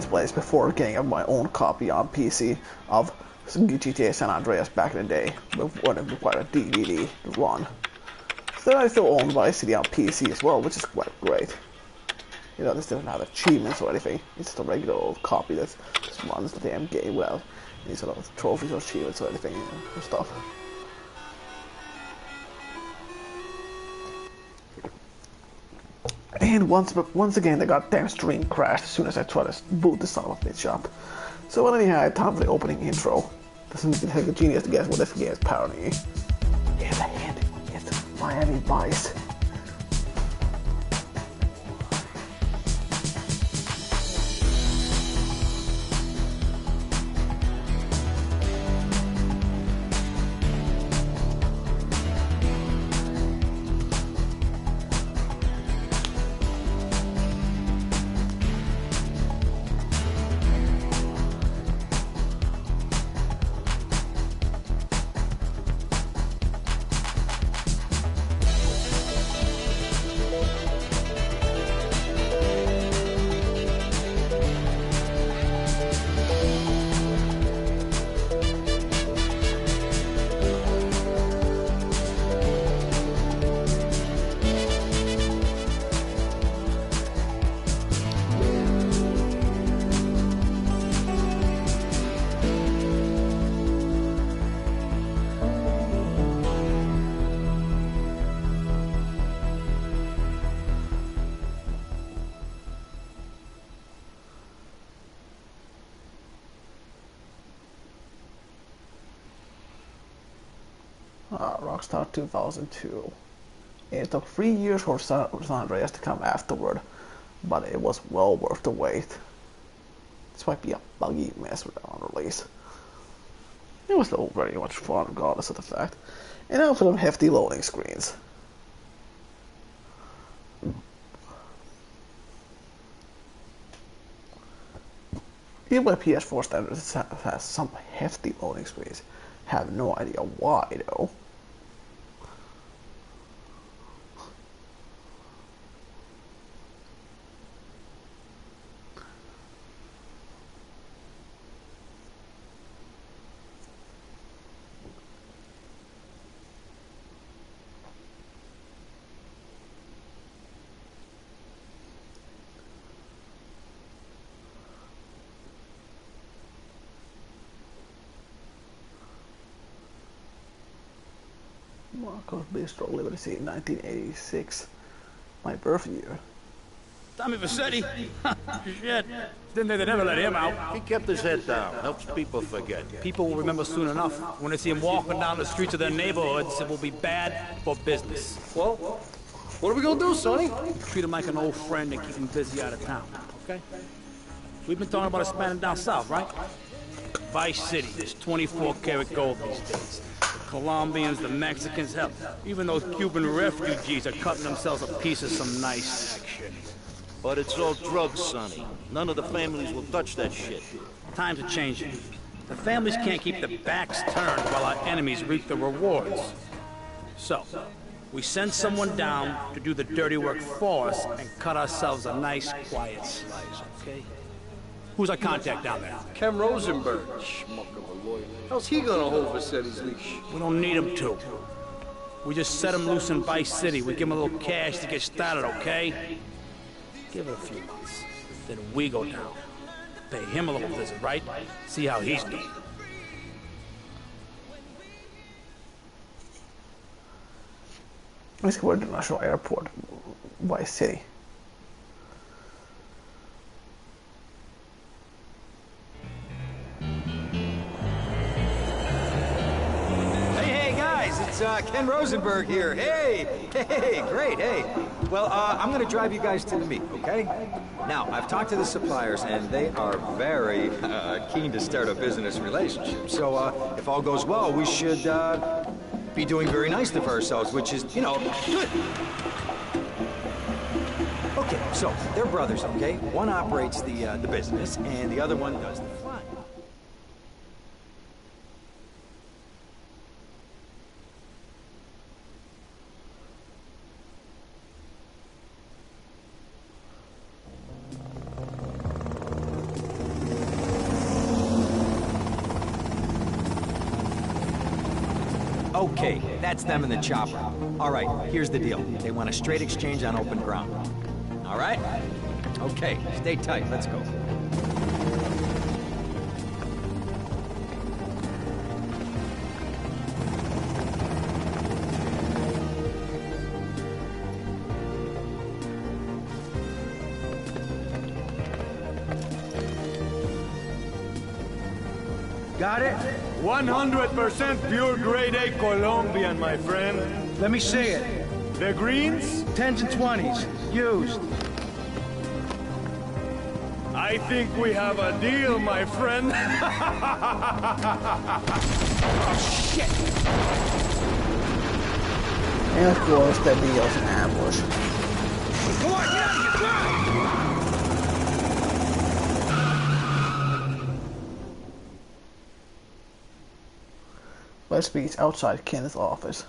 Place before getting my own copy on PC of GTA San Andreas back in the day, when it required a DVD to run. So I still own Vice City on PC as well, which is quite great. You know, this doesn't have achievements or anything. It's just a regular old copy that just runs the damn game well. Any sort of trophies or achievements or anything, or stuff. And once again, the goddamn stream crashed as soon as I tried to boot the son of a bitch up. So well, anyhow, time for the opening intro. Doesn't take a genius to guess what this game is parodying. Yeah, the hint. It's Miami Vice. Rockstar 2002. It took 3 years for San Andreas to come afterward, but it was well worth the wait. This might be a buggy mess with on release. It was still very much fun regardless of the fact. And now for some hefty loading screens. Even by PS4 standards, it has some hefty loading screens. Have no idea why though. Marco's Bistro, Liberty City, 1986. My birth year. Tommy Vassetti? Shit. Didn't they never let him out? He kept his head down. Helps people forget. People will remember soon enough. When they see him walking down the streets of their neighborhoods, it will be bad for business. Well, what are we gonna do, Sonny? Treat him like an old friend and keep him busy out of town, okay? We've been talking about expanding down south, right? Vice City, there's 24 karat gold these days. The Colombians, the Mexicans, hell, even those Cuban refugees are cutting themselves a piece of some nice action. But it's all drugs, Sonny. None of the families will touch that shit. Times are changing. The families can't keep their backs turned while our enemies reap the rewards. So, we send someone down to do the dirty work for us and cut ourselves a nice, quiet slice, okay? Who's our contact down there? Ken Rosenberg. Schmuck of a lawyer. How's he gonna hold Vassetti's leash? We don't need him to. We just set him loose in Vice City. We give him a little cash to get started, okay? Give it a few months. Then we go down. Pay him a little visit, right? See how he's doing. Mexico International Airport, Vice City. It's Ken Rosenberg here. Hey, great, hey. Well, I'm gonna drive you guys to the meet, okay? Now, I've talked to the suppliers, and they are very keen to start a business relationship. So, if all goes well, we should be doing very nicely for ourselves, which is, you know, good. Okay, so they're brothers, okay? One operates the business, and the other one does the flying. Okay, that's them in the chopper. All right, here's the deal. They want a straight exchange on open ground. All right? Okay, stay tight. Let's go. Got it? 100% pure grade A Colombian, my friend. Let me see it. The greens? 10s and 20s. Used. I think we have a deal, my friend. Shit! And of course, the deal's an ambush. Come on, get out of here! Drive! Let's be outside Kenneth's office.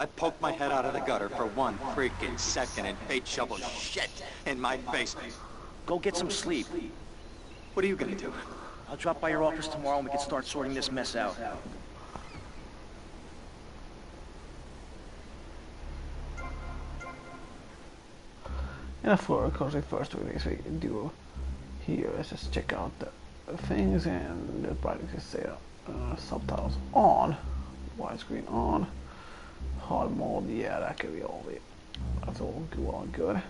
I poked my head out of the gutter for 1 freaking second and fate shoveled shit in my face. Go get some sleep. What are you gonna do? I'll drop by your office tomorrow and we can start sorting this mess out. And for course, the first release we do here is just check out the things, and the product is set subtitles on, widescreen on, hard mode, yeah, that could be all it. That's all good.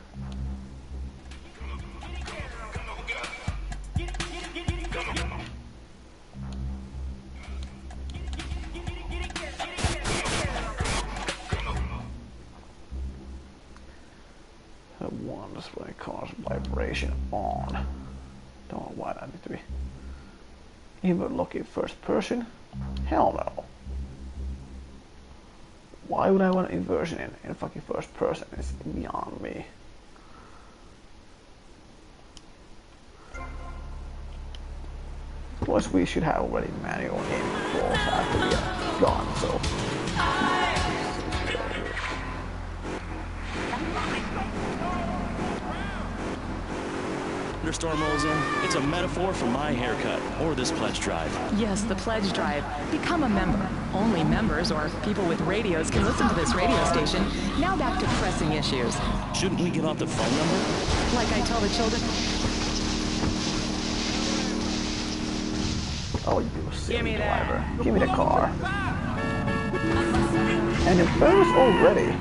One display cause vibration on. Don't know why that needs to be. Even looking first person? Hell no. Why would I want inversion in fucking first person? It's beyond me. Of course we should have already manual aiming controls after we are gone, so. Thunderstorm rolls in. It's a metaphor for my haircut, or this pledge drive. Yes, the pledge drive. Become a member. Only members or people with radios can listen to this radio station. Now back to pressing issues. Shouldn't we give out the phone number? Like I tell the children. Oh, you silly driver. Give me the car. And it burns already.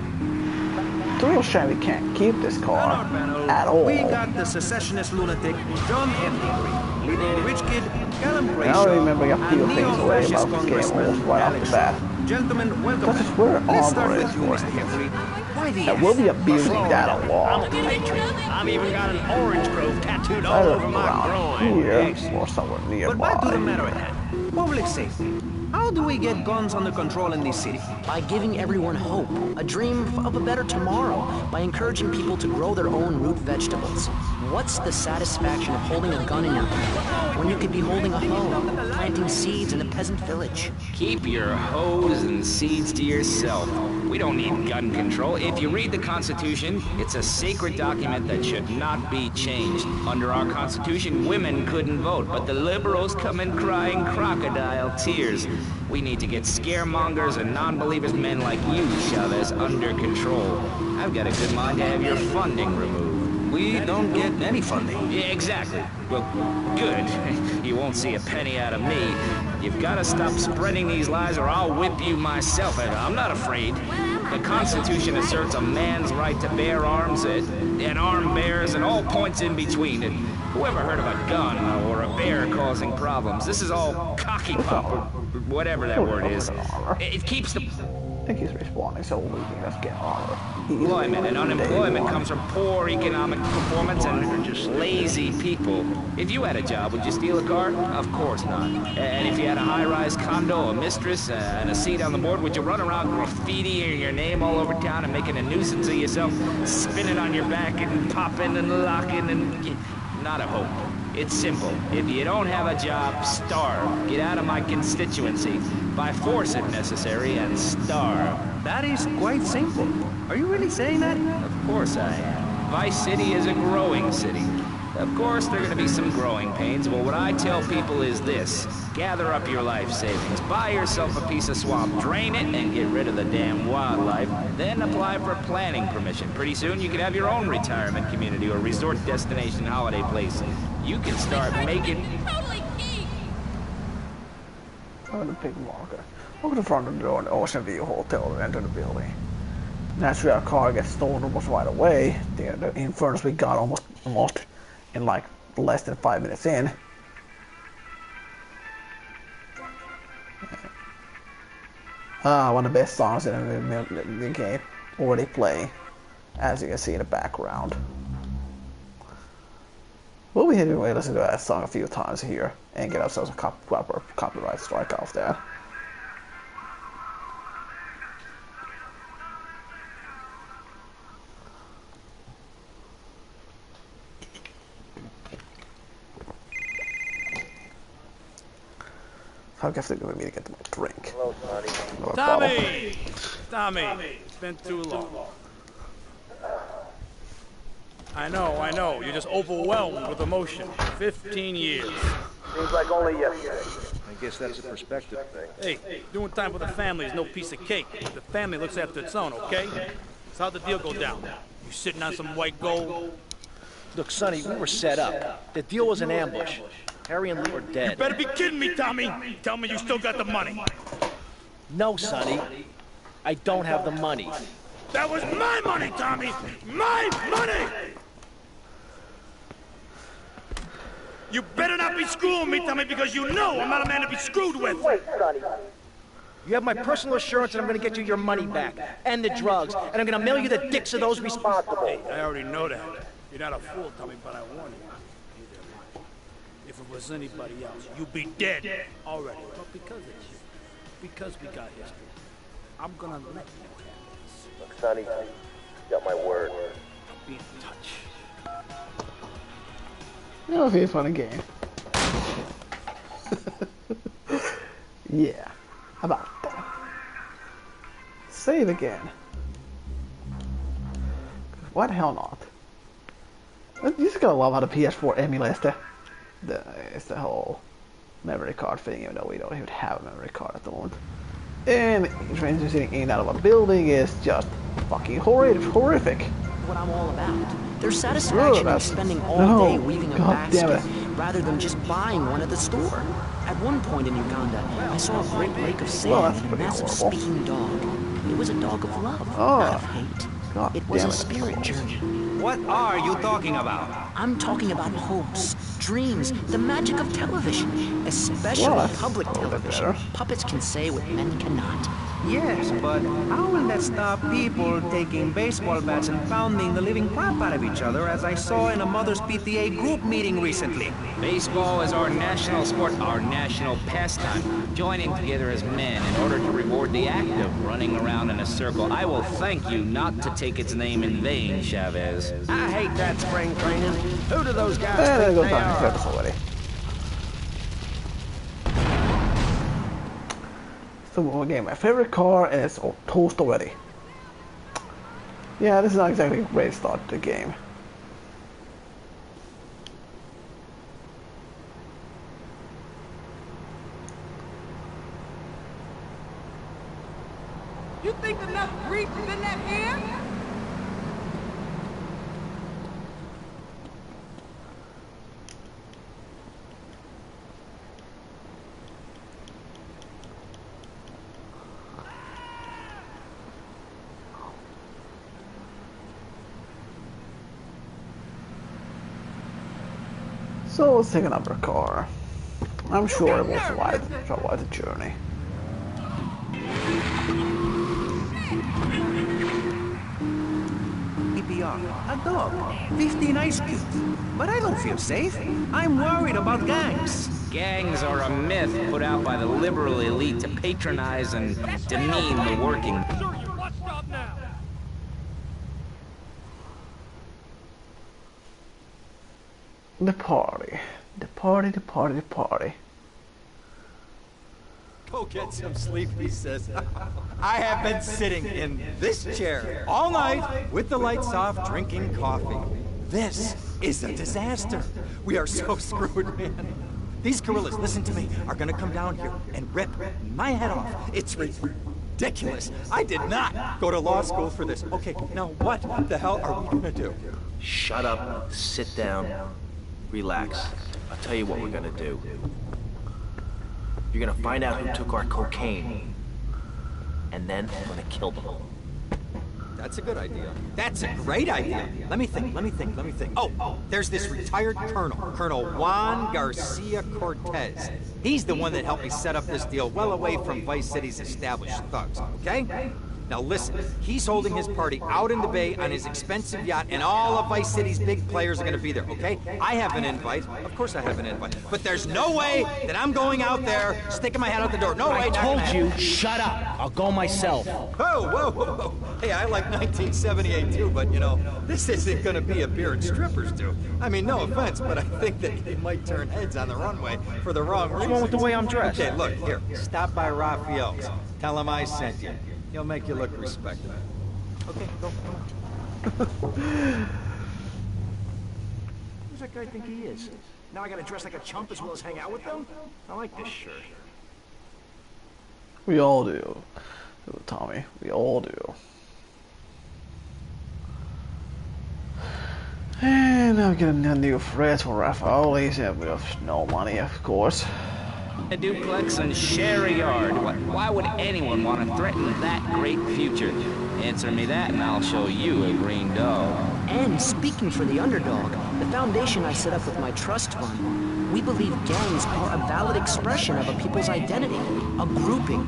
It's a real shame we can't keep this car at all. We got the secessionist lunatic, John F. Henry, little rich kid, Callum Now I remember you feel things away about this game almost right off the bat. Gentlemen, welcome. This is where Let's start armor is with you, for Mr. it. Henry. Why the And we'll be abusing that a I'm lot. a patriot. I've even got an orange grove tattooed all Either over my around groin. here or somewhere nearby. But back to the matter at hand. Public safety. How do we get guns under control in this city? By giving everyone hope, a dream of a better tomorrow, by encouraging people to grow their own root vegetables. What's the satisfaction of holding a gun in your hand when you could be holding a hoe, planting seeds in a peasant village? Keep your hoes and seeds to yourself. We don't need gun control. If you read the Constitution, it's a sacred document that should not be changed. Under our Constitution, women couldn't vote, but the liberals come in crying crocodile tears. We need to get scaremongers and non-believers men like you, Chavez, under control. I've got a good mind to have your funding removed. We don't get any funding. Yeah, exactly. Well, good. You won't see a penny out of me. You've got to stop spreading these lies or I'll whip you myself. And I'm not afraid. The Constitution asserts a man's right to bear arms and arm bearers and all points in between. And whoever heard of a gun or a bear causing problems? This is all cocky pop or whatever that word is. It keeps the... I think he's responding, so we can just get armor. Employment and unemployment comes from poor economic performance and just lazy people. If you had a job, would you steal a car? Of course not. And if you had a high-rise condo, a mistress, and a seat on the board, would you run around graffitiing your name all over town and making a nuisance of yourself, spinning on your back and popping and locking and... Not a hope. It's simple. If you don't have a job, starve. Get out of my constituency. By force if necessary, and starve. That is quite simple. Are you really saying that? Of course I am. Vice City is a growing city. Of course, there are going to be some growing pains, but what I tell people is this. Gather up your life savings, buy yourself a piece of swamp, drain it, and get rid of the damn wildlife. Then apply for planning permission. Pretty soon you can have your own retirement community or resort destination holiday place. You can start making... Oh, the big marker. Look at the front of the door in the Ocean View Hotel to enter the building. Naturally, our car gets stolen almost right away. The infernos we got almost in like less than 5 minutes in. One of the best songs in the game already playing, as you can see in the background. We'll be hitting away listen to that song a few times here and get ourselves a proper copyright strike off there. How guess they're going to get them a drink. Hello, Tommy! Tommy! It's been too long. I know. You're just overwhelmed with emotion. 15 years. Seems like only yesterday. I guess that's a perspective thing. Hey, doing time for the family is no piece of cake. The family looks after its own, okay? So how'd the deal go down? You sitting on some white gold? Look, Sonny, we were set up. The deal was an ambush. Harry and Lee were dead. You better be kidding me, Tommy! Tell me you still got the money. No, Sonny. I don't have the money. That was my money, Tommy! My money! You better not be screwing me, Tommy, because you know I'm not a man to be screwed with! Wait, Sonny. You have my personal assurance that I'm gonna get you your money back, and the drugs, and I'm gonna mail you the dicks of those responsible. Hey, I already know that. You're not a fool, Tommy, but I warn you. If it was anybody else, you'd be dead already. But because it's you, because we got history, I'm gonna let you have this. Look, Sonny, you got my word. I'll be in touch. That'll be a fun game. Yeah. How about that? Save again. Why the hell not? You just gotta love how the PS4 emulates the whole memory card thing, even though we don't even have a memory card at the moment. And transitioning in and out of a building is just fucking horrific. What I'm all about. There's satisfaction in spending all day weaving a basket rather than just buying one at the store. At one point in Uganda, I saw a great lake of sand and a massive speaking dog. It was a dog of love, not of hate. It was a spirit journey. What are you talking about? I'm talking about hopes, dreams, the magic of television, especially public television. Puppets can say what men cannot. Yes, but how will that stop people taking baseball bats and pounding the living crap out of each other, as I saw in a Mother's PTA group meeting recently? Baseball is our national sport, our national pastime. Joining together as men in order to reward the act of running around in a circle. I will thank you not to take its name in vain, Chavez. I hate that spring training. Who do those guys think they are? Already. So again, my favorite car, and it's toast already. Yeah, this is not exactly a great start to the game. You think enough grease is in that air? So let's take another car. I'm sure it will survive the journey. A dog, 15 ice cubes. But I don't feel safe. I'm worried about gangs. Gangs are a myth put out by the liberal elite to patronize and demean the working. The party. Go get some sleep, he says. I have been sitting in this chair all night with the lights off, drinking coffee. This is a disaster. We are so screwed, man. These gorillas, listen to me, are gonna come down here and rip my head off. It's ridiculous. I did not go to law school for this. Okay, now what the hell are we gonna do? Shut up, sit down, relax. I'll tell you what we're gonna do. You're gonna find out who took our cocaine, and then we're gonna kill them. That's a good idea. That's a great idea. Let me think. Oh, there's this retired colonel, Colonel Juan Garcia Cortez. He's the one that helped me set up this deal well away from Vice City's established thugs, okay? Now listen, he's holding his party out in the bay on his expensive yacht, and all of Vice City's big players are gonna be there, okay? I have an invite. Of course I have an invite. But there's no way that I'm going out there sticking my head out the door. No way. I told you, shut up. I'll go myself. Whoa. Hey, I like 1978 too, but you know, this isn't gonna be a beer and strippers do. I mean, no offense, but I think that they might turn heads on the runway for the wrong reason. What's wrong with the way I'm dressed? Okay, look, here, stop by Raphael's. Tell him I sent you. He'll make you look respectable. Okay, go, come on. Who's that guy think he is? Now I gotta dress like a chump as well as hang out with them? I like this shirt. We all do, Tommy. We all do. And I'm getting a new phrase for Raphael. He's with no money, of course. A duplex and share a yard. Why would anyone want to threaten that great future? Answer me that and I'll show you a green dog. And speaking for the underdog, the foundation I set up with my trust fund, we believe gangs are a valid expression of a people's identity, a grouping,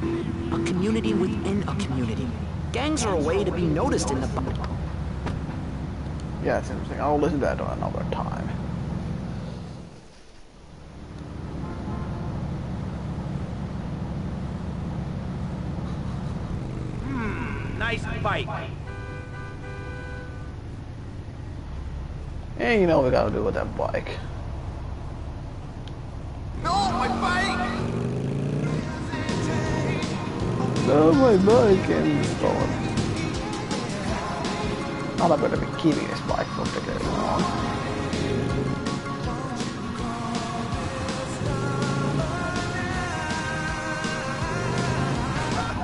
a community within a community. Gangs are a way to be noticed in the... Yeah, it's interesting. I'll listen to that another time. Nice bite. And you know what we gotta do with that bike. No, my bike! No, my bike and stolen. I'm not gonna be keeping this bike for particularly long.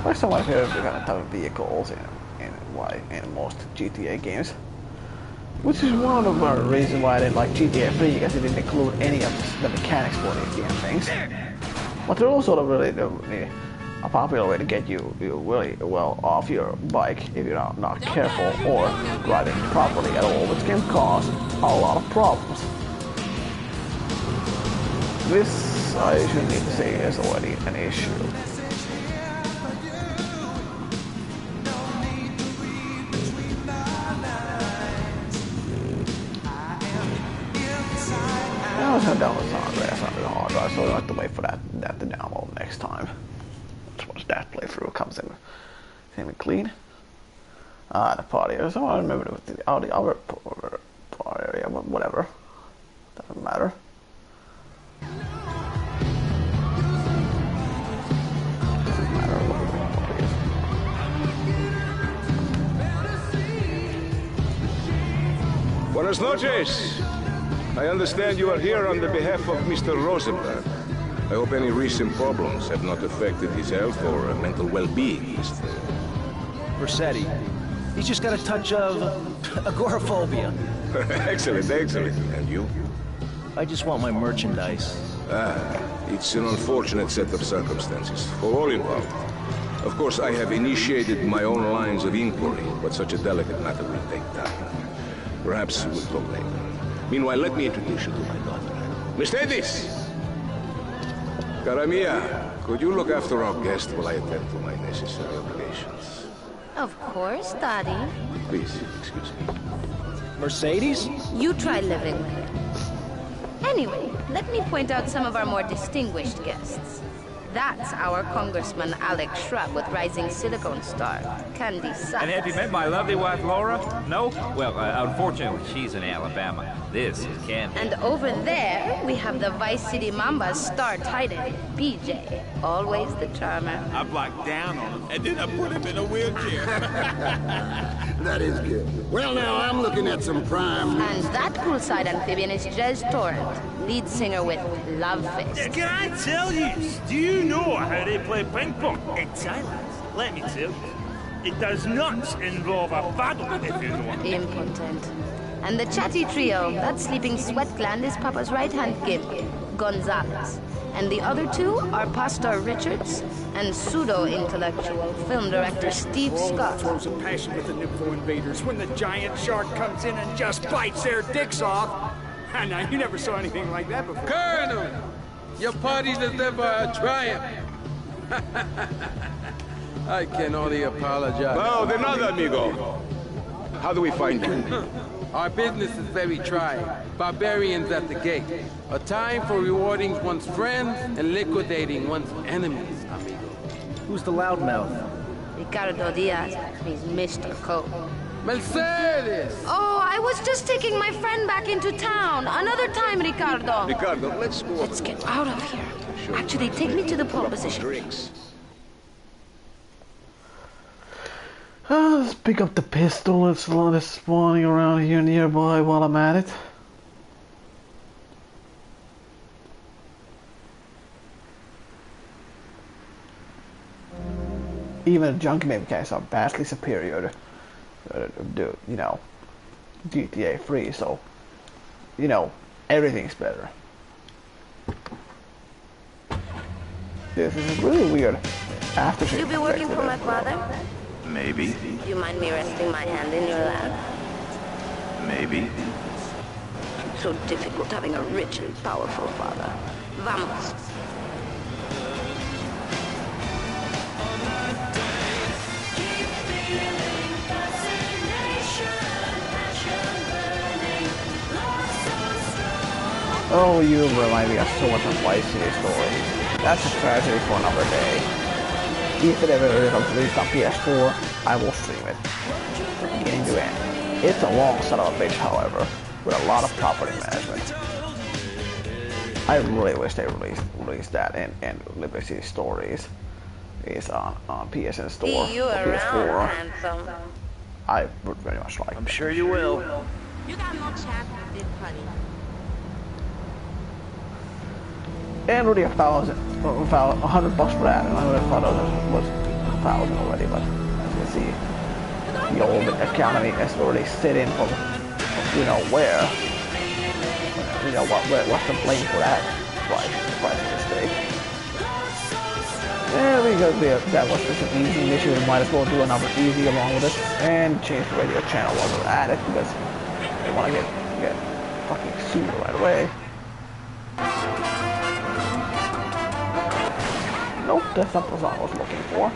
That's some of my favorite kind of type of vehicles in most GTA games. Which is one of the reasons why I didn't like GTA 3, because it didn't include any of the mechanics for these damn things. But they're also really a popular way to get you really well off your bike if you're not careful or driving properly at all, which can cause a lot of problems. This, I should need to say, is already an issue. I was gonna download San Andreas on the hard drive, so I have to wait for that to download next time. Once that playthrough comes in clean. The party area. So I remember with the other party area, but whatever. Doesn't matter. Buenas noches. I understand you are here on the behalf of Mr. Rosenberg. I hope any recent problems have not affected his health or mental well-being, Mr. Rossetti. He's just got a touch of agoraphobia. Excellent. And you? I just want my merchandise. It's an unfortunate set of circumstances for all involved. Of course, I have initiated my own lines of inquiry, but such a delicate matter will take time. Perhaps we'll talk later. Meanwhile, let me introduce you to my daughter. Miss Davis! Cara mia, could you look after our guest while I attend to my necessary obligations? Of course, Daddy. Please, excuse me. Mercedes? You try living with it. Anyway, let me point out some of our more distinguished guests. That's our Congressman Alex Shrub with Rising Silicon Star, Candy Sucks. And have you met my lovely wife, Laura? No? Well, unfortunately, she's in Alabama. This is Candy. And over there, we have the Vice City Mamba's star titan, BJ. Always the charmer. I blocked down on him, and then I put him in a wheelchair. That is good. Well, now, I'm looking at some prime... And that poolside amphibian is Jez Torrent, lead singer with Love Fist. Can I tell you? Do you know how they play ping pong in Thailand? Let me tell you. It does not involve a paddle, if you know. Impotent. And the chatty trio, that sleeping sweat gland is Papa's right-hand gimp, Gonzalez. And the other two are Pastor Richards and pseudo-intellectual film director Steve Scott. Throws a passion with the Nippo invaders when the giant shark comes in and just bites their dicks off. Now, you never saw anything like that before. Colonel, your party delivered a triumph. I can only apologize. Well, de nada, amigo. How do we find you? Our business is very trying. Barbarians at the gate. A time for rewarding one's friends and liquidating one's enemies, amigo. Who's the loudmouth? Ricardo Diaz. He's Mr. Coke. Mercedes! Oh, I was just taking my friend back into town. Another time, Ricardo. Ricardo, let's go. Let's get out of here. Actually, take me to the pole position. Let's pick up the pistol. It's a lot of spawning around here nearby while I'm at it. Even the junkie mechanics are vastly superior to, you know, GTA 3, so, you know, everything's better. This is really weird aftershave. You be working for my father? Maybe. Do you mind me resting my hand in your lap? Maybe. It's so difficult having a rich and powerful father. Vamos. Oh, you remind me of so much of Vice City stories. That's a tragedy for another day. If it ever becomes released on PS4, I will stream it from beginning to end. It's a long son of a bitch, however, with a lot of property management. I really wish they released that and Liberty City Stories is on PSN Store See you or PS4. around, handsome. I would very much like. I'm sure you will. You got no chat, did honey. And really $1,000 for that, and I would have thought it was 1,000 already, but as you see, the old economy has already set in from you know where. You know what's the blame for that price mistake? Yeah, because that was just an easy mission, we might as well do another easy along with it, and change the radio channel while we're at it, because they want to get fucking sued right away. Nope, that's not the song I was looking for.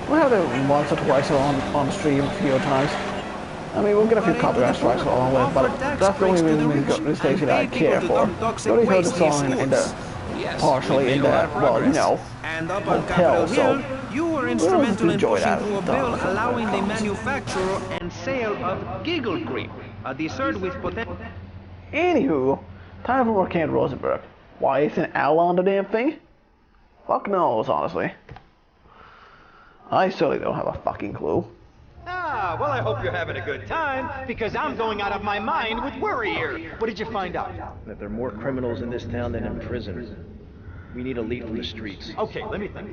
We'll have it once or twice on stream a few times. I mean, we'll get a few copyright strikes along with it, but that's the only reason station that I care for. You already heard the song in the partially in the, well, you know, hotel, so you were instrumental in enjoy pushing that. through a bill allowing the manufacture and sale of Giggle Cream, a dessert with potential. Anywho, time for Kent Rosenberg. Why isn't Al on the damn thing? Fuck knows, honestly. I certainly don't have a fucking clue. Ah, well, I hope you're having a good time, because I'm going out of my mind with worry here. What did you find out? That there are more criminals in this town than in prison. We need a lead from the streets. Okay, let me think.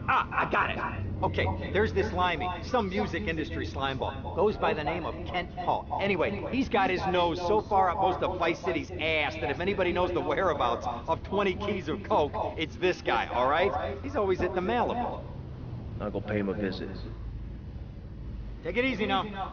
Ah, I got it. Okay, there's this limey, some music industry slimeball. Goes by the name of Kent Hall. Anyway, he's got his nose so far up most of Vice City's ass that if anybody knows the whereabouts of 20 keys of coke, it's this guy, all right? He's always at the Malibu. I'll go pay him a visit. Take it easy now.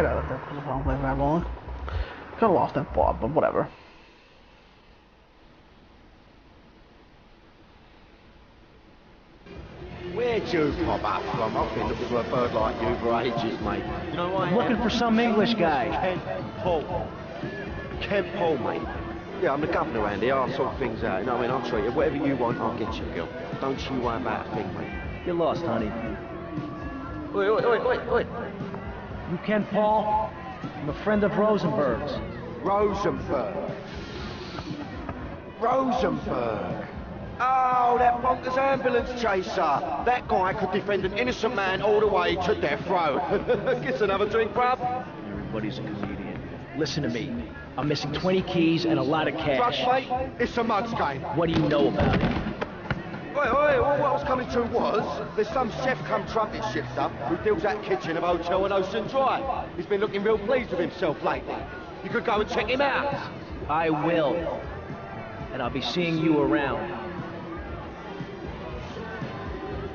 I got that because I don't play that long. Got lost in thought, but whatever. Where'd you pop up from? I've been looking for a bird like you for ages, mate. You know why? I'm looking for some English guy. Kent Paul, mate. Yeah, I'm the governor around here. I'll sort things out. You know what I mean? I'll treat you. Whatever you want, I'll get you, girl. Don't you worry about a thing, mate. You're lost, honey. Oi, oi, oi, oi, oi. You Ken Paul? I'm a friend of Rosenberg's. Rosenberg. Rosenberg. Oh, that bonkers ambulance chaser. That guy could defend an innocent man all the way to death row. Gets another drink, bruv? Everybody's a comedian. Listen to me. I'm missing 20 keys and a lot of cash. Drugs, mate? It's a mug's game. What do you know about it? Oi, oi, what I was coming to was, there's some chef come trumpet shifter who deals that kitchen of a hotel on Ocean Drive. He's been looking real pleased with himself lately. You could go and check him out. I will. And I'll be seeing you around.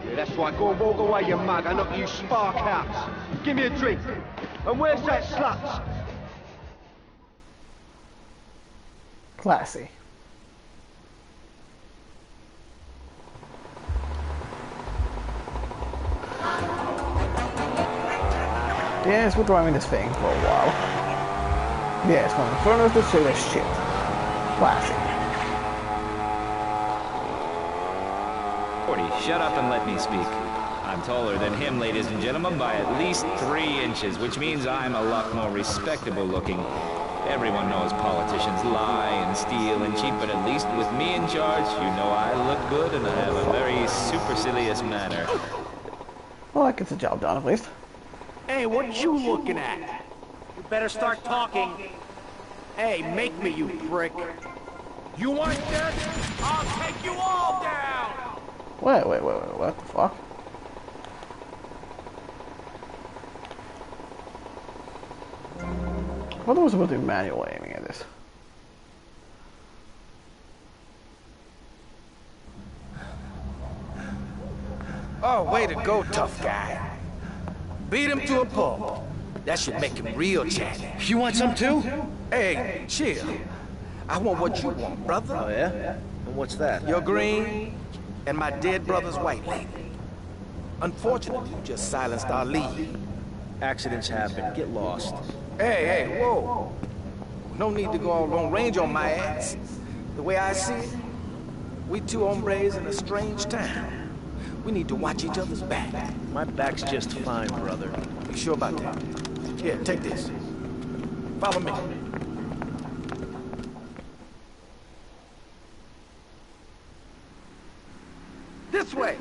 Yeah, that's right. Go and walk away, you mug. I knock you spark out. Give me a drink. And where's that slut? Classy. Yes, we're driving this thing for a while. Yes, one of the furnace to say this shit. Classic. Shut up and let me speak. I'm taller than him, ladies and gentlemen, by at least 3 inches, which means I'm a lot more respectable looking. Everyone knows politicians lie and steal and cheat, but at least with me in charge, you know I look good and I have a very supercilious manner. Well, that gets the job done, at least. Hey, what you looking at? You better start talking. Hey, make me, you prick. You want this? I'll take you all down! Wait, what the fuck? I thought I was supposed to be manual aiming at this. Oh, way to go, tough guy. Beat him to a pulp. That should make him real chatty. You want some too? Hey, chill. I want what you want, brother. Oh, yeah? And what's that? Your green and my dead brother's white lady. Unfortunately, you just silenced our lead. Accidents happen. Get lost. Hey, whoa. No need to go all long range on my ass. The way I see it, we two hombres in a strange town. We need to watch each other's back. My back's just fine, brother. You sure about that? Here, take this. Follow me. This way!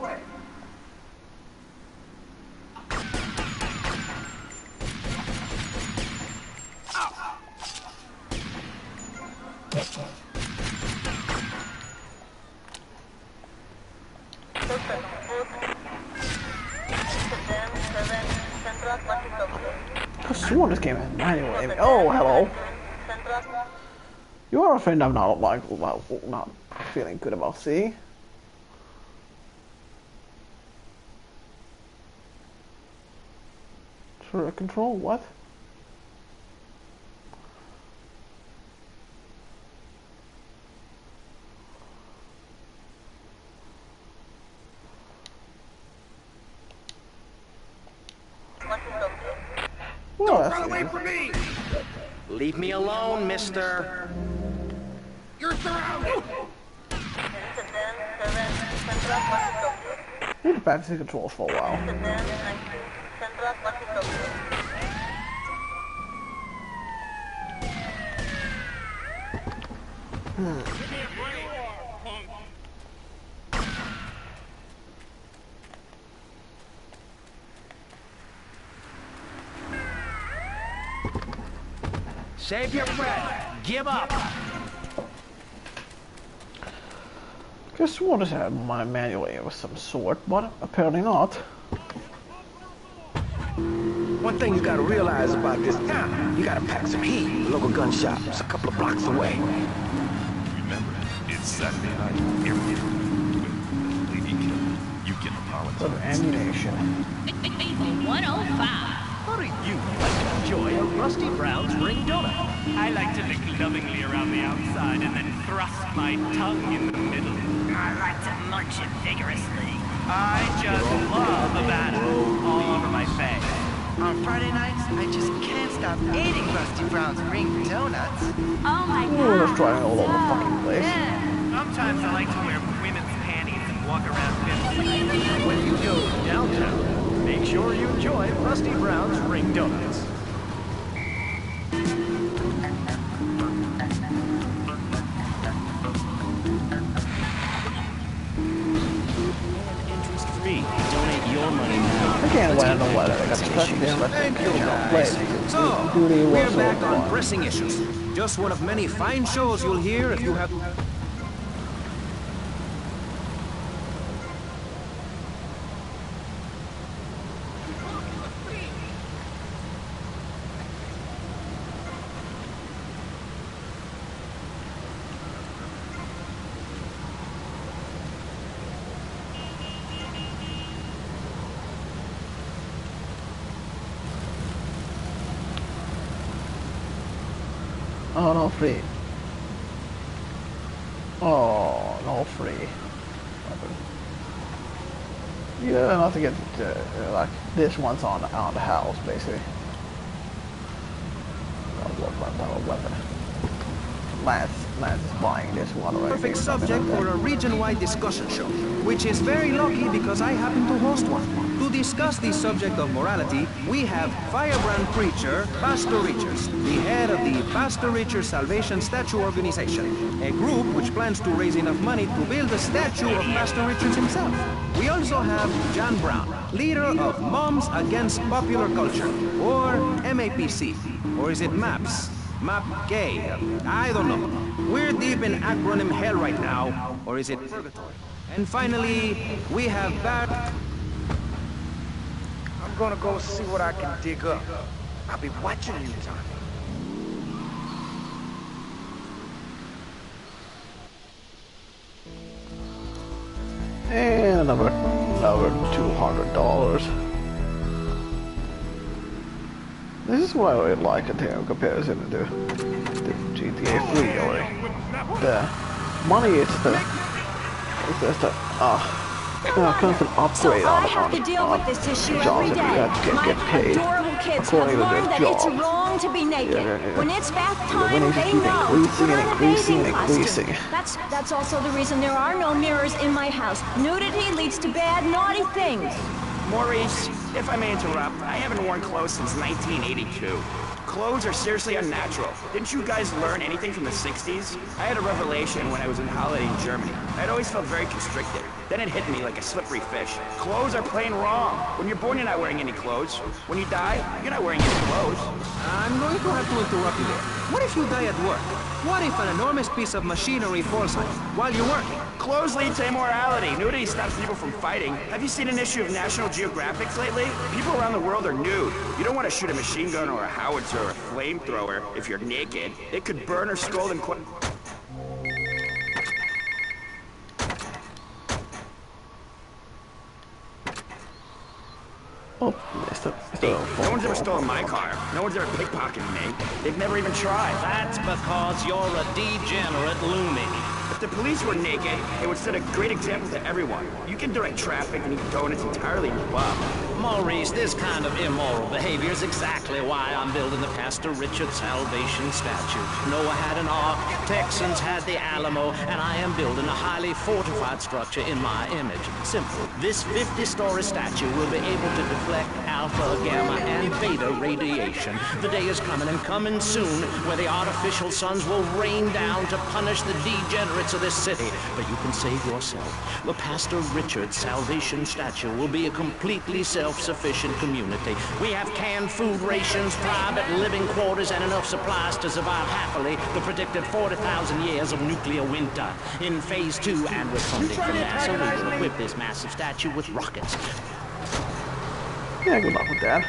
I sworn this game had manual aiming. Oh, hello. You are a friend I'm not like, well, not feeling good about. See? Control what? Well, don't run away from me! Leave me alone, mister. You're surrounded! We need to practice the controls for a while. Save your breath. Give up. Guess what is had my manual aim of some sort, but apparently not. One thing you gotta realize about this town, you gotta pack some heat. The local gun shop is a couple of blocks away. Remember, it's Saturday night. Everything with Lady Killer. You can apologize. Of ammunition. 105. How do you like to enjoy a Rusty Brown's ring donut? I like to lick lovingly around the outside and then thrust my tongue in the middle. I like to munch it vigorously. I just love Havana all over my face. On Friday nights, I just can't stop eating Rusty Brown's ring donuts. Oh my Ooh, god. let's try it all over the fucking place. Sometimes I like to wear women's panties and walk around When you go downtown, make sure you enjoy Rusty Brown's ring donuts. Free. Donate your money now. I can't wait on what I got stuck there, but Thank you, guys. So, we're back on pressing issues. Just one of many fine shows you'll hear if you have... Oh, no free. Oh, no free. Yeah, not to get like this one's on the house basically. Weapon. Lance is buying this one right Perfect here. subject for a region-wide discussion show, which is very lucky because I happen to host one. To discuss the subject of morality, we have firebrand preacher Pastor Richards, the head of the Pastor Richards Salvation Statue Organization, a group which plans to raise enough money to build a statue of Pastor Richards himself. We also have John Brown, leader of Moms Against Popular Culture, or MAPC, or is it MAPS? MAP gay. I don't know. We're deep in acronym hell right now, or is it purgatory? And finally, we have Barrett. I'm gonna go see what I can dig up. I'll be watching you, Tommy. And another $200. This is what I would like it here in comparison to the GTA 3 already. The money is just a constant upgrade so I have to deal with this issue every day. My adorable kids have learned that it's wrong to be naked. When it's bath time, they know to put on a bathing costume. That's also the reason there are no mirrors in my house. Nudity leads to bad, naughty things. Maurice, if I may interrupt, I haven't worn clothes since 1982. Clothes are seriously unnatural. Didn't you guys learn anything from the 60s? I had a revelation when I was on holiday in Germany. I'd always felt very constricted. Then it hit me like a slippery fish. Clothes are plain wrong. When you're born, you're not wearing any clothes. When you die, you're not wearing any clothes. I'm going to have to interrupt you there. What if you die at work? What if an enormous piece of machinery falls on you while you're working? Clothes lead to immorality. Nudity stops people from fighting. Have you seen an issue of National Geographic lately? People around the world are nude. You don't want to shoot a machine gun or a howitzer or a flamethrower if you're naked. It could burn or scald and no one's ever stolen my car. No one's ever pickpocketed me. They've never even tried. That's because you're a degenerate loony. If the police were naked, it would set a great example to everyone. You can direct traffic and eat donuts entirely in club. Maurice, this kind of immoral behavior is exactly why I'm building the Pastor Richard Salvation statue. Noah had an ark, Texans had the Alamo, and I am building a highly fortified structure in my image. Simple. This 50-story statue will be able to deflect alpha, gamma, and beta radiation. The day is coming and coming soon where the artificial suns will rain down to punish the degenerates of this city. But you can save yourself. The Pastor Richard Salvation statue will be a completely self-sufficient community. We have canned food rations, private living quarters, and enough supplies to survive happily the predicted 40,000 years of nuclear winter. In Phase 2, and with funding from NASA, we will equip this massive statue with rockets. Yeah, good luck with that.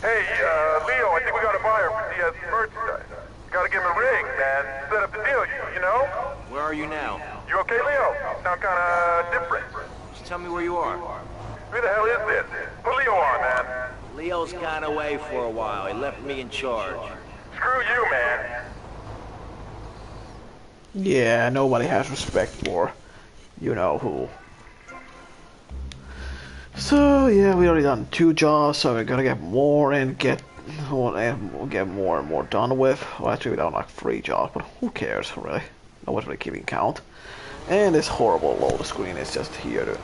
Hey, Leo, I think we got a buyer for Diaz's merchandise. Gotta give him a ring, man. Set up the deal, you know? Where are you now? You okay, Leo? Sound kinda different. Just tell me where you are. Who the hell is this? Put Leo on, man. Leo's gone away for a while. He left me in charge. Screw you, man. Yeah, nobody has respect for you know who. So yeah, we already done 2 jobs, so we're gonna get more and get more and more done with. Well, actually we done like 3 jobs, but who cares really? Nobody's really keeping count. And this horrible load screen is just here to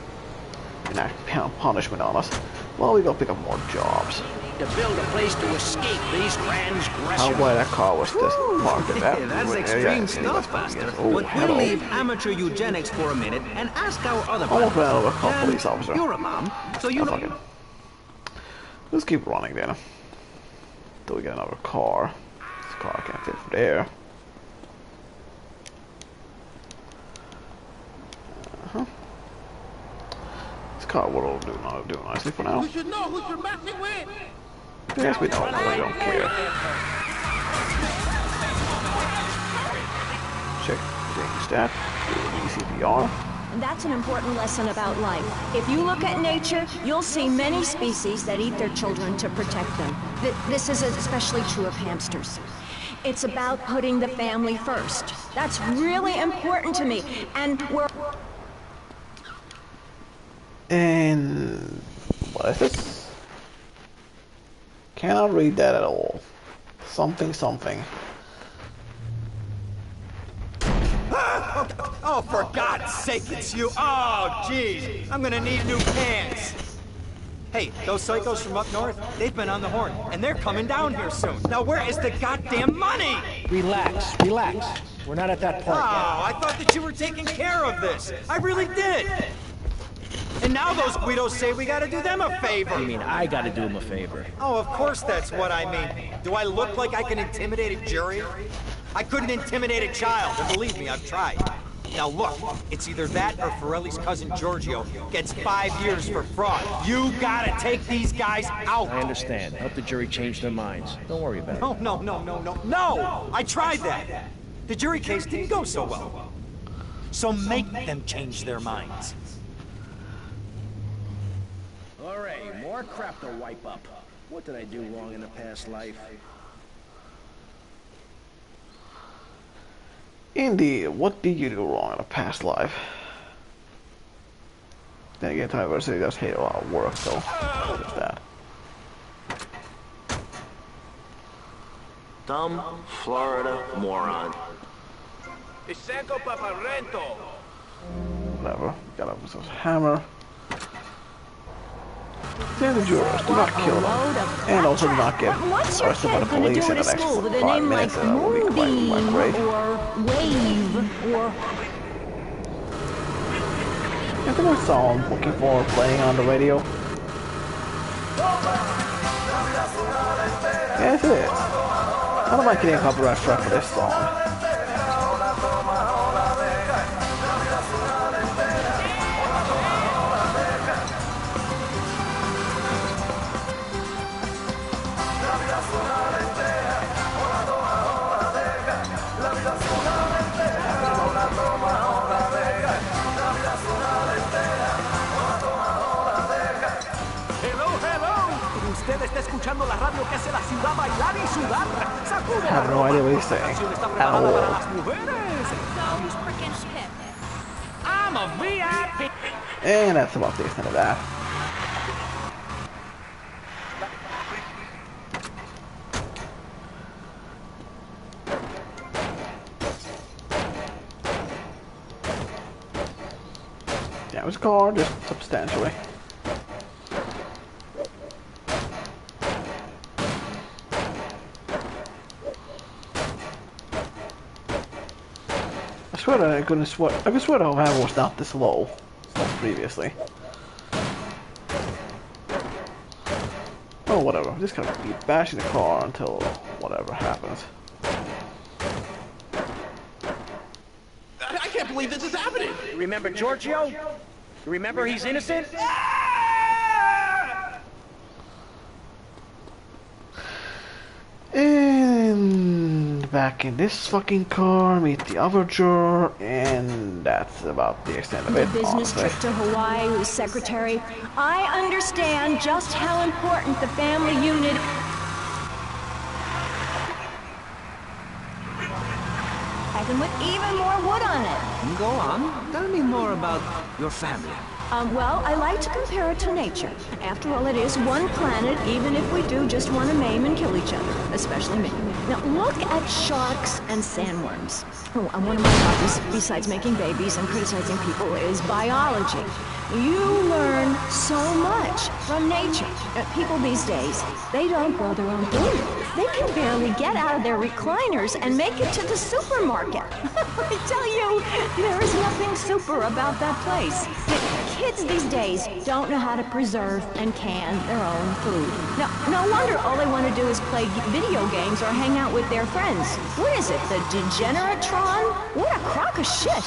enact punishment on us. Well, we gotta pick up more jobs. To build a place to escape these transgressors. How why that car was just parked in that? That's extreme stuff, Buster. But we'll leave amateur eugenics for a minute and ask our other almost ran over a brothers. police officer. You're a mom, so you know. Let's keep running then. Till we get another car. This car can't fit there. This car will do nicely for now. You should know who you're messing with. Yes, we don't. We don't care. Check stat. ECPR. And that's an important lesson about life. If you look at nature, you'll see many species that eat their children to protect them. This is especially true of hamsters. It's about putting the family first. That's really important to me. And we're... And what is this? Cannot read that at all. Something. Oh, for God's sake, it's you! Oh, jeez, I'm gonna need new pants. Hey, those psychos from up north, they've been on the horn, and they're coming down here soon. Now, where is the goddamn money? Relax. We're not at that point yet. I thought that you were taking care of this. I really did. And now those Guidos say we gotta do them a favor. You mean I gotta do them a favor? Oh, of course that's what I mean. Do I look like I can intimidate a jury? I couldn't intimidate a child, and believe me, I've tried. Now look, it's either that or Forelli's cousin Giorgio gets 5 years for fraud. You gotta take these guys out. I understand. Help the jury change their minds. Don't worry about it. No! I tried that. The jury case didn't go so well. So make them change their minds. Alright, more crap to wipe up. What did I do wrong in a past life? Indeed, what did you do wrong in a past life? Then again, University does hate a lot of work, so there's that. Dumb Florida moron. Whatever. Got up with a hammer. Send the jurors, do not kill them, and also do not get arrested by the police in the next 5 minutes. That will be quite great. Is there a song I'm looking for playing on the radio? Yes, it is. How am I getting a copyright strike for this song? Usted está escuchando la radio que hace la ciudad bailar y sudar. I have no idea what he's saying at all. I'm a VIP. And that's about the extent of that. Damage car, just substantially. I swear that I could swear the whole hammer was not this low as previously. Oh, whatever. I'm just gonna keep bashing the car until whatever happens. I can't believe this is happening. You remember Giorgio? You remember he's innocent? And back in this fucking car, meet the other juror, and that's about the extent of it. The business honestly. trip to Hawaii with secretary. I understand just how important the family unit. And with even more wood on it. Go on. Tell me more about your family. Well, I like to compare it to nature. After all, it is one planet, even if we do just want to maim and kill each other, especially me. Now, look at sharks and sandworms. Oh, and one of my hobbies, besides making babies and criticizing people, is biology. You learn so much from nature. People these days, they don't grow their own food. They can barely get out of their recliners and make it to the supermarket. I tell you, there is nothing super about that place. Kids these days don't know how to preserve and can their own food. No wonder all they want to do is play video games or hang out with their friends. What is it, the Degeneratron? What a crock of shit.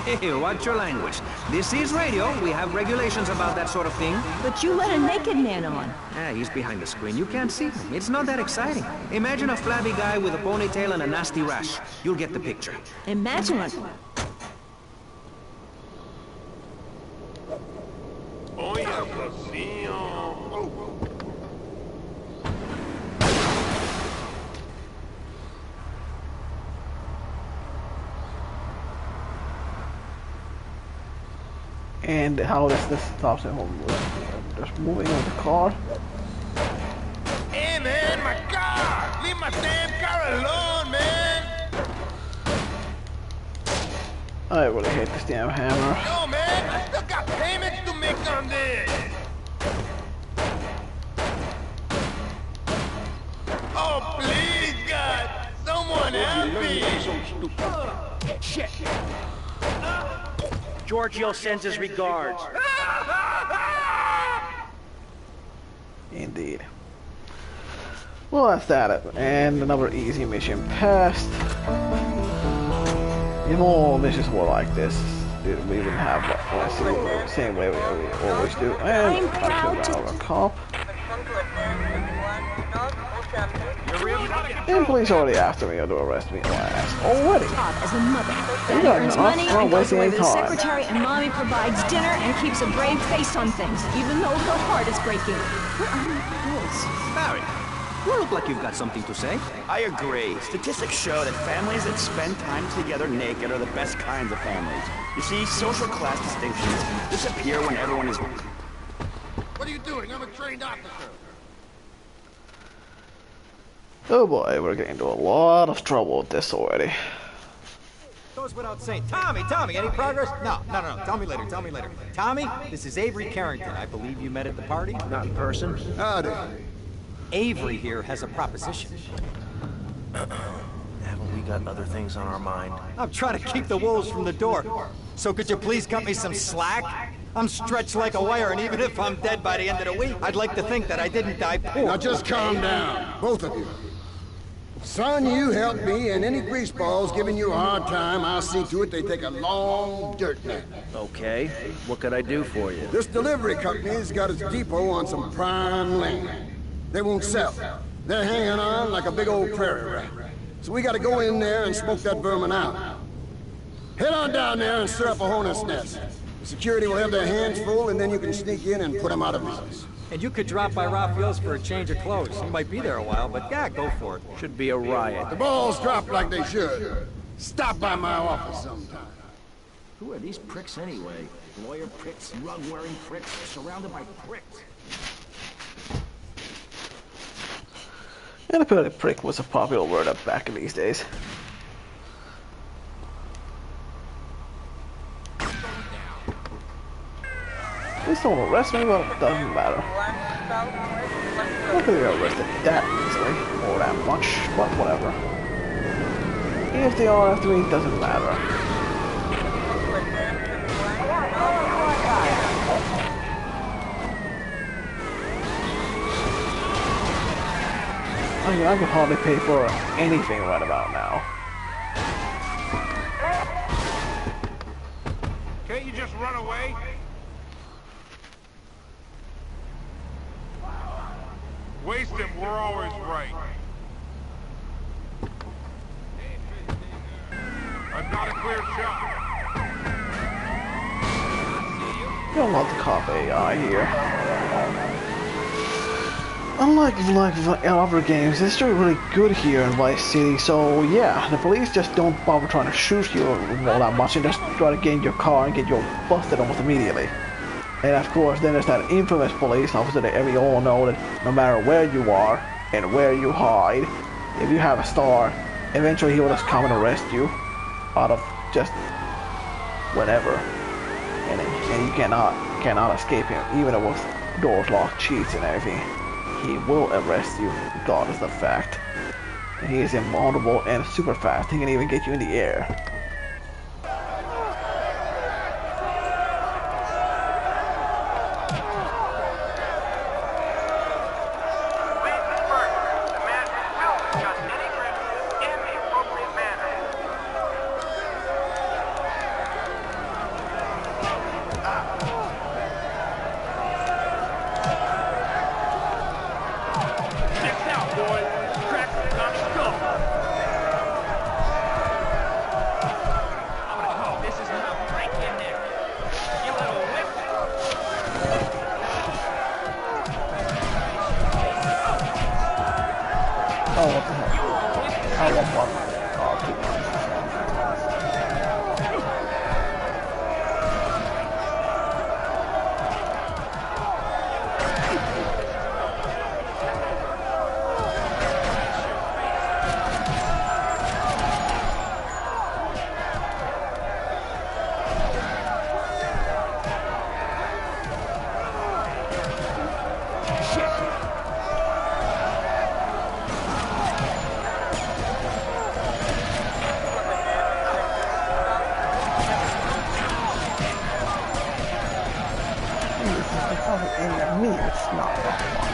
Hey, watch your language. This is radio. We have regulations about that sort of thing. But you let a naked man on. He's behind the screen. You can't see him. It's not that exciting. Imagine a flabby guy with a ponytail and a nasty rash. You'll get the picture. Imagine it. And how does this stop him from just moving on the car? Hey man, my car! Leave my damn car alone, man! I really hate this damn hammer. No man, I still got payments to make on this! Oh please God! Someone help me! Shit! Giorgio sends his regards. Indeed. Well, that's that. And another easy mission passed. If all missions were like this, we wouldn't have the same way we always do. And I killed another cop. And police already after me to arrest me. Already. As a mother, You Daddy got earns enough. money I'm and goes wasting away any with a time. secretary, and Mommy provides dinner and keeps a brave face on things, even though her heart is breaking. Where are my girls? Barry, you look like you've got something to say. I agree. Statistics show that families that spend time together naked are the best kinds of families. You see, social class distinctions disappear when everyone is... What are you doing? I'm a trained officer. Oh boy, we're getting into a lot of trouble with this already. Goes without saying. Tommy, any progress? No. Tell me later. Tommy, this is Avery Carrington. I believe you met at the party? Not in person. Howdy. Avery here has a proposition. Haven't we got other things on our mind? I'm trying to keep the wolves from the door. So could you please cut me some slack? I'm stretched like a wire, and even if I'm dead by the end of the week, I'd like to think that I didn't die poor. Now just calm down, both of you. Son, you help me, and any greaseballs giving you a hard time, I'll see to it they take a long dirt nap. Okay. What could I do for you? This delivery company's got its depot on some prime land. They won't sell. They're hanging on like a big old prairie rat. So we gotta go in there and smoke that vermin out. Head on down there and stir up a hornet's nest. The security will have their hands full, and then you can sneak in and put them out of business. And you could drop by Raphael's for a change of clothes. You might be there a while, but yeah, go for it. Should be a riot. The balls drop like they should. Stop by my office sometime. Who are these pricks anyway? Lawyer pricks, rug-wearing pricks, surrounded by pricks. And apparently prick was a popular word up back in these days. Please don't arrest me, but it doesn't matter. Not gonna get arrested that easily, or that much, but whatever. If they are after me, it doesn't matter. I mean, I can hardly pay for anything right about now. Can't you just run away? Waste them, we're always right. I've got a clear shot. You don't want the cop AI here. Unlike other games, it's still really good here in Vice City, so yeah, the police just don't bother trying to shoot you all that much and just try to get in your car and get you busted almost immediately. And of course, then there's that infamous police officer that we all know that no matter where you are and where you hide, if you have a star, eventually he will just come and arrest you out of just whatever. And you cannot escape him, even with doors locked, cheats and everything. He will arrest you, regardless of the fact. And he is invulnerable and super fast. He can even get you in the air. Oh, what the heck? I want one. Oh, keep on. Me, it's not that fun.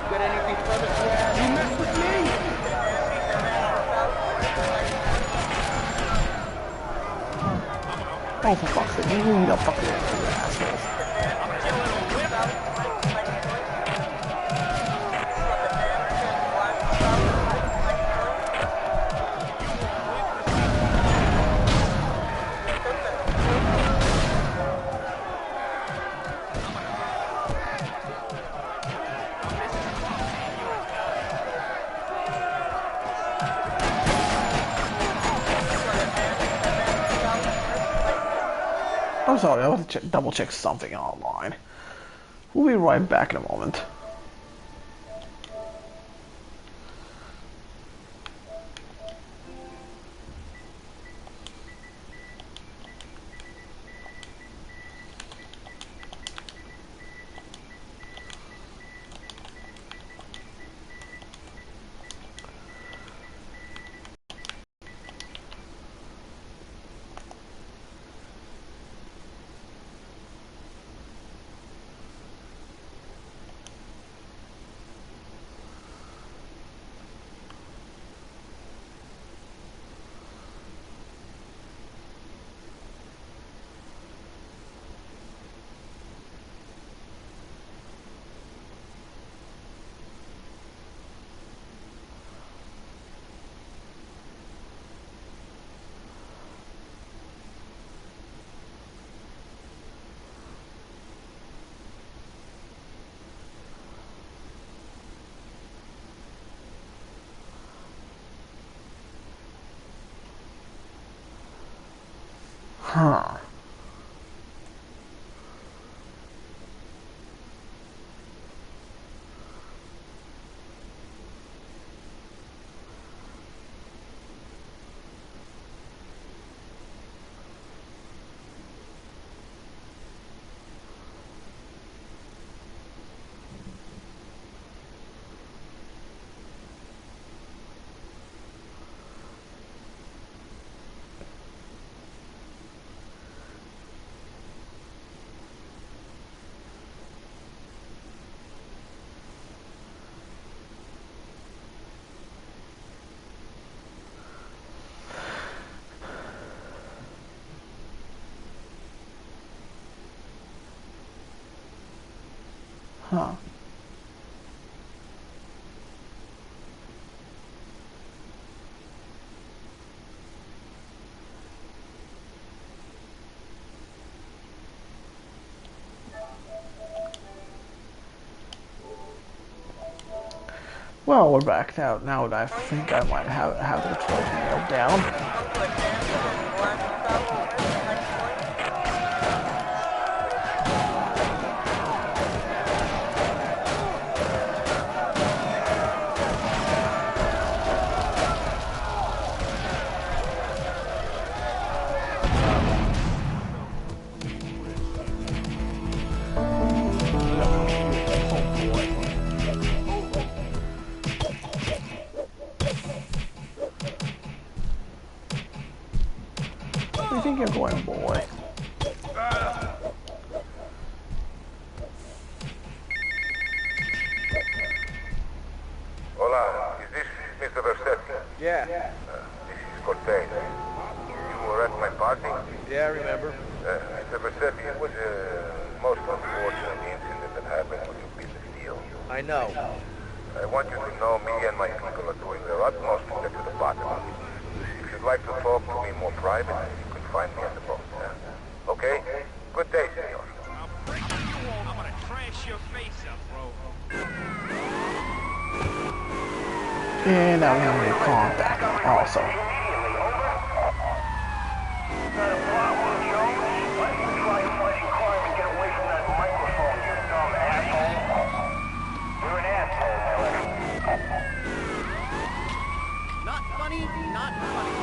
You got anything further to add? You mess with me! Oh, for fuck's sake, you need a fucking answer, you assholes. I'm sorry, I want to double check something online. We'll be right back in a moment. Huh. Huh. Well, we're back now. Now I think I might have the controls nailed down. Where do you think you're going, boy? Hola, is this Mr. Versetti? Yeah. This is Cortez. You were at my party? Yeah, I remember. Mr. Versetti, it was a most unfortunate incident that happened with your business deal. I know. I want you to know me and my people are doing their utmost to get to the bottom of it. If you'd like to talk to me more privately, you can find me at the boat. Okay? Good day, senor. I'm gonna trash your face up, bro. And now we have a new contact also. Not funny, not funny.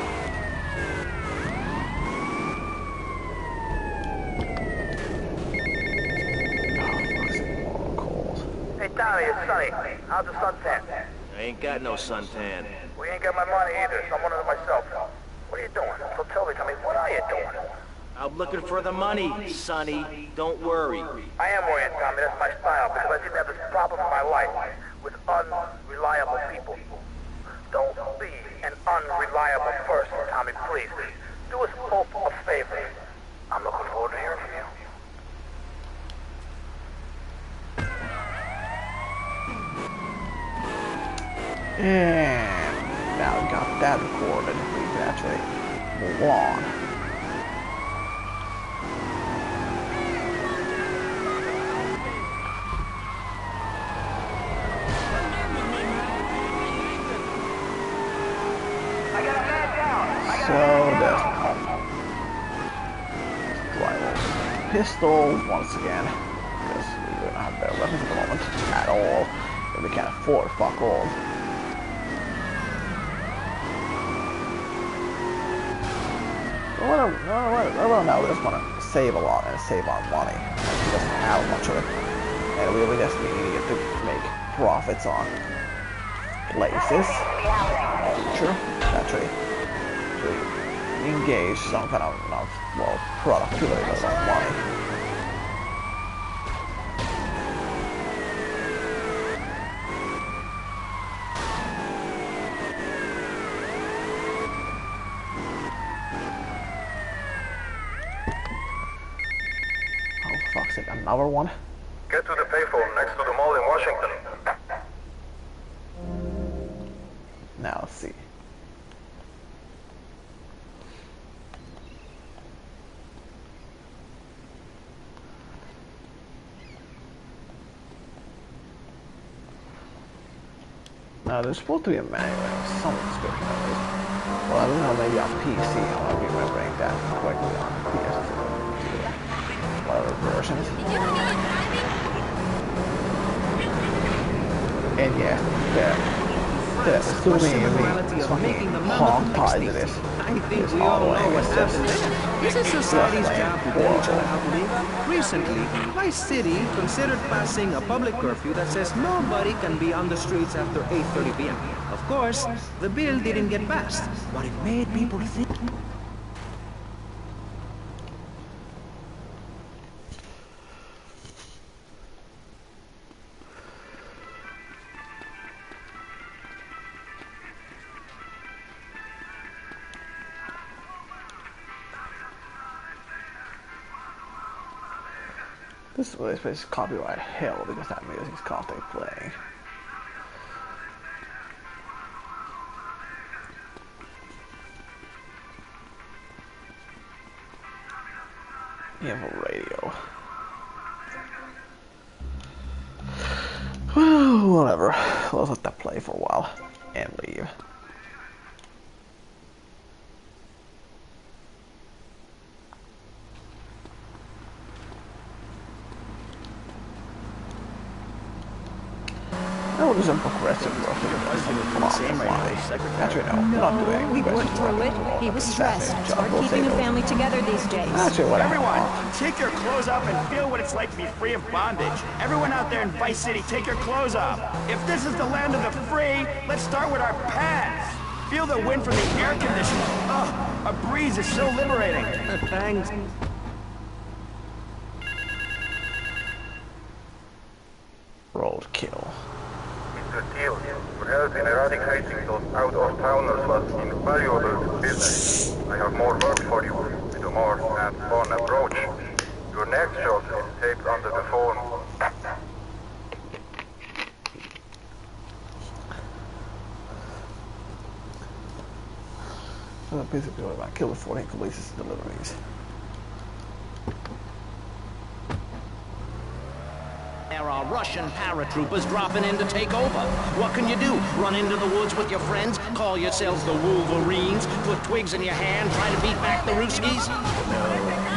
Hey, Tommy, it's Sonny. How's the suntan? I ain't got no suntan. We ain't got my money either, so I'm one of them myself. What are you doing? So tell me, what are you doing? I'm looking for the money, Sonny. Don't worry. I am worrying, Tommy. That's my style, because I didn't have this problem in my life with unreliable people. Don't be an unreliable person, Tommy, please. Do us both a favor. I'm looking forward to hearing from you. And now we got that recorded. We can actually move on. So there's rival pistol once again, because we don't have better weapons at the moment at all, and we can't afford fuck all. Well, no, we just want to save a lot and save our money. We doesn't have much of it, and we just need to make profits on places. Sure, naturally. We engage some kind of well, productivity with our money. Oh, fuck's sake, another one? Get to the payphone next to the mall in Washington. Now, let's see. Now, there's supposed to be a manual in some description of it. Well, I don't know, maybe on PC, I might be remembering that correctly on PS2. Whatever versions. And yeah, assuming you mean fucking hog pies it is. I think we all know what's happening. This is society's job to tell each other how to live. Recently, my city considered passing a public curfew that says nobody can be on the streets after 8:30 p.m. Of course, the bill didn't get passed, but it made people think. This place is copyright hell because that music's constantly playing. You have a radio. Well, Whatever. Let's let that play for a while and leave. No, there's a progressive work. Actually, no, we're not doing we worked through it. He was stressed. It's hard keeping a family together these days. Actually, whatever. Everyone, take your clothes off and feel what it's like to be free of bondage. Everyone out there in Vice City, take your clothes off. If this is the land of the free, let's start with our pants. Feel the wind from the air conditioner. Oh, a breeze is so liberating. Thanks. Roadkill. Mr. Teal, your help in eradicating those out-of-towners was invaluable business. I have more work for you, with a more hands-on approach. Your next job is taped under the phone. So basically, I kill the 14 police deliveries. There are Russian paratroopers dropping in to take over. What can you do? Run into the woods with your friends? Call yourselves the Wolverines? Put twigs in your hand? Try to beat back the Ruskies? No,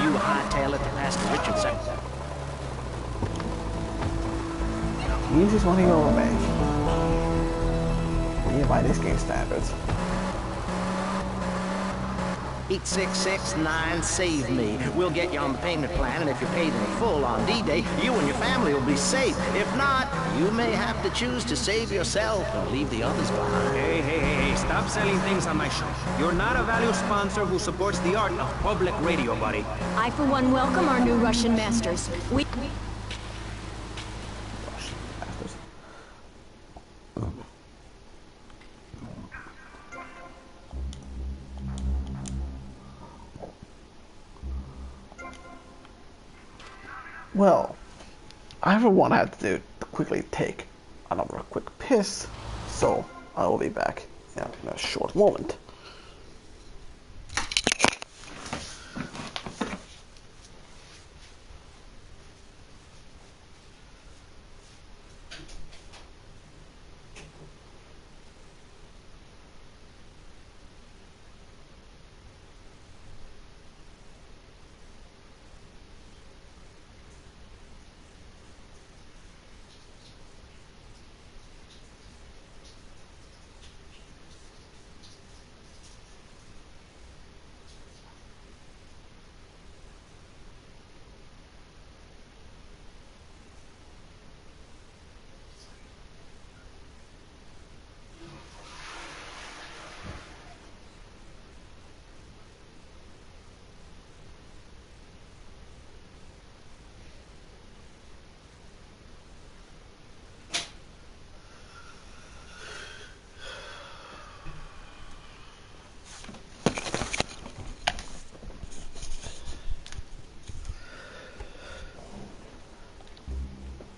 you hightail it to Pastor Richardson. Easiest one to go away. Yeah, by this game standards. 866-9-SAVE-ME. We'll get you on the payment plan, and if you're paid in full on D-Day, you and your family will be safe. If not, you may have to choose to save yourself and leave the others behind. Hey, stop selling things on my show. You're not a value sponsor who supports the art of public radio, buddy. I, for one, welcome our new Russian masters. Well, I for one had to quickly take another quick piss, so I will be back in a short moment.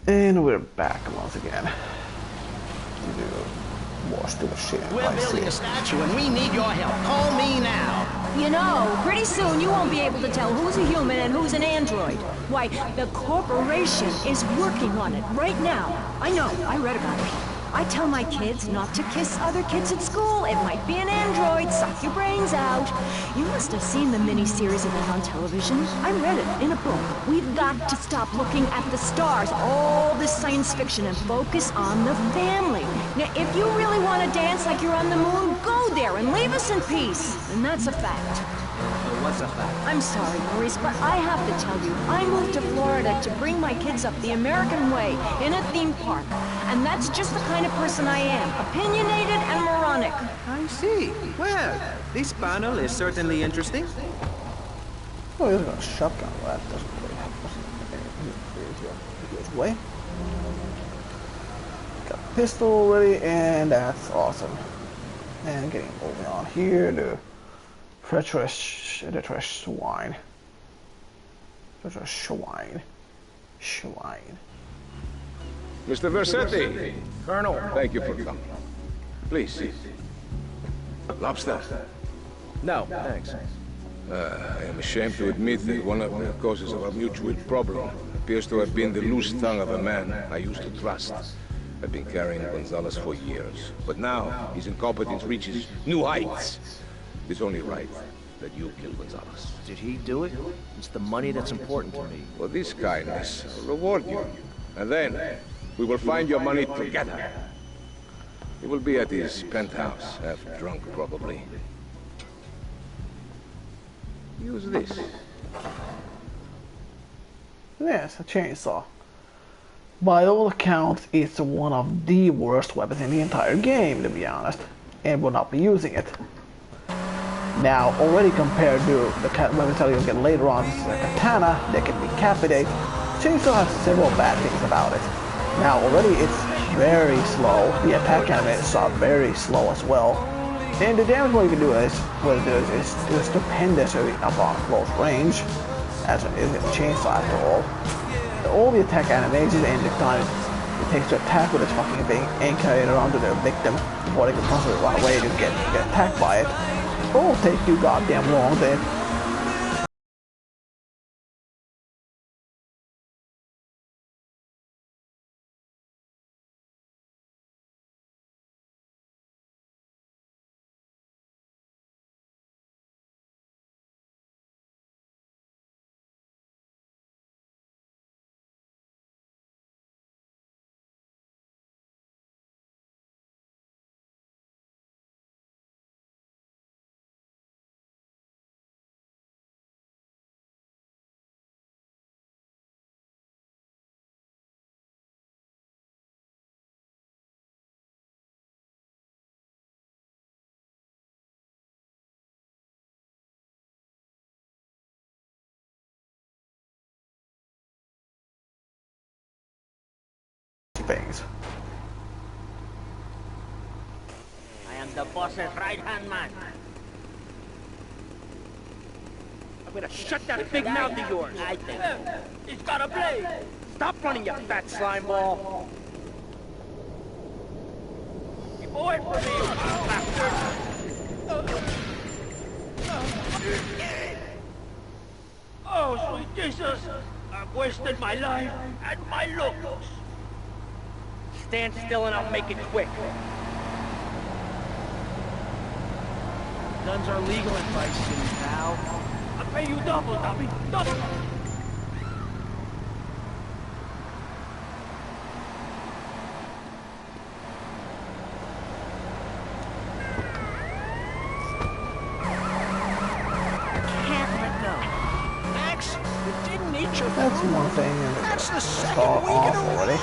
And we're back once again to do more stupid shit. We're building a statue and we need your help. Call me now. You know, pretty soon you won't be able to tell who's a human and who's an android. Why, the corporation is working on it right now. I know, I read about it. I tell my kids not to kiss other kids at school. It might be an android, suck your brains out. You must have seen the mini-series of it on television. I read it in a book. We've got to stop looking at the stars, all this science fiction, and focus on the family. Now, if you really want to dance like you're on the moon, go there and leave us in peace. And that's a fact. What's a fact? I'm sorry, Maurice, but I have to tell you, I moved to Florida to bring my kids up the American way in a theme park. And that's just the kind of person I am, opinionated and moronic. I see. Well, this panel is certainly interesting. Oh, he's got a shotgun. Well, that doesn't really help us in his way. Got a pistol already, and that's awesome. And getting moving on here to treacherous swine. Treacherous swine. Mr. Versetti. Colonel. Thank you for coming. Please. Lobster. No, thanks. I am ashamed to admit that one of the causes of our mutual problem appears to have been the loose tongue of a man I used to trust. I've been carrying Gonzalez for years, but now his incompetence reaches new heights. It's only right that you kill Gonzalez. Did he do it? It's the money that's important to me. For this kindness, I'll reward you. And then, we will find your money together. He will be at his penthouse, half drunk probably. Use this. Yes, a chainsaw. By all accounts, it's one of the worst weapons in the entire game, to be honest, and will not be using it. Now, already compared to the weapons that you'll get later on, such as a katana that can decapitate, chainsaw has several bad things about it. Now, already it's very slow. The attack animations are very slow as well. And the damage what you can do is stupendous upon close range, as it is a chainsaw after all. All the attack animations and the time it takes to attack with this fucking thing and carry it around to their victim before they can possibly run away to get attacked by it. It will take you goddamn long then. Things. I am the boss's right-hand man. I'm gonna shut that big mouth of yours. I think. He's got a blade. Stop running, you fat slime ball. Keep away from me, you bastard. Oh, sweet Jesus. I've wasted my life and my looks. Stand still and I'll make it quick. Guns are legal in Vice City, pal. I'll pay you double, dummy. Double. That's one thing, and That's the second all week in a already.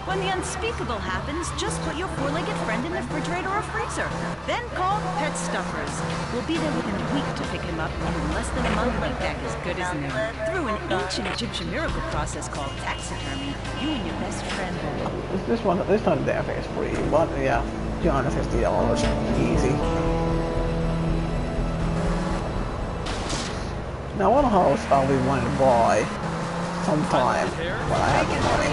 When the unspeakable happens, just put your four-legged friend in the refrigerator or freezer. Then call Pet Stuffers. We'll be there within a week to pick him up, and in less than a month, make back as good as new. Through an ancient Egyptian miracle process called taxidermy, you and your best friend will... This time the damn thing is free, but yeah, $250, easy. Now one house I'll be wanting to buy sometime when I have the money.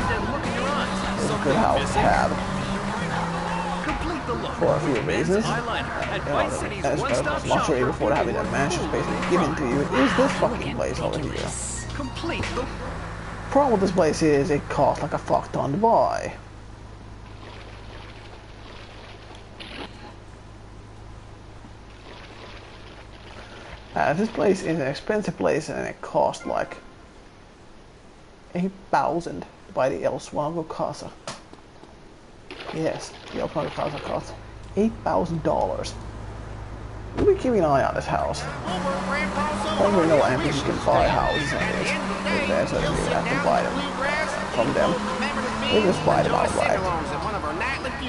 It's a good house to have for a few reasons. As much or even before having a mansion space given to you is this fucking place over here. Problem with this place is it costs like a fuck ton to buy. This place is an expensive place and it costs like 8,000 to buy the El Swango Casa. Yes, the El Swango Casa costs $8,000. We'll be keeping an eye on this house. I don't really know what NPCs can buy houses on this. So we have to buy them from them. We just buy them outright.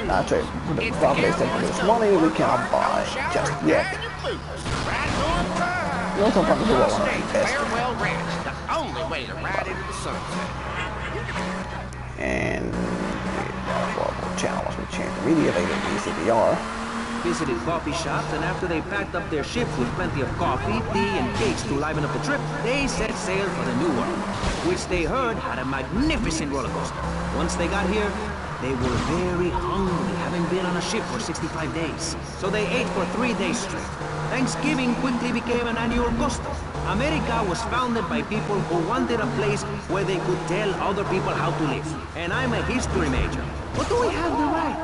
Naturally, the properties that produce money we cannot buy just yet. You know sometimes we want to invest. The only way to ride into the sunset. And the channel must be changed immediately to ECBR. Visited coffee shops, and after they packed up their ships with plenty of coffee, tea, and cakes to liven up the trip, they set sail for the New World, which they heard had a magnificent roller coaster. Once they got here, they were very hungry, having been on a ship for 65 days. So they ate for 3 days straight. Thanksgiving quickly became an annual custom. America was founded by people who wanted a place where they could tell other people how to live. And I'm a history major. But do we have the right?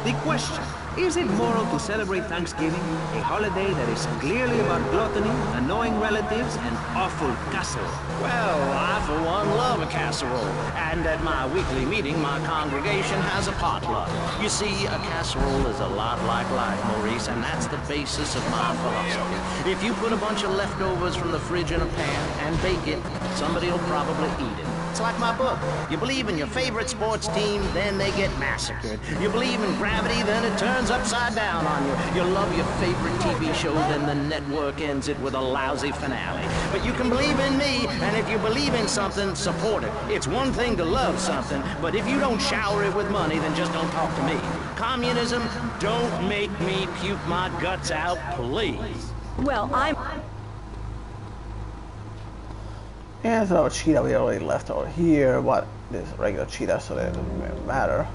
The question, is it moral to celebrate Thanksgiving, a holiday that is clearly about gluttony, annoying relatives, and awful casserole? Well, I for one love a casserole. And at my weekly meeting, my congregation has a potluck. You see, a casserole is a lot like life, Maurice, and that's the basis of my philosophy. If you put a bunch of leftovers from the fridge in a pan and bake it, somebody will probably eat it. It's like my book. You believe in your favorite sports team, then they get massacred. You believe in gravity, then it turns upside down on you. You love your favorite TV show, then the network ends it with a lousy finale. But you can believe in me, and if you believe in something, support it. It's one thing to love something, but if you don't shower it with money, then just don't talk to me. Communism, don't make me puke my guts out, please. Well, I'm... And so cheetah we already left over here, but this is regular cheetah, so that doesn't really matter.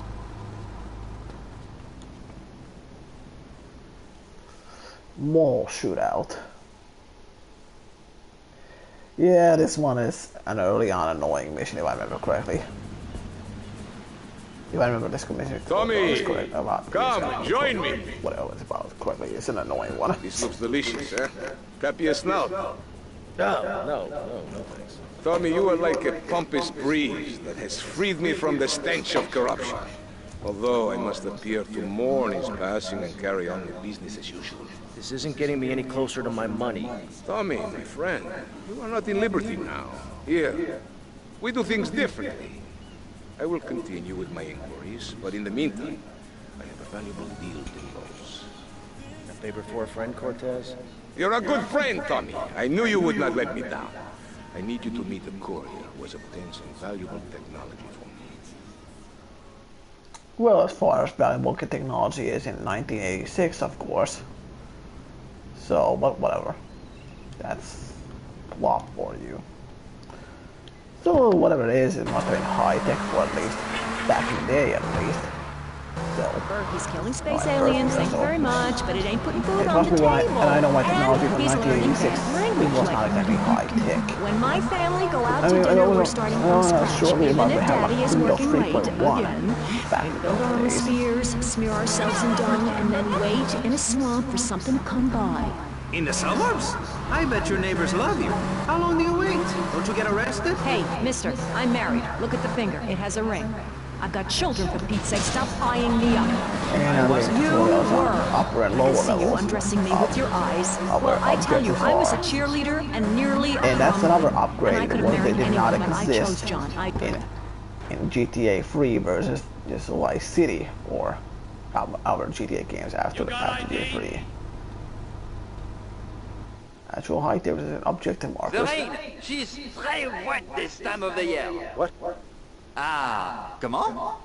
Mall shootout. Yeah, this one is an early on annoying mission if I remember correctly. If I remember this mission Tommy, about come, join me. Whatever it's about correctly, it's an annoying one. This looks delicious, eh? Tap your snout. No, thanks. Tommy, you are like a pompous breeze that has freed me from the stench of corruption. Although I must appear to mourn his passing and carry on with business as usual. This isn't getting me any closer to my money. Tommy, my friend, you are not in liberty now. Here, we do things differently. I will continue with my inquiries, but in the meantime, I have a valuable deal to close. A favor for a friend, Cortez? You're a good friend, Tommy. I knew you would not let me down. I need you to meet a courier who has obtained some valuable technology for me. Well, as far as valuable technology is in 1986, of course. So, but whatever. That's plot for you. So, whatever it is, it must have been high-tech for at least back in the day, at least. So, He's killing space aliens, thank you very much, but it ain't putting food on the table. And I know my technology from He's learning 1986 language was not exactly high-tech. When my family go out to dinner, we're starting from scratch. Even if Daddy is working late again, we build armor spheres, smear ourselves in dung, and then wait in a swamp for something to come by. In the suburbs? I bet your neighbors love you. How long do you wait? Don't you get arrested? Hey, mister, I'm married. Look at the finger. It has a ring. I've got children, for Pete's sake. Stop eyeing me up. And You were. upper and lower I see you levels. undressing me with your eyes. Well, I tell you, I was a cheerleader and nearly a And that's prom another upgrade, and I could have what they married did any not woman. I chose exist John. I could. in GTA 3 versus just Vice City or other GTA games after GTA 3. Actual height there was an objective marker. The rain, she's very wet this time of the year. What? Comment?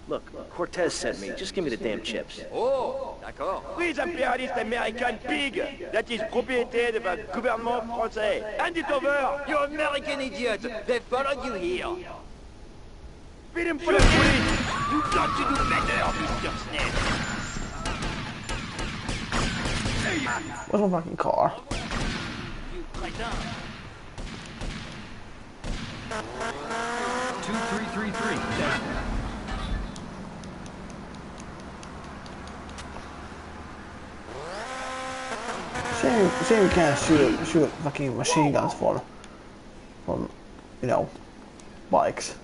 Look, Cortez sent me. Just give me the damn chips. Oh, d'accord. Please, imperialist American pig that is propriété de the gouvernement français. Hand it over! You American idiot! They followed you here. Feed him for the police! You got to do better, Mr. Snake. Where's my fucking car? Right down. 2333. Shame you can't shoot fucking machine guns from you know, bikes.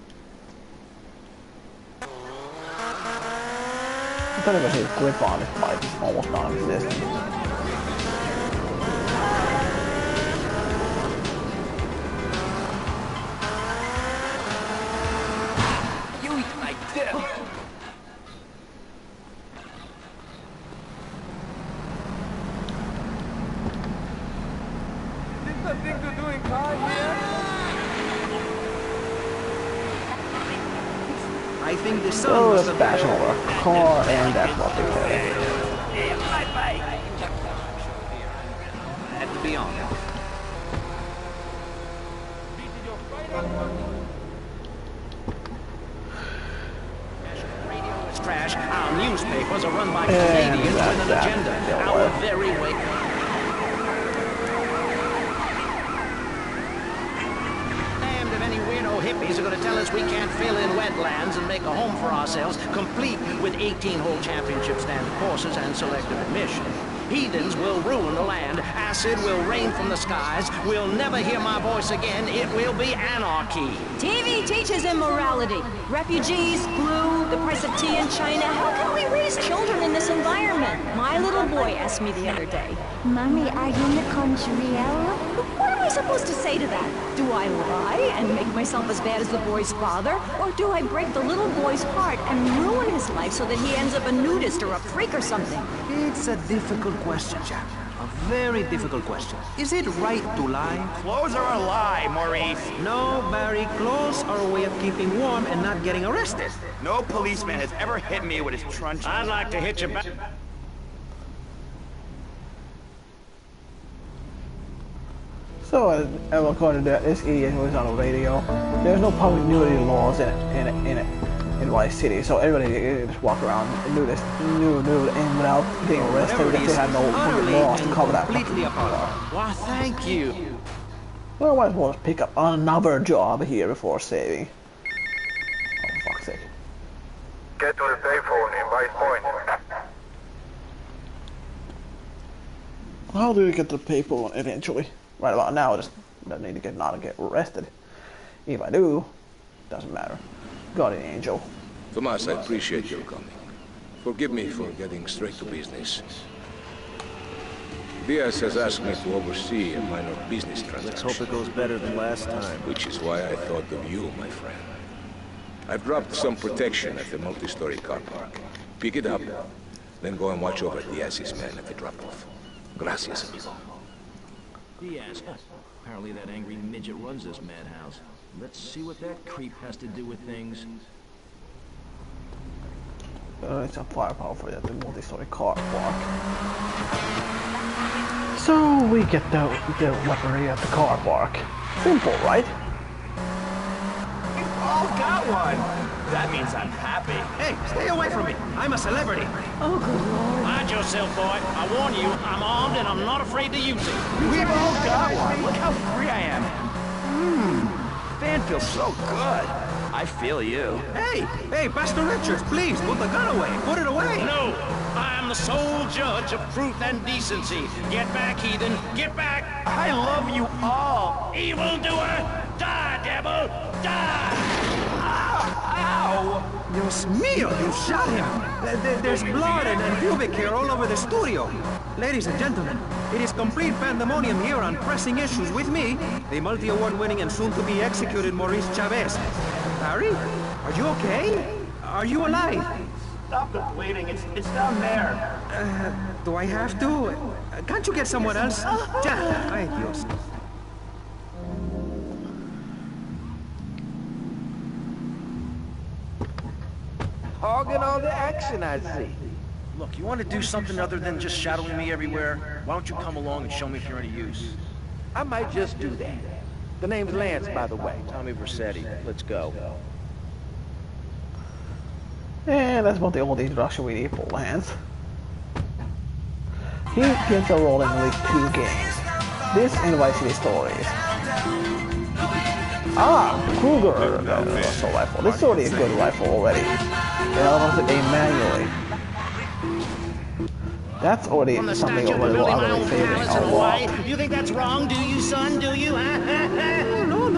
I thought it was a grip on this bike, it's almost non-existent. I think the sun So must let's have bash over a car, and that's what they did. Have to be on. Trash. Our newspapers are run by Canadians with an agenda. Our very way. hippies are going to tell us we can't fill in wetlands and make a home for ourselves, complete with 18-hole championship standard courses and selective admission. Heathens will ruin the land. Acid will rain from the skies. We'll never hear my voice again. It will be anarchy. TV teaches immorality. Refugees, glue, the price of tea in China. How can we raise children in this environment? My little boy asked me the other day, Mommy, are you in the country, Ella? What am I supposed to say to that? Do I lie and make myself as bad as the boy's father? Or do I break the little boy's heart and ruin his life so that he ends up a nudist or a freak or something? It's a difficult question, Jack. A very difficult question. Is it right to lie? Clothes are a lie, Maurice. No, Barry. Clothes are a way of keeping warm and not getting arrested. No policeman has ever hit me with his truncheon. I'd like to hit you back. So, according to this idiot who was on the radio, there's no public nudity laws in Vice City, so everybody can just walk around and nude and without getting arrested if they had no public laws to cover that. Why, thank you. Well, I might as well just pick up another job here before saving. Oh, fuck's sake. Get to the payphone in Vice Point. How do we get to the payphone eventually? Right about now, I just don't need to not get arrested. If I do, doesn't matter. Guardian Angel. Tomas, I appreciate your coming. Forgive me for getting straight to business. Diaz has asked me to oversee a minor business transaction. Let's hope it goes better than last time. Which is why I thought of you, my friend. I've dropped some protection at the multi-story car park. Pick it up, then go and watch over Diaz's men at the drop-off. Gracias, amigo. Diaz. Apparently that angry midget runs this madhouse. Let's see what that creep has to do with things. It's a firepower for the multi-story car park. So we get the weaponry at the car park. Simple, right? We've all got one. That means I'm happy. Hey, stay away from me. I'm a celebrity. Oh, good lord. Mind yourself, boy. I warn you, I'm armed and I'm not afraid to use it. We've all got one. Look how free I am. Van feels so good. I feel you. Hey, Pastor Richards, please, put the gun away. Put it away. No, I am the sole judge of truth and decency. Get back, heathen. Get back. I love you all. Evildoer, die, devil, die. Ow! Dios mío, you shot him. There's blood and pubic hair all over the studio. Ladies and gentlemen, it is complete pandemonium here on Pressing Issues with me, the multi-award winning and soon-to-be executed Maurice Chavez. Barry, are you okay? Are you alive? Stop the bleeding. It's down there. Do I have to? Can't you get someone else? Ya, ay Dios. Hogging all the action, I see. Look, you want to do something other than just shadowing me everywhere? Why don't you come along and show me if you're any use? I might just do that. The name's Lance, by the way. Tommy Vercetti. Let's go. And that's about the only introduction we need for Lance. He gets a role in at least 2 games. This and Vice City Stories. Kruger assault rifle. This is already a good rifle already. And also a manually. That's already something I'm really favoring a lot. You think that's wrong, do you, son? Do you? No,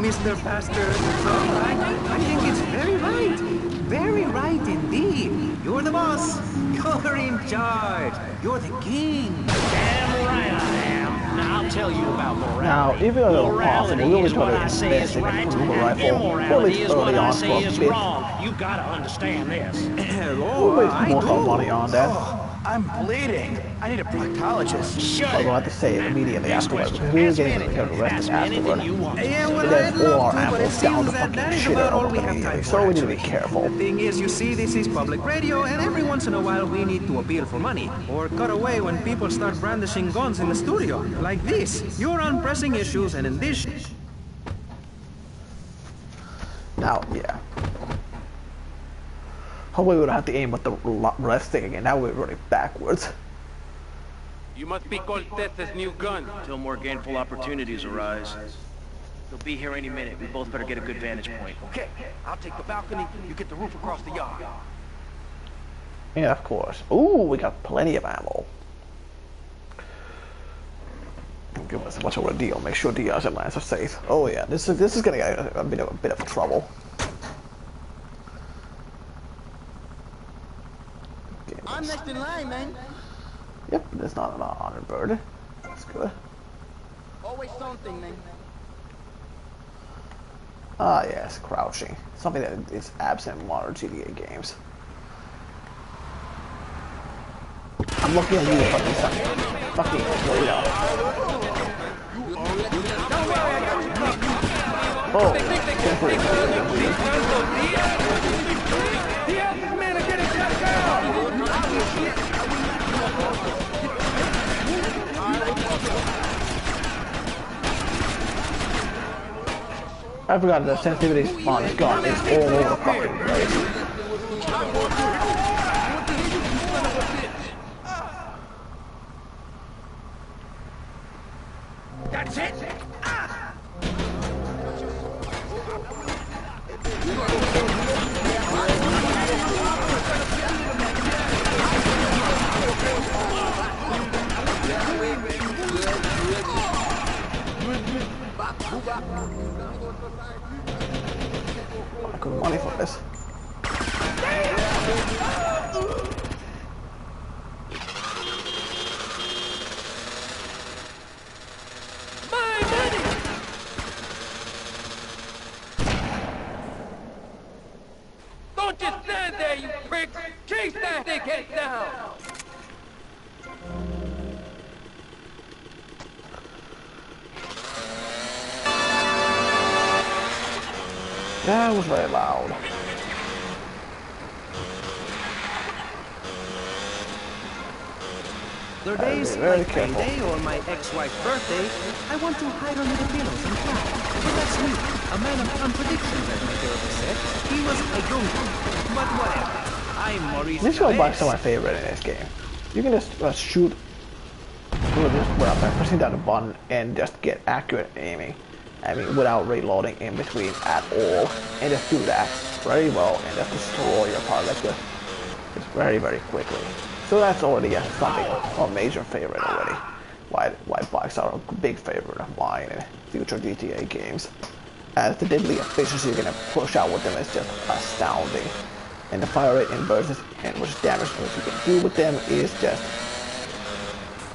Mr. Pastor. I think it's very right. Very right indeed. You're the boss. You're in charge. You're the king. Damn right I am. Now I'll tell you about morality. Now, even though it's possible, we always try to invest in a Kruger rifle, or at least early on for a bit. You gotta understand this. We'll waste most of our money on that. I'm bleeding. I need a proctologist. But we'll have to say it immediately afterwards, because we're getting to the rest afterward. Yeah, well, There's I'd love all our to, but it apples down seems the that fucking is shit about all out we have time for. so we need to be careful. The thing is, you see, this is public radio, and every once in a while we need to appeal for money. Or cut away when people start brandishing guns in the studio. Like this. You're on Pressing Issues, and in this... Now, yeah. Hopefully we don't have to aim with the left stick again. Now we're running backwards. You must be Cortez's new gun. Till more gainful opportunities arise. They'll be here any minute. We both better get a good vantage point. Okay, I'll take the balcony. You get the roof across the yard. Yeah, of course. Ooh, we got plenty of ammo. Give us a much over a deal. Make sure Diaz and Lance are safe. Oh yeah, this is gonna get a bit of trouble. Okay, I'm next in line, man. Yep, there's not an honor bird. That's good. Always something, man. Ah yes, crouching. Something that is absent in modern GTA games. I'm looking at you, fucking son. Fucking Toyota. Oh, I forgot the sensitivity spawn is gone. It's all over the fucking place. That's it? I got money for this. Don't just stand there, you prick! Chase that dickhead down! That was very loud. The days like payday or my ex-wife's birthday, I want to hide under the pillows and cry. But that's me, a man of contradictions, as my therapist said. He was a young one, but whatever. I'm Maurice. This go back to my favorite in this game. You can just shoot through this by pressing down the button and just get accurate aiming. I mean, without reloading in between at all, and just do that very well, and just destroy your target just very, very quickly. So that's already something a major favorite already. Why bikes are a big favorite of mine in future GTA games, as the deadly efficiency you're gonna push out with them is just astounding, and the fire rate inverses and which damage you can do with them is just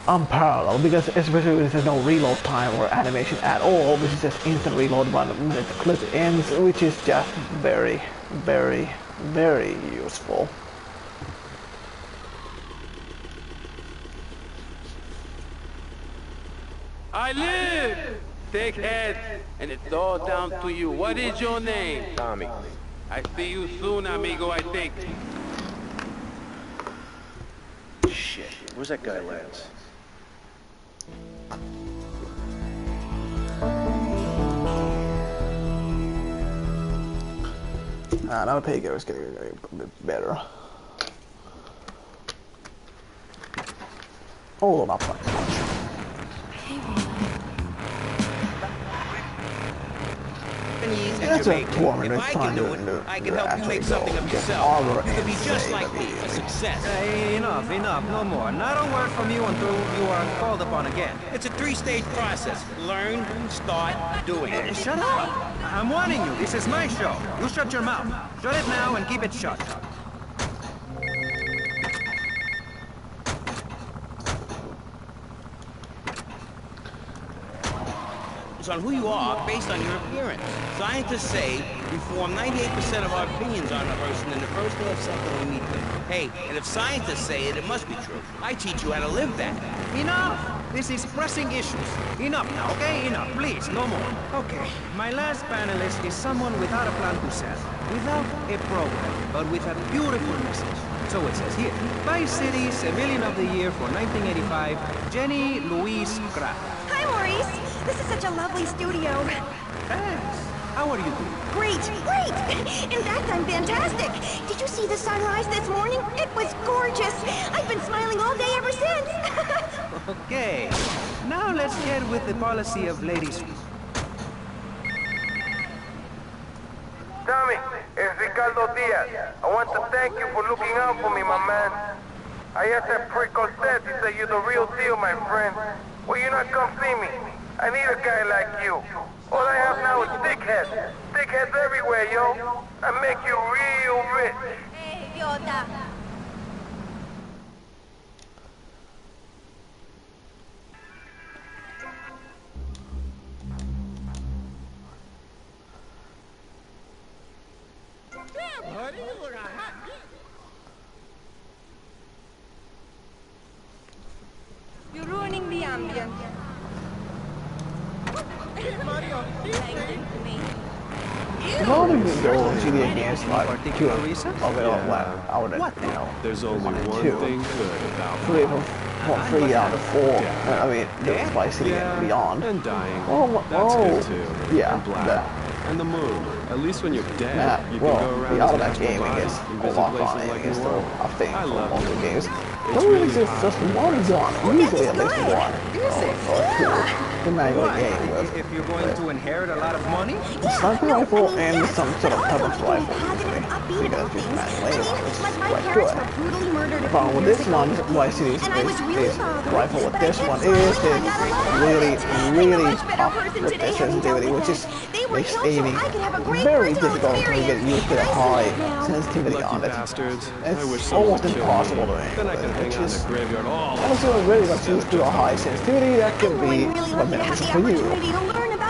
unparalleled, because especially if there's no reload time or animation at all, which is just instant reload when the clip ends, which is just very, very, very useful. I live! Dickhead! And it's all down to you. What is your name? Tommy. I see you soon, amigo, I think. Shit, where's that guy, Lance? Now the paygear is getting a bit better. Although not quite much. That's a 4-minute time to actually go get armor and save immediately. Enough, no more. Not a word from you until you are called upon again. It's a 3-stage process. Learn, start, doing it. Shut up! I'm warning you, this is my show. You shut your mouth. Shut it now and keep it shut. It's on who you are based on your appearance. Scientists say we form 98% of our opinions on a person in the first half second we meet them. Hey, and if scientists say it, it must be true. I teach you how to live that. Enough! This is pressing issues. Enough now, okay? Enough, please, no more. Okay, my last panelist is someone without a plan to sell, without a program, but with a beautiful message. So it says here, Vice City Civilian of the Year for 1985, Jenny Louise Kraft. Hi, Maurice. This is such a lovely studio. Thanks. How are you doing? Great, great! In fact, I'm fantastic. Did you see the sunrise this morning? It was gorgeous. I've been smiling all day ever since. Okay. Now let's get with the policy of ladies. Tommy, it's Ricardo Diaz. I want to thank you for looking out for me, my man. I asked that prick Cortez, he said you're the real deal, my friend. Will you not come see me? I need a guy like you. All I have now is dickheads. Dickheads everywhere, yo. I make you real rich. Hey, idiota. Damn, buddy, you look hot. You're ruining the ambience. How do you go GTA games like 2 of it I would There's only one thing good about 3 out of 4. I mean, the Vice City and Beyond. And dying. That's good too. Yeah, and black. that. And the moon. At least when you're dead, you can go around the as Automatic an gaming body is and a visit lock places on it. like It's you still want. a thing I for love most of the it. games. It's There really really exists just one gun. Usually at least one. Or 2. Depending on the game with. If you're going to inherit a lot of money? A sniper rifle and some sort of purpose rifle usually. Because you can match later on, which is quite good. The problem with this one, Vice City's rifle with this one is it's really up with the sensitivity, which is makes aiming very difficult until you get used to the high sensitivity on it. It's almost impossible to aim. Which is honestly when really got used to a high sensitivity, that can be what beneficial for you.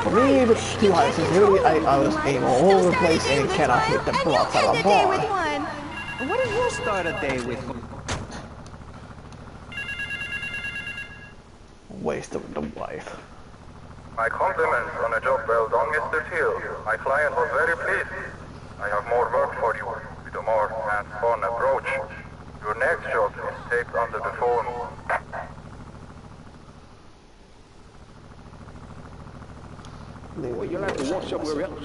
For me, with too high sensitivity, I was aim all over the place and it cannot hit the blocks out of the bar. What do you start a day with? Waste of the wife. My compliments on a job well done, Mr. Teal. My client was very pleased. I have more work for you with a more hands-on approach. Your next job is taped under the phone. Well, you'll have to watch up where else.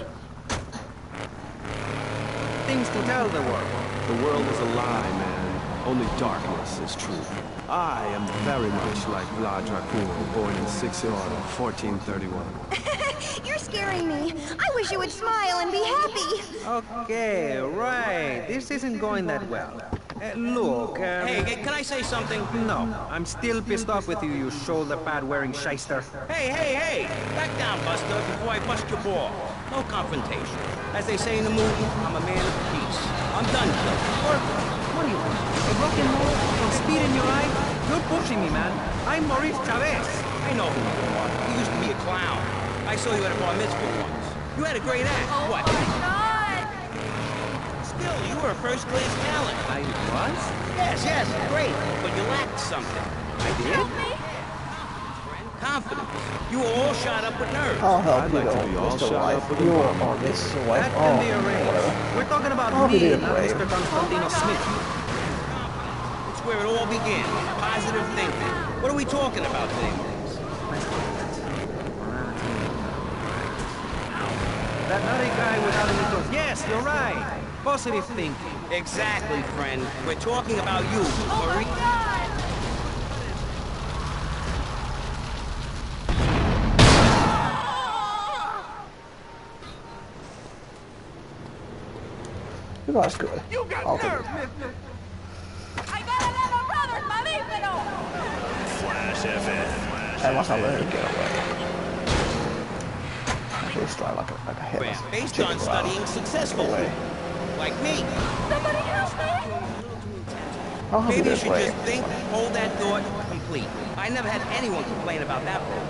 Things to tell the world. The world is a lie, man. Only darkness is truth. I am very much like Vlad Dracul, born in 1431. You're scaring me. I wish you would smile and be happy. Okay, right. This isn't going that well. Look, Hey, can I say something? No, I'm still pissed off with you, you shoulder pad wearing shyster. Hey! Back down, Buster, before I bust your ball. No confrontation. As they say in the movie, I'm a man of peace. I'm done killing. What do you want? A rock and roll? Some speed in your eye? You're pushing me, man. I'm Maurice Chavez. I know who you are. You used to be a clown. I saw you at a bar mitzvah once. You had a great act. Oh what? My God! Still, you were a first-class talent. I was? Yes, great. But you lacked something. I did? Confidence. You were all shot up with nerves. I'll help I'd you like though, to be all Mr. shot Wife. up with You a are bomb. on this wife. That can be arranged. We're talking about me, not Mr. Constantino Smith. It's where it all began. Positive thinking. What are we talking about today? That nutty guy without any clothes. Yes, you're right. Positive thinking. Exactly, friend. We're talking about you, Marie. You guys good. You got nerve, mister. I gotta let my brothers, mamífero! Flash FM. I must not let her get away. Actually, strike like a headless. Based on studying successfully. Like me. Somebody help me! I'll help you Maybe you this should way. just think, hold that thought, complete. I never had anyone complain about that program.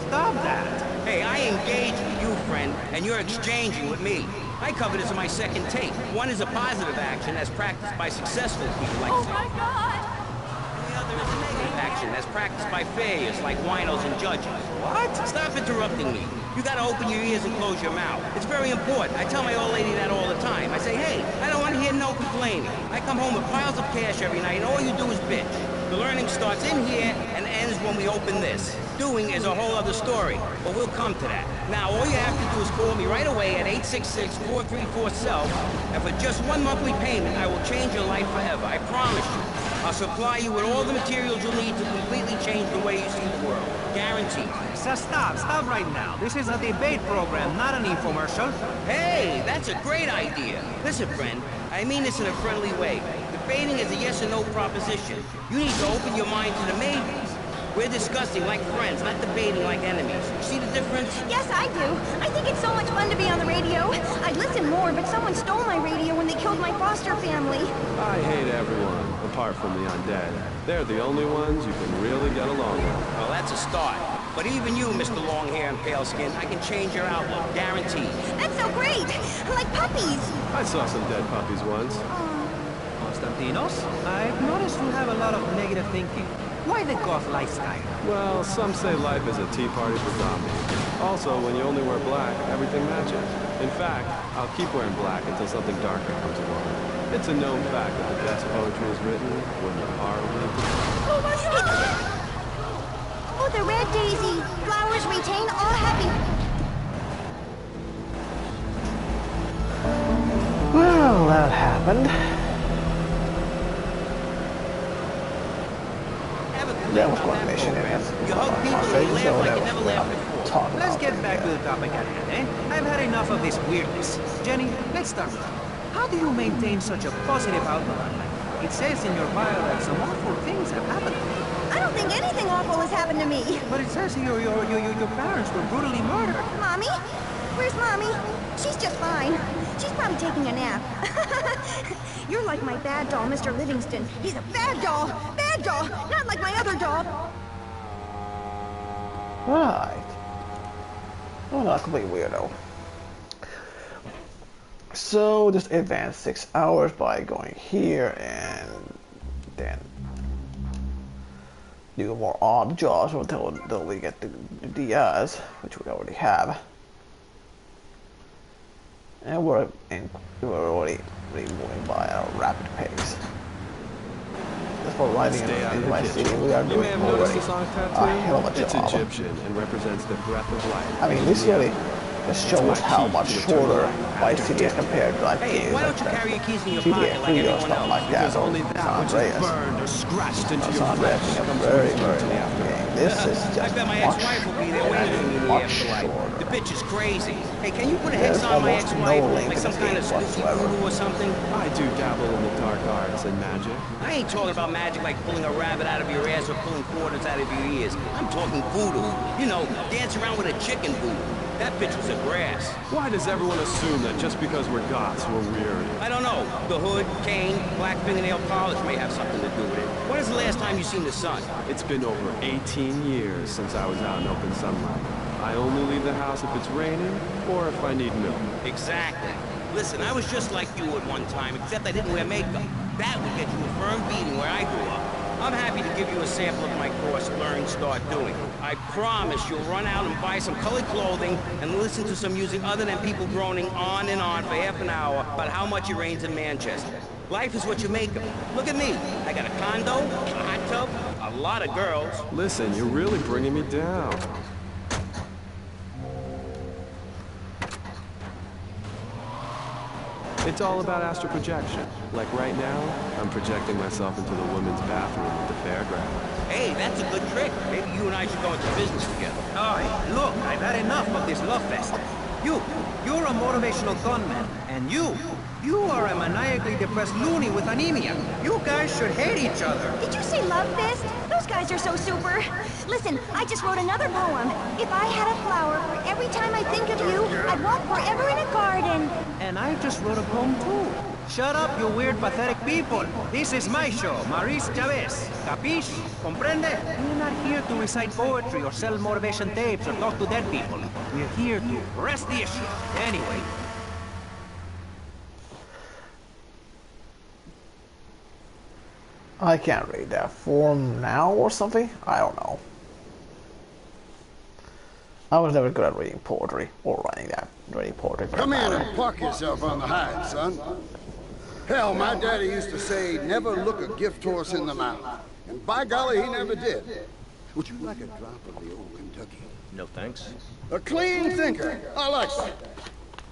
Stop that. Hey, I engaged with you, friend, and you're exchanging with me. I cover this in my second tape. One is a positive action as practiced by successful people like Oh my God! the other is a negative action as practiced by failures like winos and judges. What? Stop interrupting me. You gotta open your ears and close your mouth. It's very important. I tell my old lady that all the time. I say, hey, I don't want to hear no complaining. I come home with piles of cash every night and all you do is bitch. The learning starts in here and ends when we open this. Doing is a whole other story, but we'll come to that. Now, all you have to do is call me right away at 866-434-SELF, and for just one monthly payment, I will change your life forever. I promise you. I'll supply you with all the materials you'll need to completely change the way you see the world. Guaranteed. So stop right now. This is a debate program, not an infomercial. Hey, that's a great idea. Listen, friend, I mean this in a friendly way. Debating is a yes or no proposition. You need to open your mind to the maybes. We're discussing like friends, not debating like enemies. See the difference? Yes, I do. I think it's so much fun to be on the radio. I'd listen more, but someone stole my radio when they killed my foster family. I hate everyone, apart from the undead. They're the only ones you can really get along with. Well, that's a start. But even you, Mr. Long Hair and Pale Skin, I can change your outlook, guaranteed. That's so great! Like puppies! I saw some dead puppies once. Constantinos, I've noticed you have a lot of negative thinking. Why the goth lifestyle? Well, some say life is a tea party for zombies. Also, when you only wear black, everything matches. In fact, I'll keep wearing black until something darker comes along. It's a known fact that the best poetry is written when the heart leaves. Oh my God! Oh, the red daisy. Flowers retain all happy. Well, that happened. That was one mission, and You hug people and you laugh like you never laughed before. Let's get back to the topic at hand, eh? I've had enough of this weirdness. Jenny, let's start with you. How do you maintain such a positive outlook on life? It says in your bio that some awful things have happened to you. I don't think anything awful has happened to me. But it says here your parents were brutally murdered. Mommy? Where's Mommy? She's just fine. She's probably taking a nap. You're like my bad doll, Mr. Livingston. He's a bad doll! Bad doll! Not like my other doll! Right. Well, not a complete weirdo. So, just advance 6 hours by going here and then do more odd jobs until we get the Diaz, which we already have. And we're already moving by at a rapid pace. Just for riding in my city, we are doing already a hell of a It's job. Egyptian and represents the breath of life. I mean, this really just shows how much shorter my city is compared to like Hey, why don't you carry your keys in your GTA pocket like 3 or everyone stuff else? like that, Because or only that San which is Andreas. burned or scratched into San your Andreas flesh is a comes very, to very the long afterlife. game. This is I just bet my much, ex-wife will be there waiting for me in the much afterlife. shorter. The bitch is crazy. Hey, can you put a There's hex on my almost ex-wife? no link Like in some this kind game of spooky whatsoever. voodoo or something? I do dabble in the dark arts and magic. I ain't talking about magic like pulling a rabbit out of your ass or pulling quarters out of your ears. I'm talking voodoo. You know, dance around with a chicken voodoo. That bitch was a grass. Why does everyone assume that just because we're goths, we're weird? I don't know. The hood, cane, black fingernail polish may have something to do with it. When is the last time you seen the sun? It's been over 18 years since I was out in open sunlight. I only leave the house if it's raining or if I need milk. Exactly. Listen, I was just like you at one time, except I didn't wear makeup. That would get you a firm beating where I grew up. I'm happy to give you a sample of my course, Learn, Start Doing. I promise you'll run out and buy some colored clothing and listen to some music other than people groaning on and on for half an hour about how much it rains in Manchester. Life is what you make of it. Look at me. I got a condo, a hot tub, a lot of girls. Listen, you're really bringing me down. It's all about astral projection. Like right now, I'm projecting myself into the women's bathroom at the fairground. Hey, that's a good trick. Maybe you and I should go into business together. Oh, look, I've had enough of this love fest. You're a motivational gunman, and you are a maniacally depressed loony with anemia. You guys should hate each other. Did you say love fest? Those guys are so super. Listen, I just wrote another poem. If I had a flower for every time I think of you, I'd walk forever in a garden. And I just wrote a poem too. Shut up, you weird, pathetic people. This is my show, Maurice Chavez. Capiche? Comprende? We're not here to recite poetry or sell motivation tapes or talk to dead people. We're here to rest the issue. Anyway. I can't read that form now or something. I don't know. I was never good at reading poetry or writing poetry. Come in and park yourself on the hide, son. Hell, my daddy used to say, never look a gift horse in the mouth. And by golly, he never did. Would you like a drop of the old Kentucky? No thanks. A clean thinker. I like that.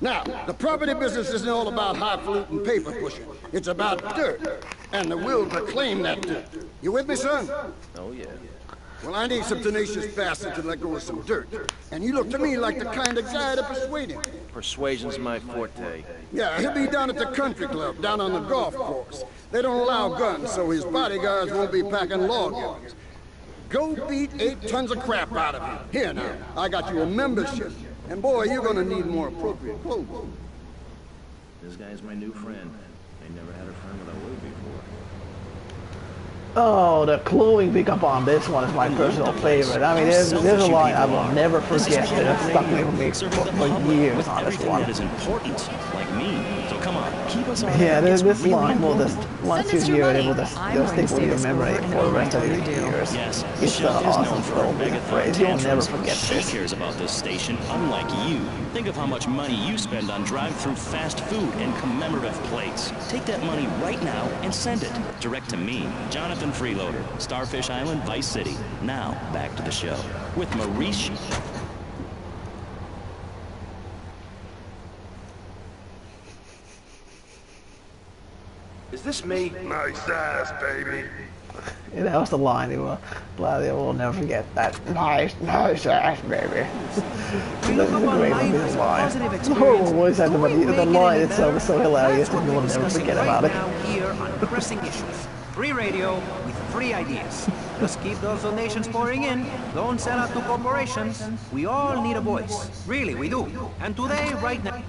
Now, the property business isn't all about highfalutin paper pushing. It's about dirt, and the will to claim that dirt. You with me, son? Oh, yeah. Well, I need some tenacious bastard to let go of some dirt. And you look to me like the kind of guy to persuade him. Persuasion's my forte. Yeah, he'll be down at the country club, down on the golf course. They don't allow guns, so his bodyguards won't be packing law guns. Go beat 8 tons of crap out of him. Here now, I got you a membership. And boy, you're gonna need more appropriate clothes. This guy's my new friend. I never had a friend with a wig before. Oh, the clothing pickup on this one is my personal favorite. I mean, there's a line I will never forget that has stuck with me for years on this one. That is important, like me. So come on, keep us on. Yeah, this line will just, once you hear it, it will just stick with your memory for the rest of your years. Yes, It's the awesome clothing phrase. You'll never forget She this. cares about this station, unlike you. Think of how much money you spend on drive-through fast food and commemorative plates. Take that money right now and send it direct to me, Jonathan Freeloader, Starfish Island, Vice City. Now, back to the show with Maurice. Is this me? Nice ass, baby. Yeah, that was the line. They will never forget that. Nice ass, baby. That's a great line. It's a horrible voice acting, but the line itself is so hilarious that you will never forget about it. Here on pressing issues. Free radio with free ideas. Just keep those donations pouring in. Don't sell out to corporations. We all need a voice. Really, we do. And today, right now...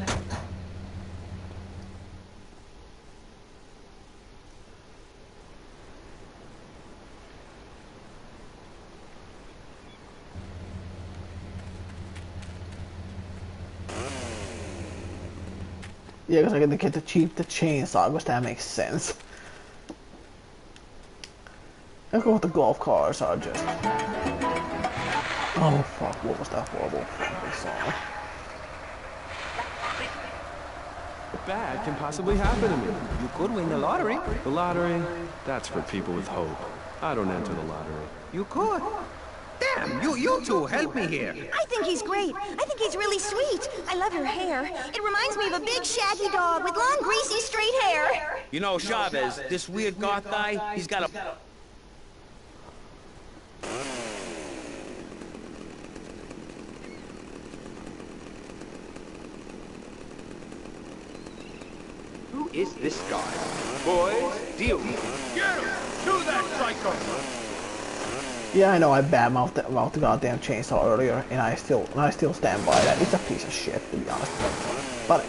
Yeah, because I get to get to cheap the chainsaw, which that makes sense. Let's go with the golf cars are just... Oh fuck, what was that horrible fucking song? Bad can possibly happen to me. You could win the lottery. The lottery? That's for people with hope. I don't enter the lottery. You could. Damn, you two, help me here. I think he's great. I think he's really sweet. I love your hair. It reminds me of a big shaggy dog with long, greasy, straight hair. You know, Chavez, this weird goth guy, he's got a... Who is this guy? Boys, deal with him. Get him! Shoot that psycho! Yeah, I know I badmouthed the goddamn chainsaw earlier, and I still stand by that. It's a piece of shit, to be honest. But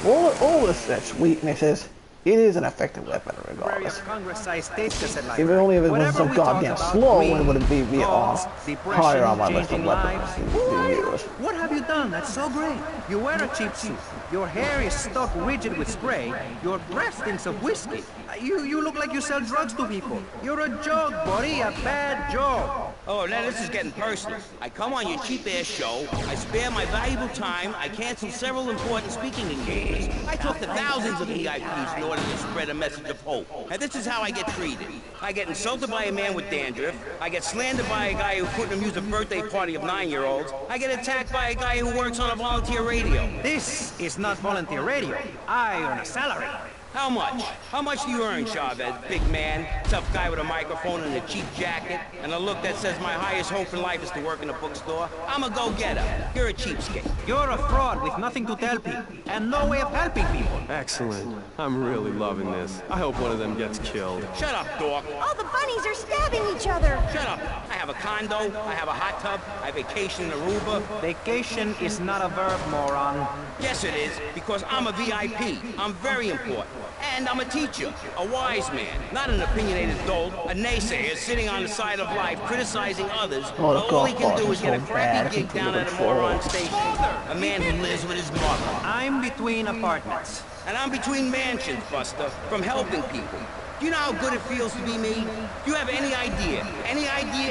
all its weaknesses, it is an effective weapon regardless. If only if it was so goddamn slow, it wouldn't be higher on my list of weapons to use. What have you done? That's so great. You wear a cheap suit. Your hair is stuck rigid with spray. Your breath stinks of whiskey. You look like you sell drugs to people. You're a joke, buddy. A bad joke. Oh, now this is getting personal. I come on your cheap-ass show, I spare my valuable time, I cancel several important speaking engagements. I talk to thousands of VIPs in order to spread a message of hope. And this is how I get treated. I get insulted by a man with dandruff. I get slandered by a guy who couldn't amuse a birthday party of 9-year-olds. I get attacked by a guy who works on a volunteer radio. This is not volunteer radio. I earn a salary. How much? How much do you earn, Chavez, big man? Tough guy with a microphone and a cheap jacket, and a look that says my highest hope in life is to work in a bookstore? I'm a go-getter. You're a cheapskate. You're a fraud with nothing to tell people, and no way of helping people. Excellent. I'm really loving this. I hope one of them gets killed. Shut up, dork. All the bunnies are stabbing each other. Shut up. I have a condo, I have a hot tub, I vacation in Aruba. Vacation is not a verb, moron. Yes, it is, because I'm a VIP. I'm very important. And I'm a teacher, a wise man, not an opinionated dolt, a naysayer sitting on the side of life criticizing others, while all he can do is get a crappy gig down at a moron station. A man who lives with his mother. I'm between apartments. And I'm between mansions, Buster, from helping people. Do you know how good it feels to be me? Do you have any idea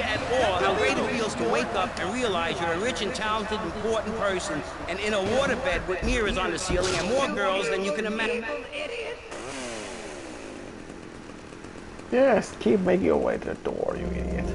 at all how great it feels to wake up and realize you're a rich and talented, important person and in a waterbed with mirrors on the ceiling and more girls than you can imagine? Yes, keep making your way to the door, you idiot.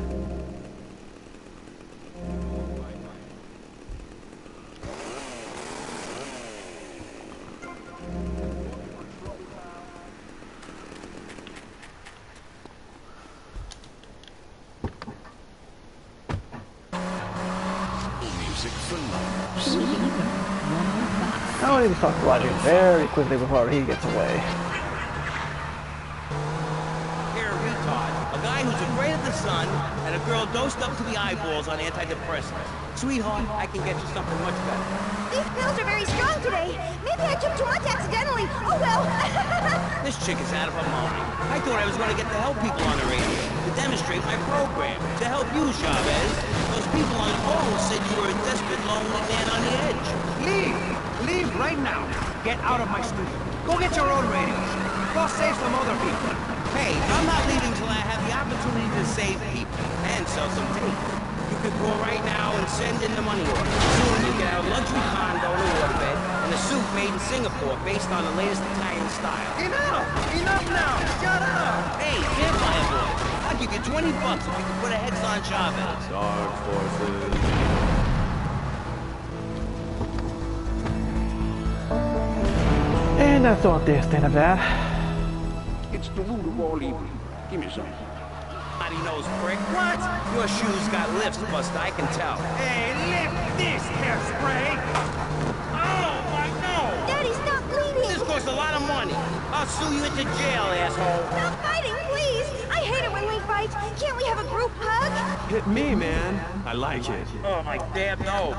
Now I need to start driving very quickly before he gets away. Here, retard. A guy who's afraid of the sun, and a girl dosed up to the eyeballs on antidepressants. Sweetheart, I can get you something much better. These pills are very strong today. Maybe I took too much accidentally. Oh well. This chick is out of her mind. I thought I was going to get to help people on the radio, to demonstrate my program, to help you, Chavez. Those people on the phone said you were a desperate, lonely man on the edge. Leave! Leave right now. Get out of my studio. Go get your own radio. Go save some other people. Hey, I'm not leaving till I have the opportunity to save people and sell some tape. You could call right now and send in the money order. Soon you get a luxury condo and a waterbed and a suit made in Singapore based on the latest Italian style. Enough! Enough now! Shut up! Hey, Vampire Boy, I'll give you $20 if you can put a heads on Chavez. Dark forces. And that's all this thing of that. It's the root of all evil. Give me some. Nobody knows, prick. What? Your shoes got lifts, Buster, I can tell. Hey, lift this hairspray! Oh, my nose! Daddy, stop bleeding! This costs a lot of money. I'll sue you into jail, asshole. Stop fighting, please! I hate it when we fight. Can't we have a group hug? Hit me, man. I like it. Oh, my damn nose.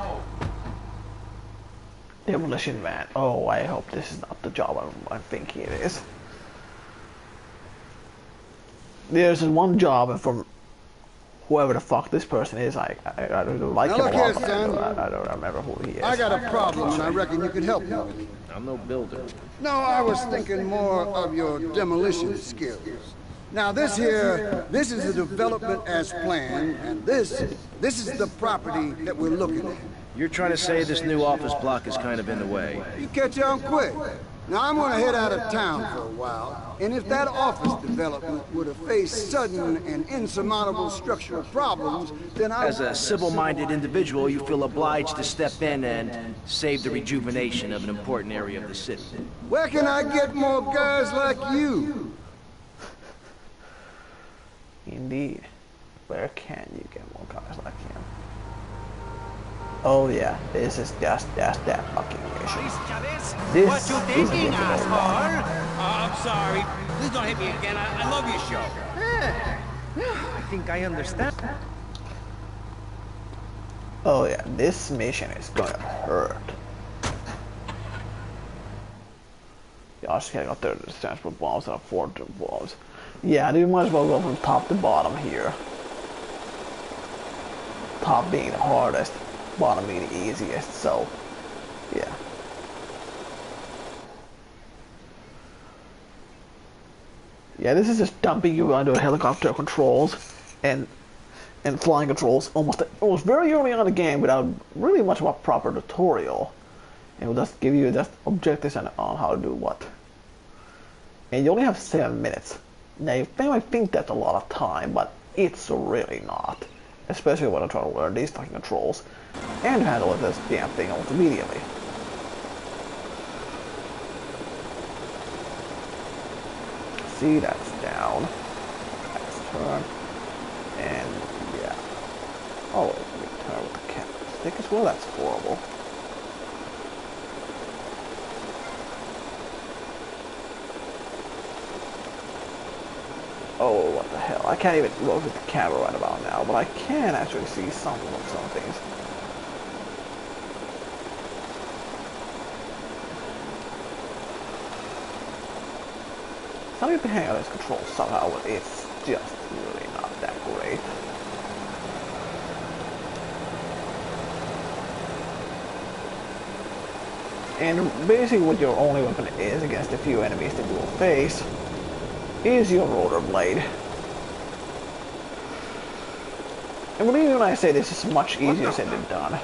Demolition Man. Oh, I hope this is not the job I'm thinking it is. There's one job, and from whoever the fuck this person is, I don't like him a lot, but I don't remember who he is. I got a problem, and I reckon you could help me with it. I'm no builder. No, I was thinking more of your demolition skills. Now this is the development as planned, and this is the property that we're looking at. You're trying to say this new office block is kind of in the way. You catch on quick. Now I'm gonna head out of town for a while, and if that office development were to face sudden and insurmountable structural problems, then As a civil-minded individual, you feel obliged to step in and save the rejuvenation of an important area of the city. Where can I get more guys like you? Indeed. Where can you get more guys like him? Oh yeah, this is just that fucking mission. This what you thinking, asshole? I'm sorry. Please don't hit me again. I love your show. I think I understand. Oh yeah, this mission is gonna hurt. Jag ska gå till distance på bombs and afford to bombs. Yeah, you might as well go from top to bottom here. Top being the hardest, bottom being the easiest, so yeah. Yeah, this is just dumping you onto helicopter controls and flying controls almost very early on in the game without really much of a proper tutorial. It will just give you just objectives on how to do what. And you only have 7 minutes. Now you might think that's a lot of time, but it's really not. Especially when I try to learn these fucking controls and handle this damn thing almost immediately. See, that's down. That's turn. And yeah. Oh, let me turn with the camera stick as well. That's horrible. Oh, what the hell. I can't even look at the camera right about now, but I can actually see some things. Some people hang out this control somehow, but it's just really not that great. And basically what your only weapon is against the few enemies that you will face is your rotor blade. And believe me when I say this is much easier said than done.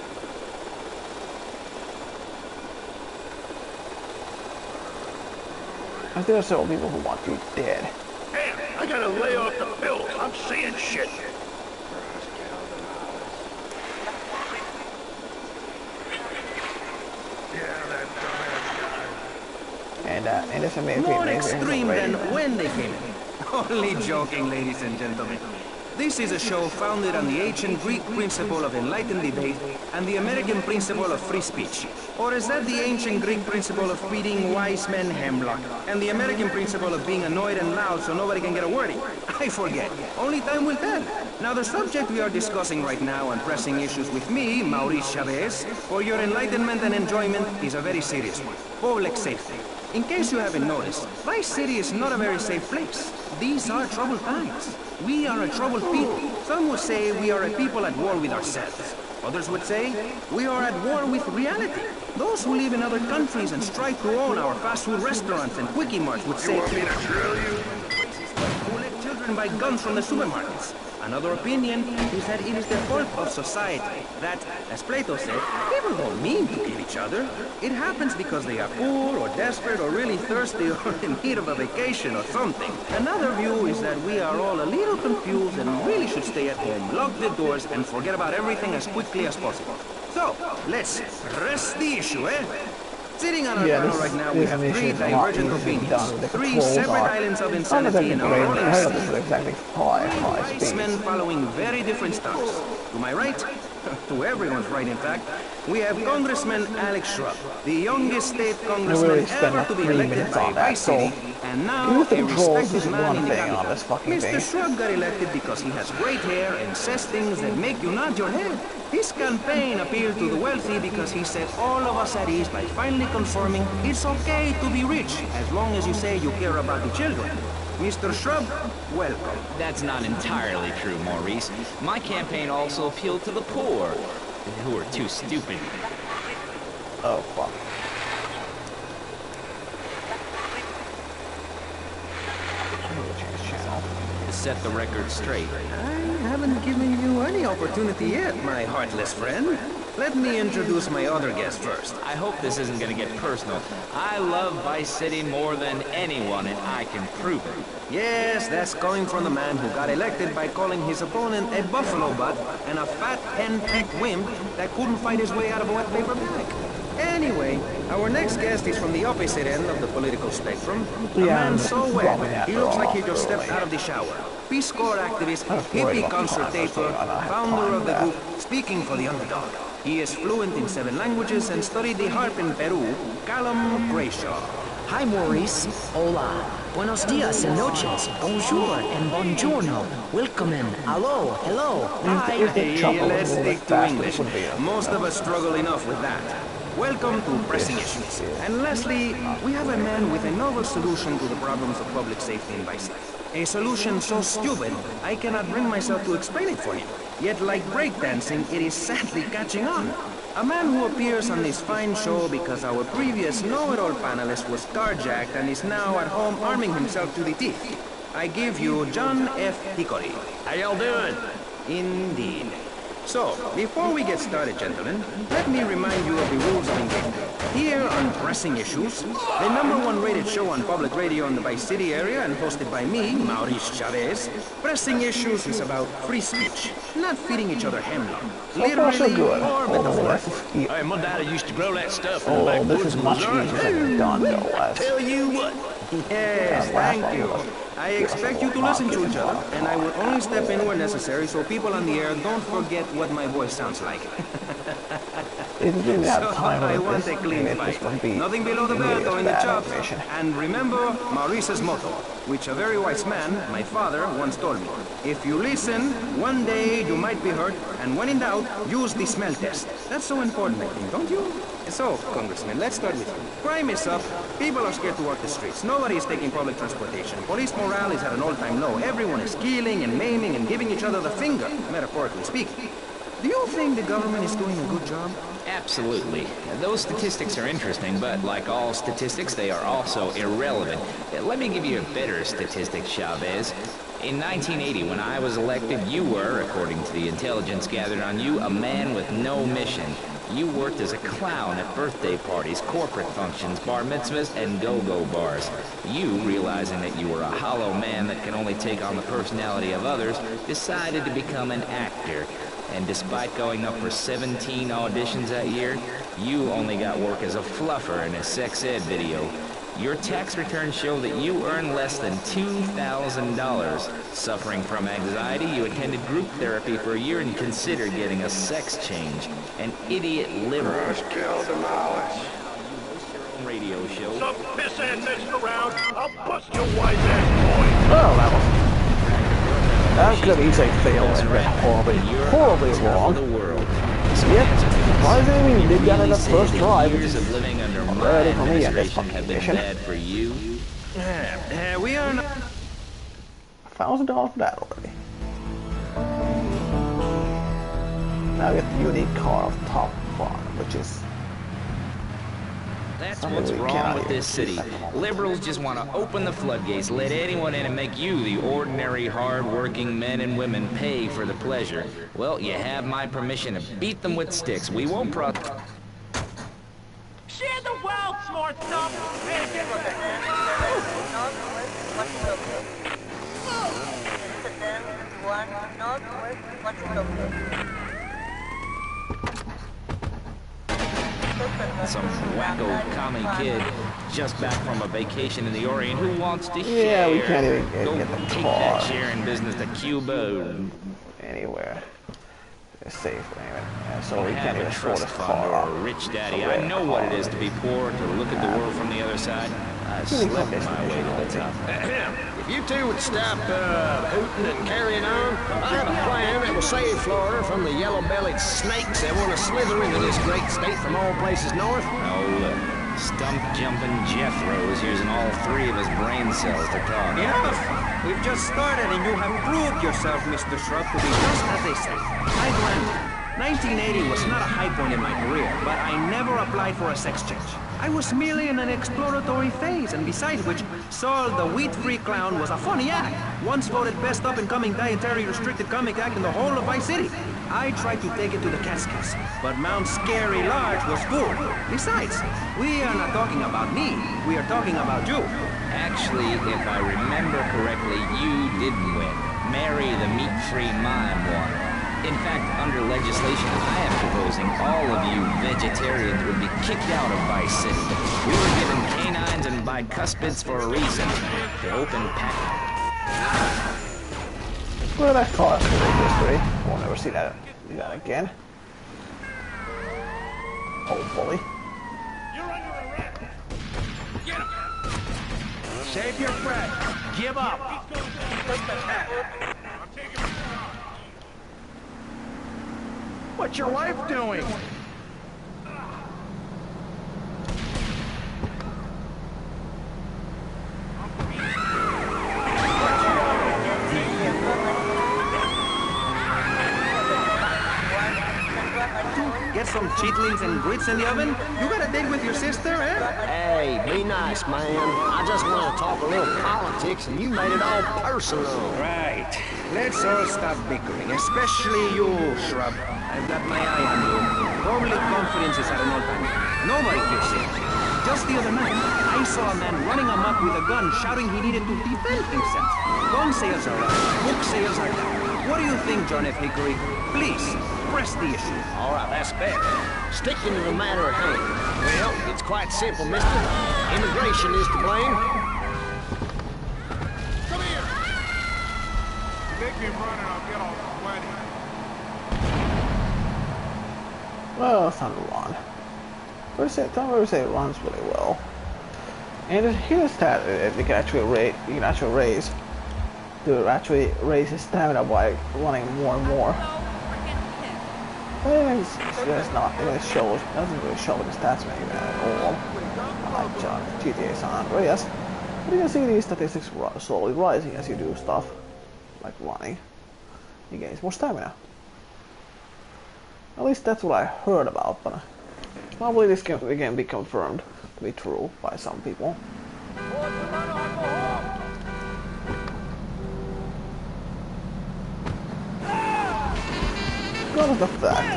As there are several people who want you dead. Damn, I gotta lay off the pills. I'm seeing shit. And it's amazing. More extreme than when they came in. Only joking, ladies and gentlemen. This is a show founded on the ancient Greek principle of enlightened debate and the American principle of free speech. Or is that the ancient Greek principle of feeding wise men hemlock and the American principle of being annoyed and loud so nobody can get a word in? I forget. Only time will tell. Now, the subject we are discussing right now on pressing issues with me, Maurice Chavez, for your enlightenment and enjoyment is a very serious one. Public safety. In case you haven't noticed, Vice City is not a very safe place. These are troubled times. We are a troubled people. Some would say we are a people at war with ourselves. Others would say we are at war with reality. Those who live in other countries and strive to own our fast food restaurants and quickie marts would say... You want me to drill you? Who let children buy guns from the supermarkets. Another opinion is that it is the fault of society. That, as Plato said, people don't mean to kill each other. It happens because they are poor or desperate or really thirsty or in need of a vacation or something. Another view is that we are all a little confused and really should stay at home, lock the doors, and forget about everything as quickly as possible. So, let's press the issue, eh? Sitting on our panel right now, we have three divergent opinions, three separate islands of insanity in our rolling sea. Wise men following very different stars. To my right, to everyone's right in fact, we have Congressman Alex Shrub, the youngest state congressman ever to be elected by Vice City, and now a respected man in the capital. Mr. Shrub got elected because he has great hair and says things that make you nod your head. His campaign appealed to the wealthy because he set all of us at ease by finally confirming it's okay to be rich as long as you say you care about the children. Mr. Shrub, welcome. That's not entirely true, Maurice. My campaign also appealed to the poor, who are too stupid. Oh, fuck. To set the record straight. I haven't given you any opportunity yet, my heartless friend. Let me introduce my other guest first. I hope this isn't gonna get personal. I love Vice City more than anyone, and I can prove it. Yes, that's coming from the man who got elected by calling his opponent a buffalo butt and a fat hen-pecked wimp that couldn't fight his way out of a wet paper bag. Anyway, our next guest is from the opposite end of the political spectrum. A man so wet, he looks like he just stepped out of the shower. Peace Corps activist, hippie concertator, founder of the group Speaking for the Underdog. He is fluent in 7 languages and studied the harp in Peru, Callum Grayshaw. Hi, Maurice. Hola. Buenos dias and noches. Bonjour and buongiorno. Welcome and hello, hello. Hi. Let's stick to English. Most of us struggle enough with that. Welcome to Pressing Issues. And lastly, we have a man with a novel solution to the problems of public safety in Vice City. A solution so stupid, I cannot bring myself to explain it for him. Yet like breakdancing, it is sadly catching on. A man who appears on this fine show because our previous know-it-all panelist was carjacked and is now at home arming himself to the teeth. I give you John F. Hickory. How y'all doing? Indeed. So, before we get started, gentlemen, let me remind you of the rules of engagement. Here on Pressing Issues, the #1 rated show on public radio in the Vice City area and hosted by me, Maurice Chavez, Pressing Issues is about free speech, not feeding each other hemlock. Literally or metaphorically. Hey, my daddy used to grow that stuff in Oh, the this backwoods is of much Missouri. easier than done, though. Tell you what. Yes, thank you. I expect you to listen to each other, and I will only step in where necessary so people on the air don't forget what my voice sounds like. So I want a clean fight. Nothing below the belt or in the chops. And remember Maurice's motto, which a very wise man, my father, once told me. If you listen, one day you might be hurt, and when in doubt, use the smell test. That's so important, I think, don't you? So, Congressman, let's start with you. Crime is up. People are scared to walk the streets. Nobody is taking public transportation. Police morale is at an all-time low. Everyone is killing and maiming and giving each other the finger, metaphorically speaking. Do you think the government is doing a good job? Absolutely. Those statistics are interesting, but like all statistics, they are also irrelevant. Let me give you a better statistic, Chavez. In 1980, when I was elected, you were, according to the intelligence gathered on you, a man with no mission. You worked as a clown at birthday parties, corporate functions, bar mitzvahs, and go-go bars. You, realizing that you were a hollow man that can only take on the personality of others, decided to become an actor. And despite going up for 17 auditions that year, you only got work as a fluffer in a sex ed video. Your tax returns show that you earn less than $2,000. Suffering from anxiety, you attended group therapy for a year and considered getting a sex change. An idiot liver. Crush, kill, demolish. Radio show. Some piss-ass extra around, I'll bust your wise-ass boy. Oh, that could easily fail and went horribly wrong. Yet, surprisingly, we did that in the first try, which is already for me in this fucking mission. We are not... $1,000 for that already. Now we get the unique car of top one, which is... That's what's wrong with this city. Liberals just want to open the floodgates, let anyone in and make you, the ordinary, hard-working men and women, pay for the pleasure. Well, you have my permission to beat them with sticks. We won't Share the wealth, smart stuff! Some wacko commie kid just back from a vacation in the Orient who wants to share. Yeah, we can't even get the Take car. that sharing business to Cuba. Anywhere. It's safe, anyway. Yeah, so we Have can't a even afford trust this fund car. or a rich daddy. I know what it is to be poor, to look at the world from the other side. I slept my way to the top. If you two would stop hooting and carrying on, I have a plan that will save Florida from the yellow-bellied snakes that want to slither into this great state from all places north. Oh, look. Stump-jumping Jethro is using all three of his brain cells to talk. Enough! We've just started and you have proved yourself, Mr. Shrub, to be just as they say. I grant it. 1980 was not a high point in my career, but I never applied for a sex change. I was merely in an exploratory phase, and besides which, Saul the wheat-free clown was a funny act. Once voted best up-and-coming dietary restricted comic act in the whole of Vice City. I tried to take it to the Catskills, but Mount Scary Large was full. Besides, we are not talking about me, we are talking about you. Actually, if I remember correctly, you didn't win. Mary the meat-free mime won. In fact, under legislation I am proposing, all of you vegetarians would be kicked out of Vice City. We were given canines and bicuspids for a reason. To open pack. Well, that car is history. We'll never see that again. Hopefully. You're under arrest! Get him! Save your breath. Give up. What's your wife doing? Get some cheatlings and grits in the oven? You got a date with your sister, eh? Hey, be nice, man. I just want to talk a little politics, and you made it all personal. Right. Let's all stop bickering, especially you, Shrub. I've got my eye on you. Public confidence is at an all-time high. Nobody feels safe. Just the other night, I saw a man running amok with a gun, shouting he needed to defend himself. Gun sales are up. Book sales are down. What do you think, John F. Hickory? Please, press the issue. All right, that's better. Sticking to the matter at hand. Well, it's quite simple, mister. Immigration is to blame. Come here. You make me run and I'll get all sweaty. Well, it's not Ron. Don't say it runs really well. And here's that they can actually raise his stamina by running more and more. But it's not. It doesn't really show the stats maybe at all. Like GTA San Andreas. But you can see these statistics slowly rising as you do stuff like running. He gains more stamina. At least that's what I heard about, but probably this can again be confirmed to be true by some people. Because of the fact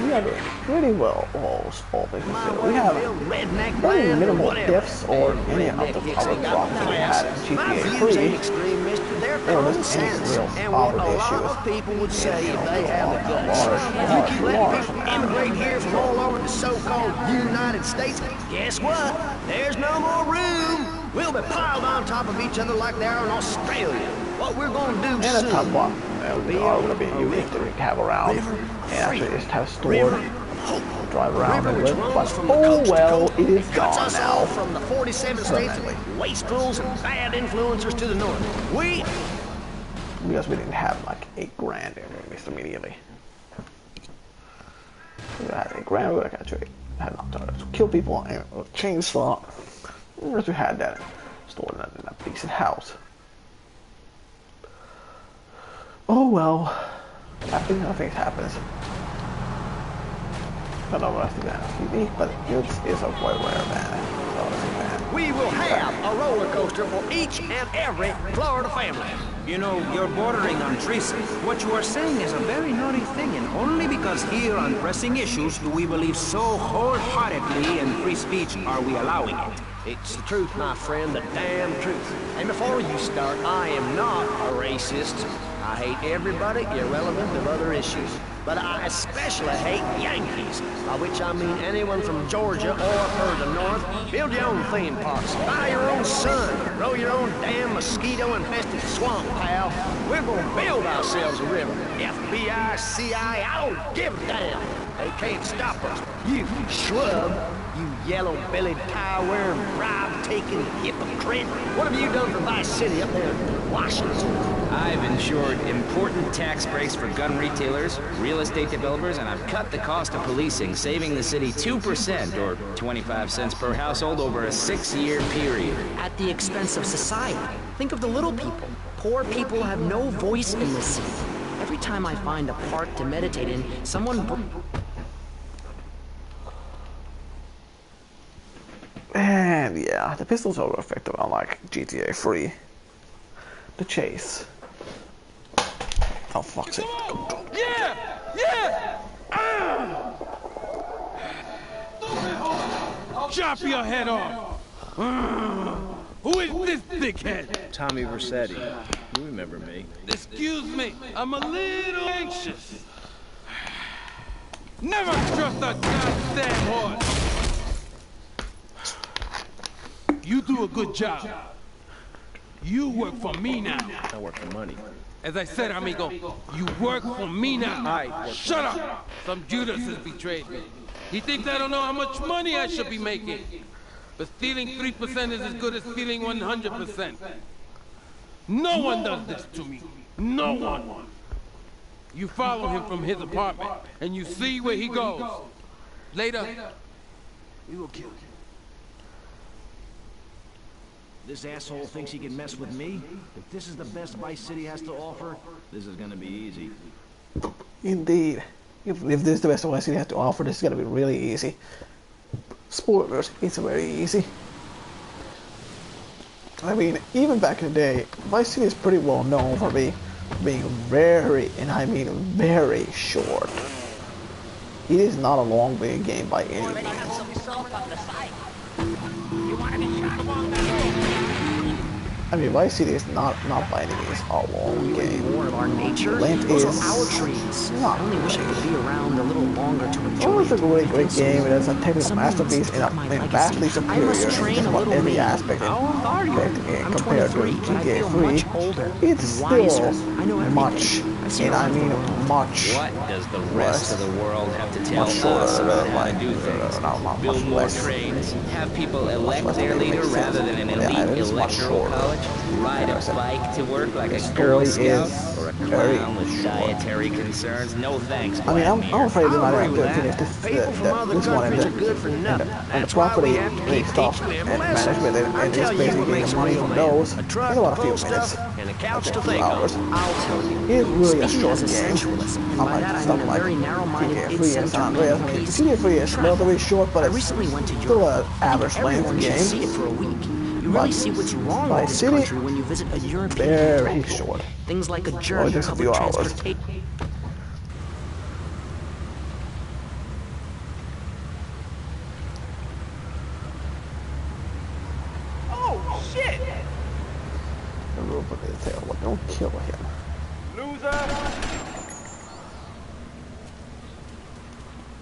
we are pretty well all things considered. We have very minimal deaths or any of the other problems that we had in GTA 3, or just any real other issues. People would say if they had the guts. If you keep letting people immigrate here from all over the so-called United States, guess what? There's no more room. We'll be piled on top of each other like they are in Australia. What we're gonna do soon... And a top one. We are going to be used to have around and actually just have stored, drive around it with, but oh well, it is gone now. From the 47 states of wastrels and bad influencers to the north. Because we didn't have like $8 grand immediately. We had $8 grand, we actually had not to kill people and a chainsaw. Because we had that stored in a decent house. Oh well, nothing happens. I don't know what I think that's unique, but it's a quite rare man. We will have a roller coaster for each and every Florida family. You know, you're bordering on treason. What you are saying is a very naughty thing, and only because here on pressing issues do we believe so wholeheartedly in free speech are we allowing it. It's the truth, my friend, the damn truth. And before you start, I am not a racist. I hate everybody irrelevant of other issues. But I especially hate Yankees, by which I mean anyone from Georgia or further north. Build your own theme parks, buy your own sun, grow your own damn mosquito-infested swamp, pal. We're gonna build ourselves a river. FBI, CIA, I don't give a damn. They can't stop us. You schlub. You yellow-bellied, power-wearing, bribe-taking hypocrite. What have you done for Vice City up there in Washington? I've ensured important tax breaks for gun retailers, real estate developers, and I've cut the cost of policing, saving the city 2% or 25 cents per household over a 6-year period. At the expense of society. Think of the little people. Poor people have no voice in this city. Every time I find a park to meditate in, someone... And yeah, the pistols are effective unlike GTA 3. The chase. Oh fuck's sake. Yeah! Yeah! Chop your head off! Who is this dickhead? Tommy Vercetti. You remember me. Excuse me, I'm a little anxious. Never trust a goddamn horse! You do a good job. You work for me now. I work for money. As I said, amigo, you work for me now. Shut up! Some Judas has betrayed me. He thinks I don't know how much money I should be making. But stealing 3% is as good as stealing 100%. No one does this to me. No one. You follow him from his apartment, and you see where he goes. Later, we will kill you. This asshole thinks he can mess with me? If this is the best Vice City has to offer, this is gonna be easy. Indeed. If this is the best Vice City has to offer, this is gonna be really easy. Spoilers, it's very easy. I mean, even back in the day, Vice City is pretty well known for being very, and I mean very short. It is not a long big game by any means. I mean, Vice City is not by any means a long game. More of our nature. Length Those is are our trees. not I only wish I could be around a little longer to enjoy it's a great game. It is a technical masterpiece and vastly superior in just about every aspect. And compared to GTA 3, it's still much, and I mean much. What does the rest of the world have to tell us about how to do things? Build more trains, have people elect their leader rather than an elite electoral college, ride a bike to work like a Girl Scout, or a clown with dietary concerns? No thanks. I mean, I'm afraid they might have to finish this one and the property stuff and management and just basically getting the money from those in about a few minutes. And a couch to 2 think hours. on. It's really a short game. Unlike stuff like GTA 3 and San Andreas. I mean, GTA 3 is relatively short, but it's still an average length game. You really see what's wrong with this country when you visit a European very short. Things like a journey, just a few public hours. transportation. group of detail, but don't kill him. Loser!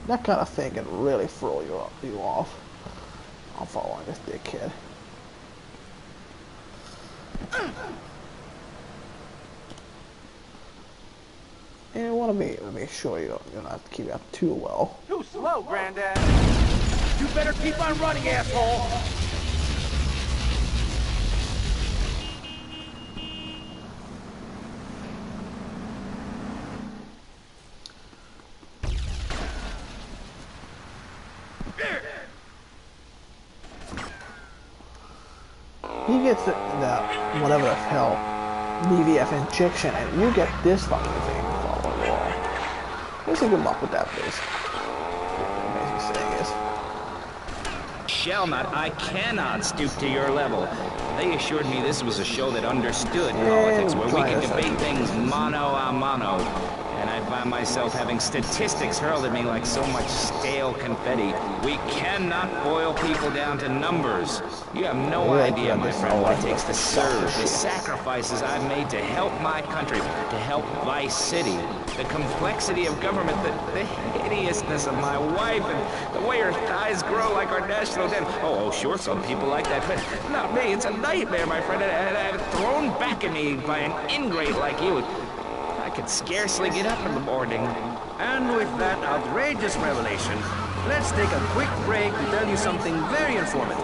That kind of thing can really throw you off. I'm following this dickhead. And you want to make sure you don't have to keep it up too well. Too slow, Granddad. You better keep on running, asshole. He gets the whatever the hell BVF injection, and you get this fucking thing following the wall. Let's see good luck with that, please. The amazing saying is. Shall not, I cannot stoop to your level. They assured me this was a show that understood politics, where we could debate things mano a mano. And I find myself having statistics hurled at me like so much stale confetti. We cannot boil people down to numbers. You have no idea, my friend, what it takes to serve, the sacrifices I've made to help my country, to help Vice City, the complexity of government, the hideousness of my wife, and the way her thighs grow like our national debt. Oh, sure, some people like that, but not me. It's a nightmare, my friend, and thrown back at me by an ingrate like you. I could scarcely get up in the morning. And with that outrageous revelation, let's take a quick break to tell you something very informative.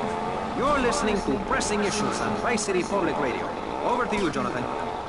You're listening to Pressing Issues on Vice City Public Radio. Over to you, Jonathan.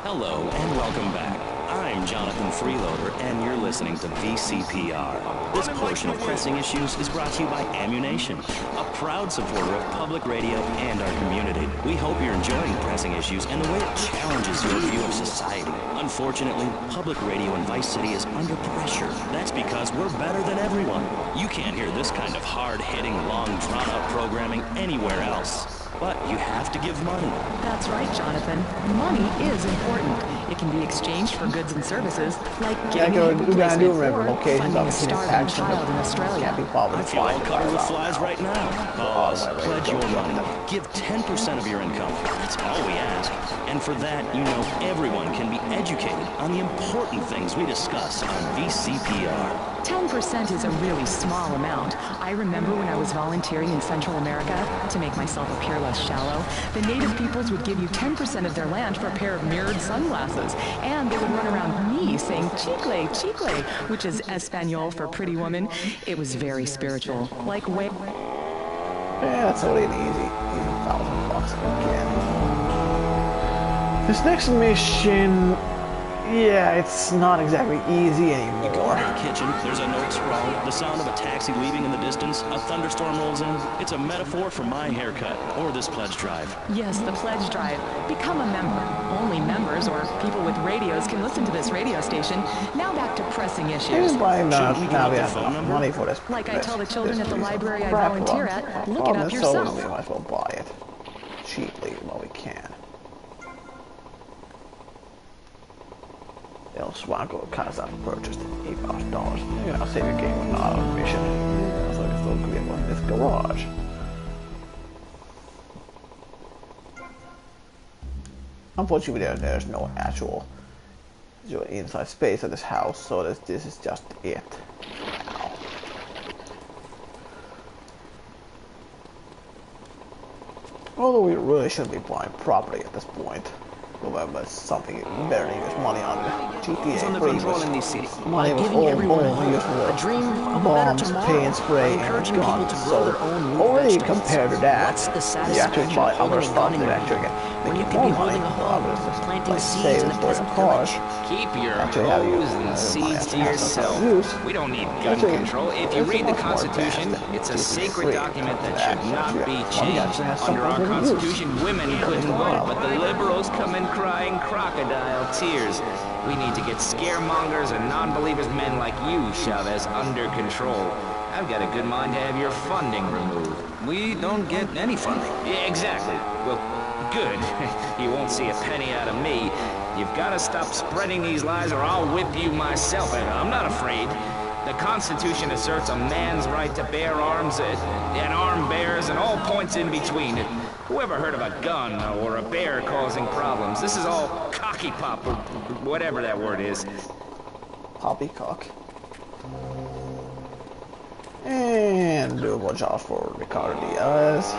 Hello and welcome back. I'm Jonathan Freeloader, and you're listening to VCPR. This portion of Pressing Issues is brought to you by Ammunition, a proud supporter of public radio and our community. We hope you're enjoying Pressing Issues and the way it challenges your view of society. Unfortunately, public radio in Vice City is under pressure. That's because we're better than everyone. You can't hear this kind of hard-hitting, long, drawn-out programming anywhere else. But you have to give money. That's right, Jonathan. Money is important. It can be exchanged for goods and services, like getting a hip replacement or funding a starving child in Australia. I feel all covered with flies right now. Pause. Pledge your money. Give 10% of your income. That's all we ask. And for that, you know everyone can be educated on the important things we discuss on VCPR. 10% is a really small amount. I remember when I was volunteering in Central America, to make myself appear less shallow, the native peoples would give you 10% of their land for a pair of mirrored sunglasses. And they would run around me saying, chicle, chicle, which is Espanol for pretty woman. It was very spiritual. Like way... Yeah, that's only an easy $1,000 again. This next mission... Yeah, it's not exactly easy anymore. You go into the kitchen, there's a note scroll, the sound of a taxi leaving in the distance, a thunderstorm rolls in. It's a metaphor for my haircut, or this pledge drive. Yes, the pledge drive. Become a member. Only members or people with radios can listen to this radio station. Now back to Pressing Issues. Now we have enough money for this. Like I tell the children at the library I volunteer at, look it up yourself. So we might as well buy it cheaply while we can. El Swanko Kazan purchased $8,000. You know, save your game with not on mission. Yeah, so I can still create one in this garage. Unfortunately, there's no actual inside space at this house, so this is just it. Now. Although we really shouldn't be buying property at this point. But something better than use money on GTA 3 money was all used for bombs, paint spray, and guns. So already compared to that, you actually buy other stuff that actually make you more money. Like sales for your cars. Keep your O's and C's to yourself. We don't need gun control. If you read the Constitution, it's a sacred document that should not be changed. Under our Constitution, women couldn't vote, but the liberals come in crying crocodile tears. We need to get scaremongers and non-believers, men like you, Chavez, under control. I've got a good mind to have your funding removed. We don't get any funding. Yeah, exactly. Well, good. You won't see a penny out of me. You've got to stop spreading these lies or I'll whip you myself, and I'm not afraid. The Constitution asserts a man's right to bear arms, and armed bears and all points in between. Whoever heard of a gun or a bear causing problems? This is all cocky pop or whatever that word is. Poppycock. And doable job for Ricardo Diaz.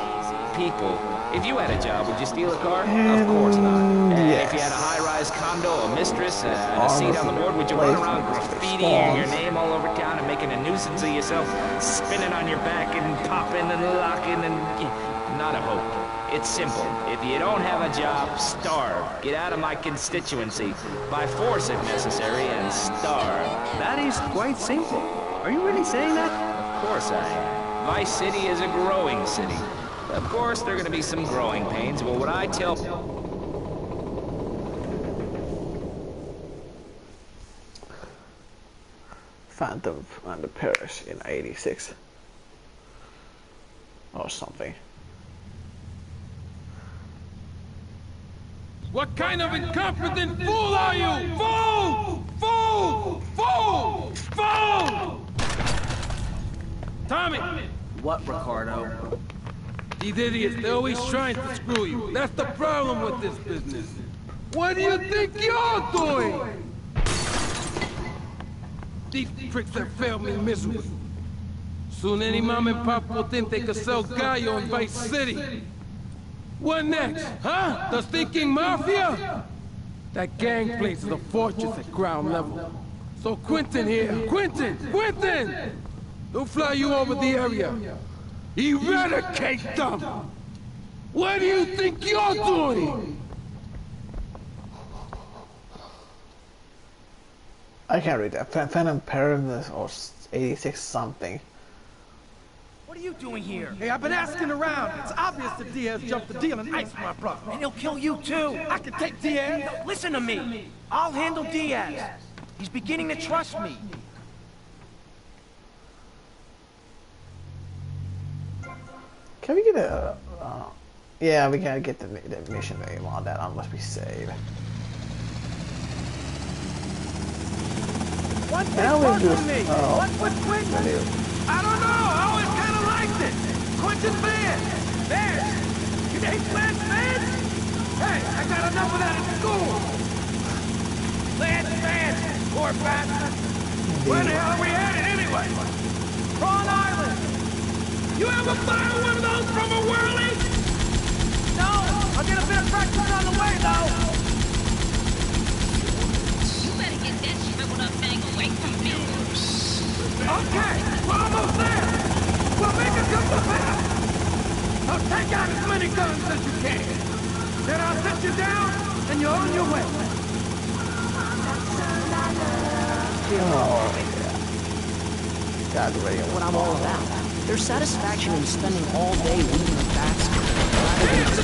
People, if you had a job, would you steal a car? Of course not. Yes. If you had a high-rise condo, a mistress, and a seat on the board, would you run around graffitiing your name all over town and making a nuisance of yourself, spinning on your back and popping and locking and... Not a hope. It's simple. If you don't have a job, starve. Get out of my constituency. By force if necessary, and starve. That is quite simple. Are you really saying that? Of course I am. Vice City is a growing city. Of course, there are going to be some growing pains, but what I tell... Phantom and the Paris in '86. Or something. What kind of incompetent fool are you? Fool! Fool! Fool! Fool! Tommy! What, Ricardo? These idiots, they're always trying to screw you. That's the problem with this business. What do you think you're doing? These pricks have failed me miserably. Soon any mom and pop will think they could sell Gallo in Vice City. What next, huh? The stinking mafia? That gang place is a fortress at ground level. So Quentin here, Quentin! He'll fly you over the area. Eradicate them! What do you think you're doing? I can't read that. Phantom Paris or '86 something. What are you doing here? Hey, I've been asking around. It's obvious that Diaz jumped the deal and iced my brother. And he'll kill you too. I can take Diaz. No, listen to me. I'll handle Diaz. He's beginning to trust me. Can we get a... yeah, we gotta get the mission name on that unless we save. One thing Now we just... me. What's with Quentin? I don't know. I always kind of liked it. Quentin Vance. Vance? You ain't Vance? Hey, I got enough of that at school. Vance. Poor bastard. Where the hell are we headed anyway? Prawn Island. You ever fire one of those from a whirly? No. I'll get a bit of practice on the way, though. You better get that shriveled up thing away from me. Okay, we're almost there. We'll make a good fast. Now take out as many guns as you can. Then I'll set you down, and you're on your way. Oh, yeah. God, what I'm all about. There's satisfaction in spending all day reading the facts rather than just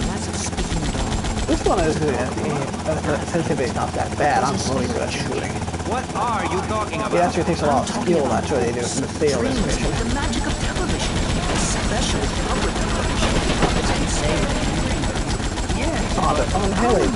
That's a speaking dog. This one is good. Sensitivity is not that bad. I'm really good at shooting. What are you talking about? It actually takes a lot of skill actually to fail this mission. The magic of television, especially public television. It's insane. On Haley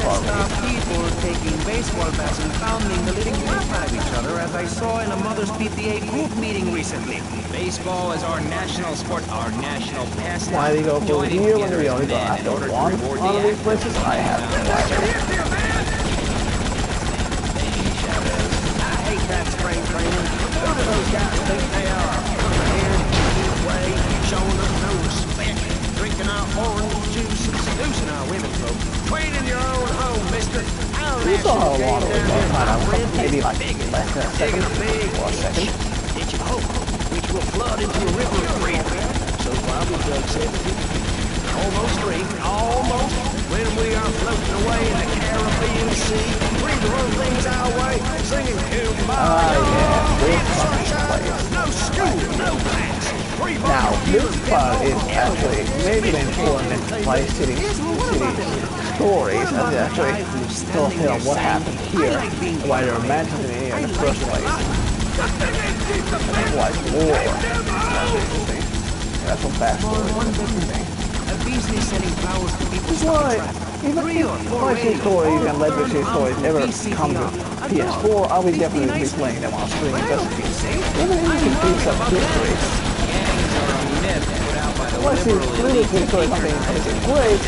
people taking baseball bats and pounding the living crap out of each other, as I saw in a Mother's PTA group meeting recently. Baseball is our national sport, our national pastime. Why do you go for here when we only go after one of these places? I have no idea. I hate that spring training. Who do those guys think they are? Coming here, giving way, showing us no respect, drinking our orange juice and seducing our women folk. Training your own home, mister. We saw how long it was. Maybe like less than a second or a second. Ditch of hope, which will flood into a river of grief. So far we've done 70. Almost 3, almost. When we are floating away in the Caribbean Sea, we throw things our way, singing no school, no class. Now, this part is actually maybe important Vice City stories and actually fulfill what happened here, why they're mentioned in the first place. Like war. That's what backstory is. That's why, even if Vice City stories and Legacy stories ever come PS4, I will definitely be playing them on stream because even if you can feel some history. Why see Relixa story something great?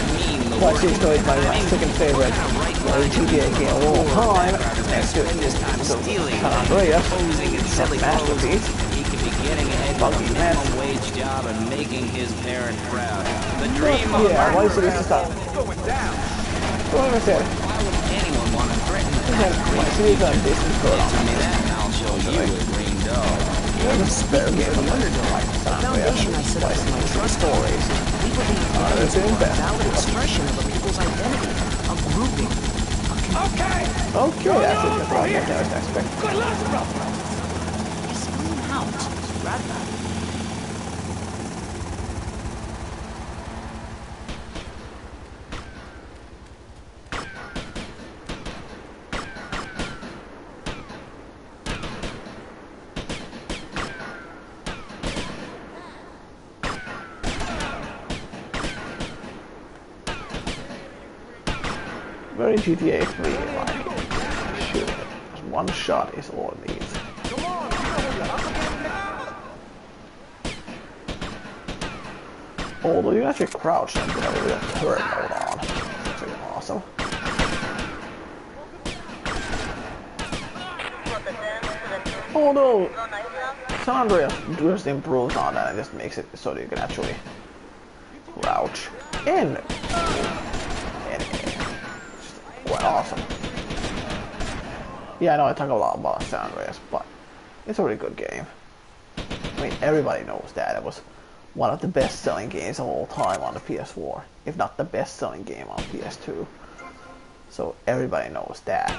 Why see story is my second favorite GTA game of all time, next to San Andreas, masterpiece. Fucking mess. Job and making his parent proud. The dream of yeah, why is this stuff? What I said? Why would anyone want to threaten Why is this a Disney code on me? I'll show you a green dog. Speaking of the underdog, the foundation I set up with my trust stories, we believe gangs are a valid expression of a people's identity, a grouping. Okay, that's it. That's right. That's what I expect. Good luck, bro. It's going out, rather. Very GTA 3 like shit. One shot is all it needs. Although you actually crouch and get a real turret mode on. That's really awesome. Although San Andreas just improves on that and just makes it so that you can actually crouch in. Quite awesome. Yeah, I know I talk a lot about San Andreas, but it's a really good game. I mean, everybody knows that it was one of the best-selling games of all time on the PS4, if not the best-selling game on PS2. So everybody knows that.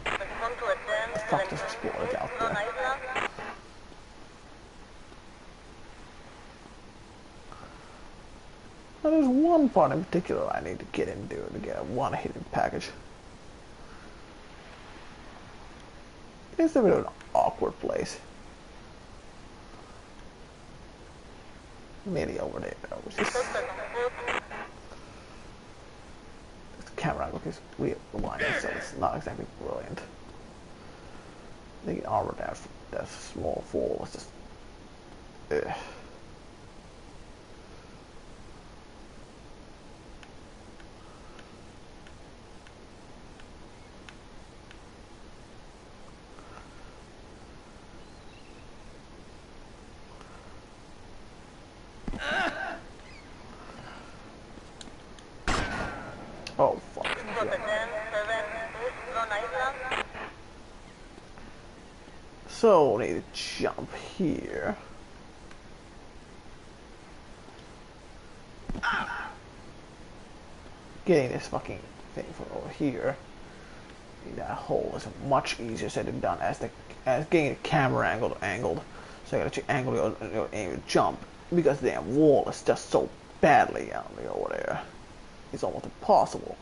The fuck just exploded out there? Now, there's one part in particular I need to get into to get one hidden package. It's a bit of an awkward place. Maybe over there, which is... The camera angle is weird aligned, so it's not exactly brilliant. The armor that small fall was just... Ugh. Oh, fuck. So, we need to jump here. Getting this fucking thing from over here. That hole is much easier said than done as getting the camera angled. So you gotta actually angle your jump because the damn wall is just so badly over there. It's almost impossible.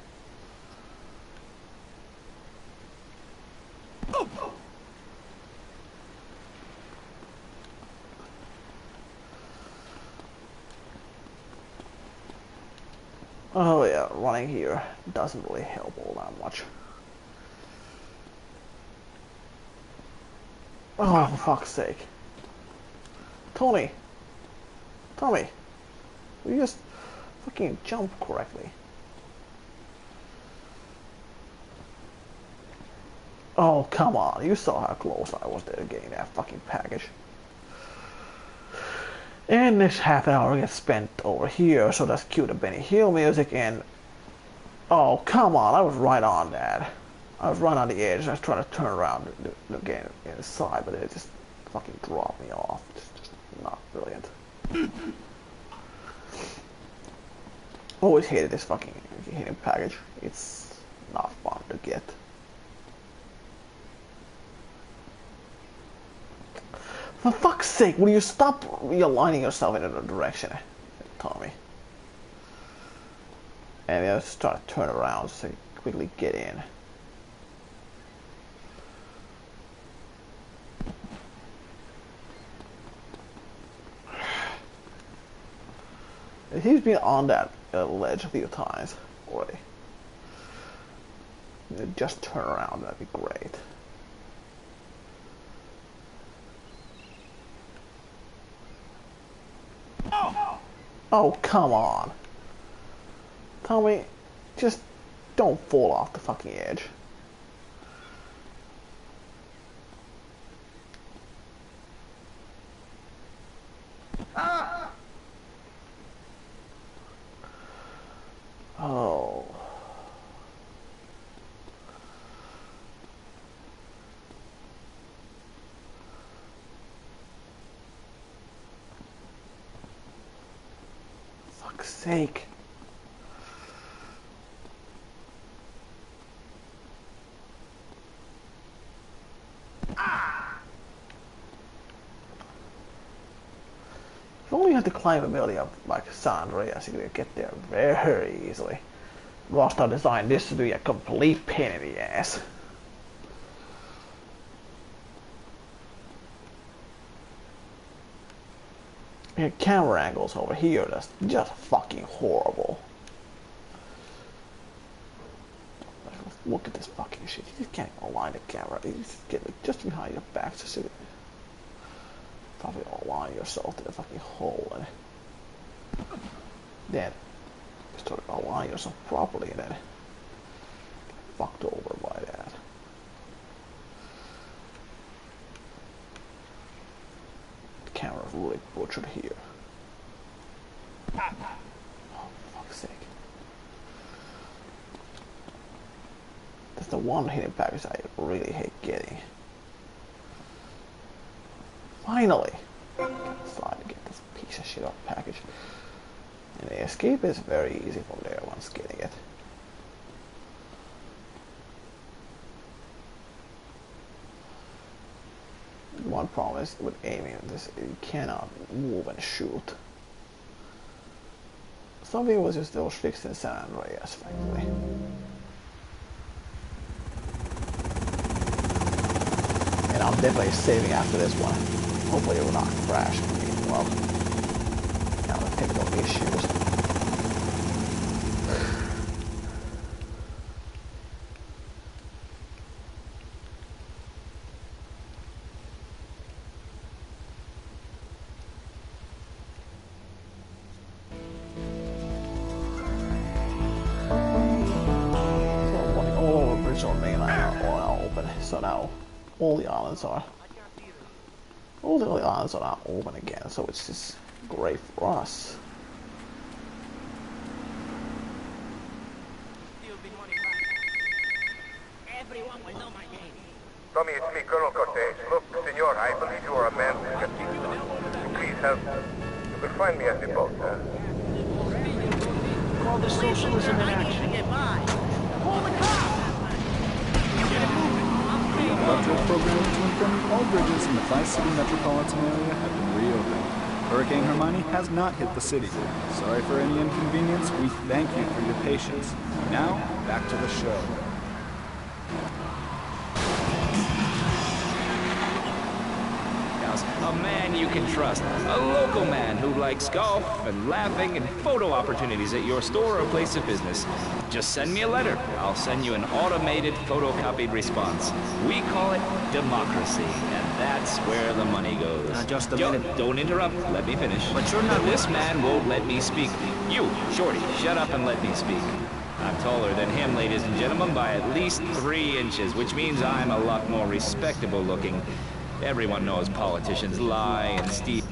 Oh yeah, running here doesn't really help all that much. Oh, for fuck's sake. Tommy, will you just fucking jump correctly? Oh, come on. You saw how close I was to getting that fucking package. And this half an hour gets spent over here, so that's cue the Benny Hill music and... Oh, come on. I was right on that. I was right on the edge. I was trying to turn around to get inside, but it just fucking dropped me off. It's just not brilliant. Always hated this fucking hidden package. It's not fun to get. For fuck's sake, will you stop realigning yourself in another direction, Tommy? And then just try to turn around so you quickly get in. He's been on that ledge a few times already. just turn around, that'd be great. Oh, come on. Tommy, just don't fall off the fucking edge. Oh. Fuck's sake. If only you had the climbability of like San Andreas, you could get there very easily. Rockstar designed this to be a complete pain in the ass. And camera angles over here, that's just fucking horrible. Look at this fucking shit. You just can't align the camera. You just get it just behind your back to see it. Probably align yourself to the fucking hole and then start to align yourself properly and then get fucked over by that. The camera's really butchered here. Oh, for fuck's sake. That's the one hidden package I really hate getting. Finally! Slide to get this piece of shit off package. And the escape is very easy from there once getting it. One problem is with aiming this, you cannot move and shoot. Something was just those fixed in San Andreas, frankly. And I'm definitely saving after this one. Hopefully it will not crash for me. Well, kind of technical issues. So all over Bridge on mainland are all open. So now all the islands are not open again, so it's just great for us. Everyone will know my name. Tommy, it's me, Colonel Cortez. Look, senor, I believe you are a man who can keep you. Please help. You can find me at the boat, Call this socialism in action. Call the cops! Get it moving. Electric program to inform all bridges in the Tri-City metropolitan area have been reopened. Hurricane Hermione has not hit the city. Sorry for any inconvenience. We thank you for your patience. Now, back to the show. A man you can trust. A local man who likes golf and laughing and photo opportunities at your store or place of business. Just send me a letter. I'll send you an automated photocopied response. We call it democracy, and that's where the money goes. Just a minute. Don't interrupt. Let me finish. But you're not... This man won't let me speak. You, Shorty, shut up and let me speak. I'm taller than him, ladies and gentlemen, by at least 3 inches, which means I'm a lot more respectable looking. Everyone knows politicians lie and steal.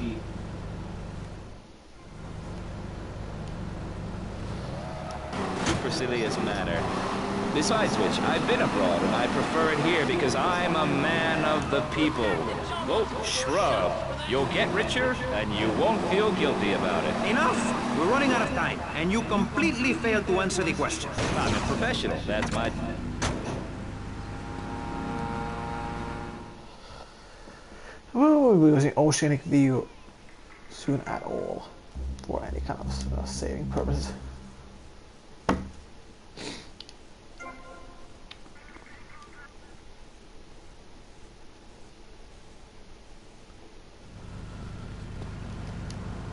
Supercilious manner. Besides which, I've been abroad and I prefer it here because I'm a man of the people. Vote shrub. You'll get richer and you won't feel guilty about it. Enough! We're running out of time, and you completely failed to answer the question. I'm a professional. That's my... We won't be using oceanic view soon at all for any kind of saving purposes.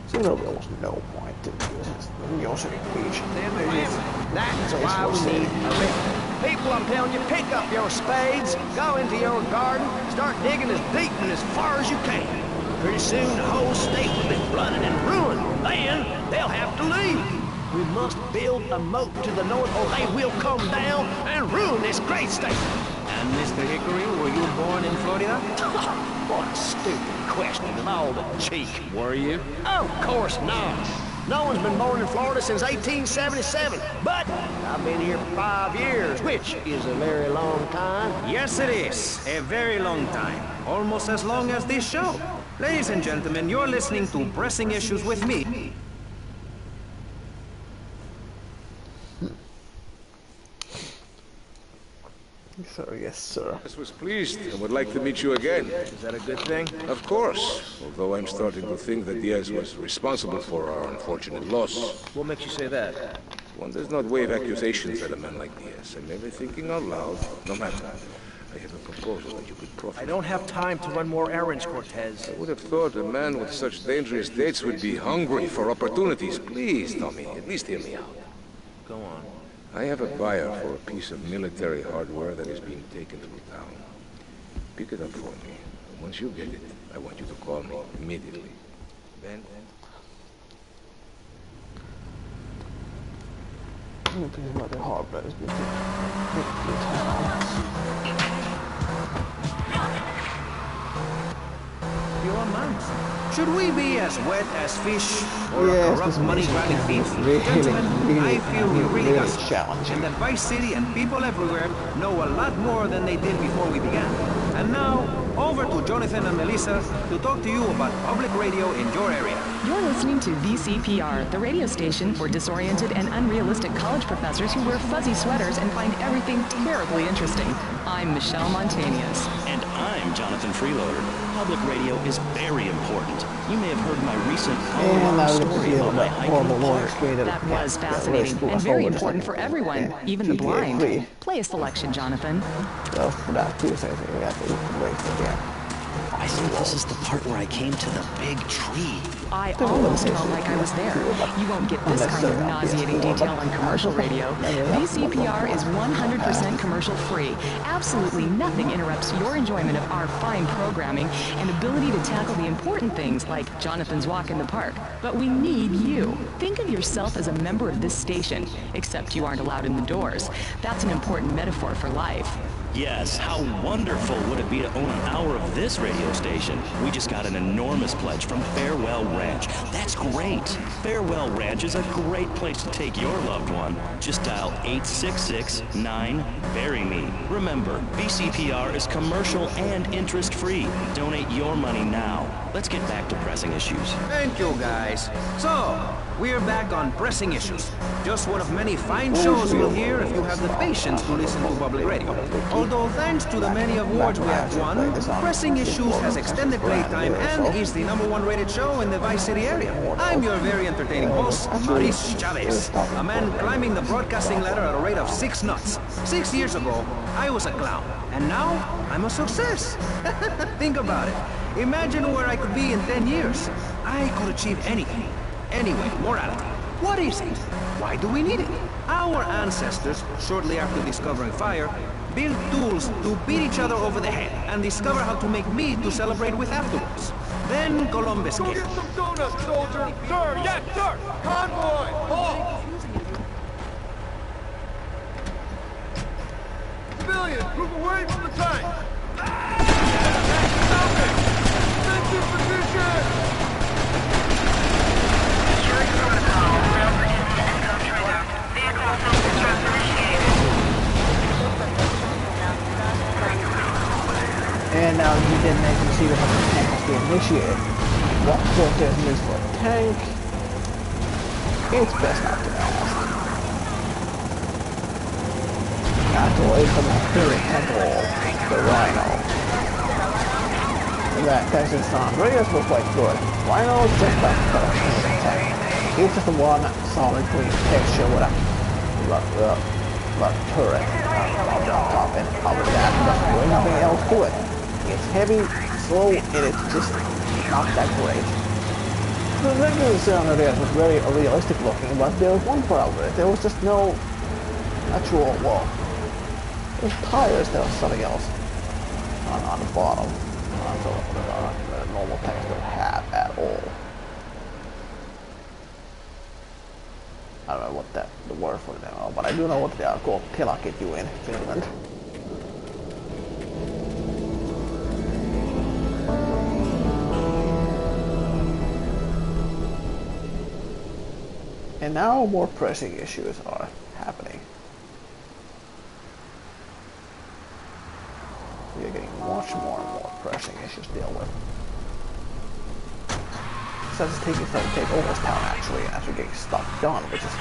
So there was almost no point to use the oceanic beach. That's why we need a People, I'm telling you, pick up your spades, go into your garden, start digging as deep and as far as you can. Pretty soon the whole state will be flooded and ruined. Then they'll have to leave. We must build a moat to the north or they will come down and ruin this great state. And Mr. Hickory, were you born in Florida? What a stupid question and all the cheek. Were you? Of course not. No one's been born in Florida since 1877, but I've been here for 5 years, which is a very long time. Yes, it is. A very long time. Almost as long as this show. Ladies and gentlemen, you're listening to Pressing Issues with me. Sir, yes, sir. I was pleased and would like to meet you again. Is that a good thing? Of course. Although I'm starting to think that Diaz was responsible for our unfortunate loss. What makes you say that? One does not wave accusations at a man like Diaz. I'm never thinking out loud. No matter. I have a proposal that you could profit. I don't have time to run more errands, Cortez. I would have thought a man with such dangerous dates would be hungry for opportunities. Please, Tommy, at least hear me out. Go on. I have a buyer for a piece of military hardware that is being taken through town. Pick it up for me. Once you get it, I want you to call me immediately. Ben? Military hardware is being taken. You're a man. Should we be as wet as fish or a corrupt money-grabbing thief? Gentlemen, I feel we really got challenging. And that Vice City and people everywhere know a lot more than they did before we began. And now, over to Jonathan and Melissa to talk to you about public radio in your area. You're listening to VCPR, the radio station for disoriented and unrealistic college professors who wear fuzzy sweaters and find everything terribly interesting. I'm Michelle Montañez. And I'm Jonathan Freeloader. Public radio is very important. You may have heard my recent story about my hike in the park. That was fascinating and very important for everyone, even the blind. Play a selection, Jonathan. I think this is the part where I came to the big tree. I almost felt like I was there. You won't get this kind of nauseating detail on commercial radio. VCPR is 100% commercial free. Absolutely nothing interrupts your enjoyment of our fine programming and ability to tackle the important things like Jonathan's walk in the park. But we need you. Think of yourself as a member of this station, except you aren't allowed in the doors. That's an important metaphor for life. Yes, how wonderful would it be to own an hour of this radio station? We just got an enormous pledge from Farewell Ranch. That's great. Farewell Ranch is a great place to take your loved one. Just dial 866-9-BURY-ME. Remember, VCPR is commercial and interest-free. Donate your money now. Let's get back to pressing issues. Thank you, guys. So, we're back on Pressing Issues. Just one of many fine shows you'll hear if you have the patience to listen to public radio. Although thanks to the many awards we have won, Pressing Issues has extended playtime and is the #1 rated show in the Vice City area. I'm your very entertaining host, Maurice Chavez, a man climbing the broadcasting ladder at a rate of 6 knots. 6 years ago, I was a clown, and now I'm a success. Think about it. Imagine where I could be in 10 years. I could achieve anything. Anyway, morality. What is it? Why do we need it? Our ancestors, shortly after discovering fire, built tools to beat each other over the head and discover how to make meat to celebrate with afterwards. Then Columbus came. Go get some donuts, soldier! Sir, yes, sir! Convoy! Halt! Civilians, move away from the tank! Defensive position! And now you can see that the tank has been initiated. What Cortez needs for a tank? It's best not to ask. After all, from the Spirit Temple, the Rhino. That Texas San Andreas was quite good. Rhino just about to cut a tank. It's just a one solid green texture with a turret on the top, and other than that, doesn't do anything else to it. It's heavy, slow, and it's just not that great. The regular San Andreas was very realistic looking, but there was one problem with it. There was just no natural, well, There's tires, there's something else on the bottom. So the normal tanks don't have at all. I don't know what the word for them are, but I do know what they are called. Telaketju in Finland. And now more pressing issues are happening. We are getting much more and more pressing issues to deal with. So it's taking time to take over this town actually, and actually getting stuff done, which is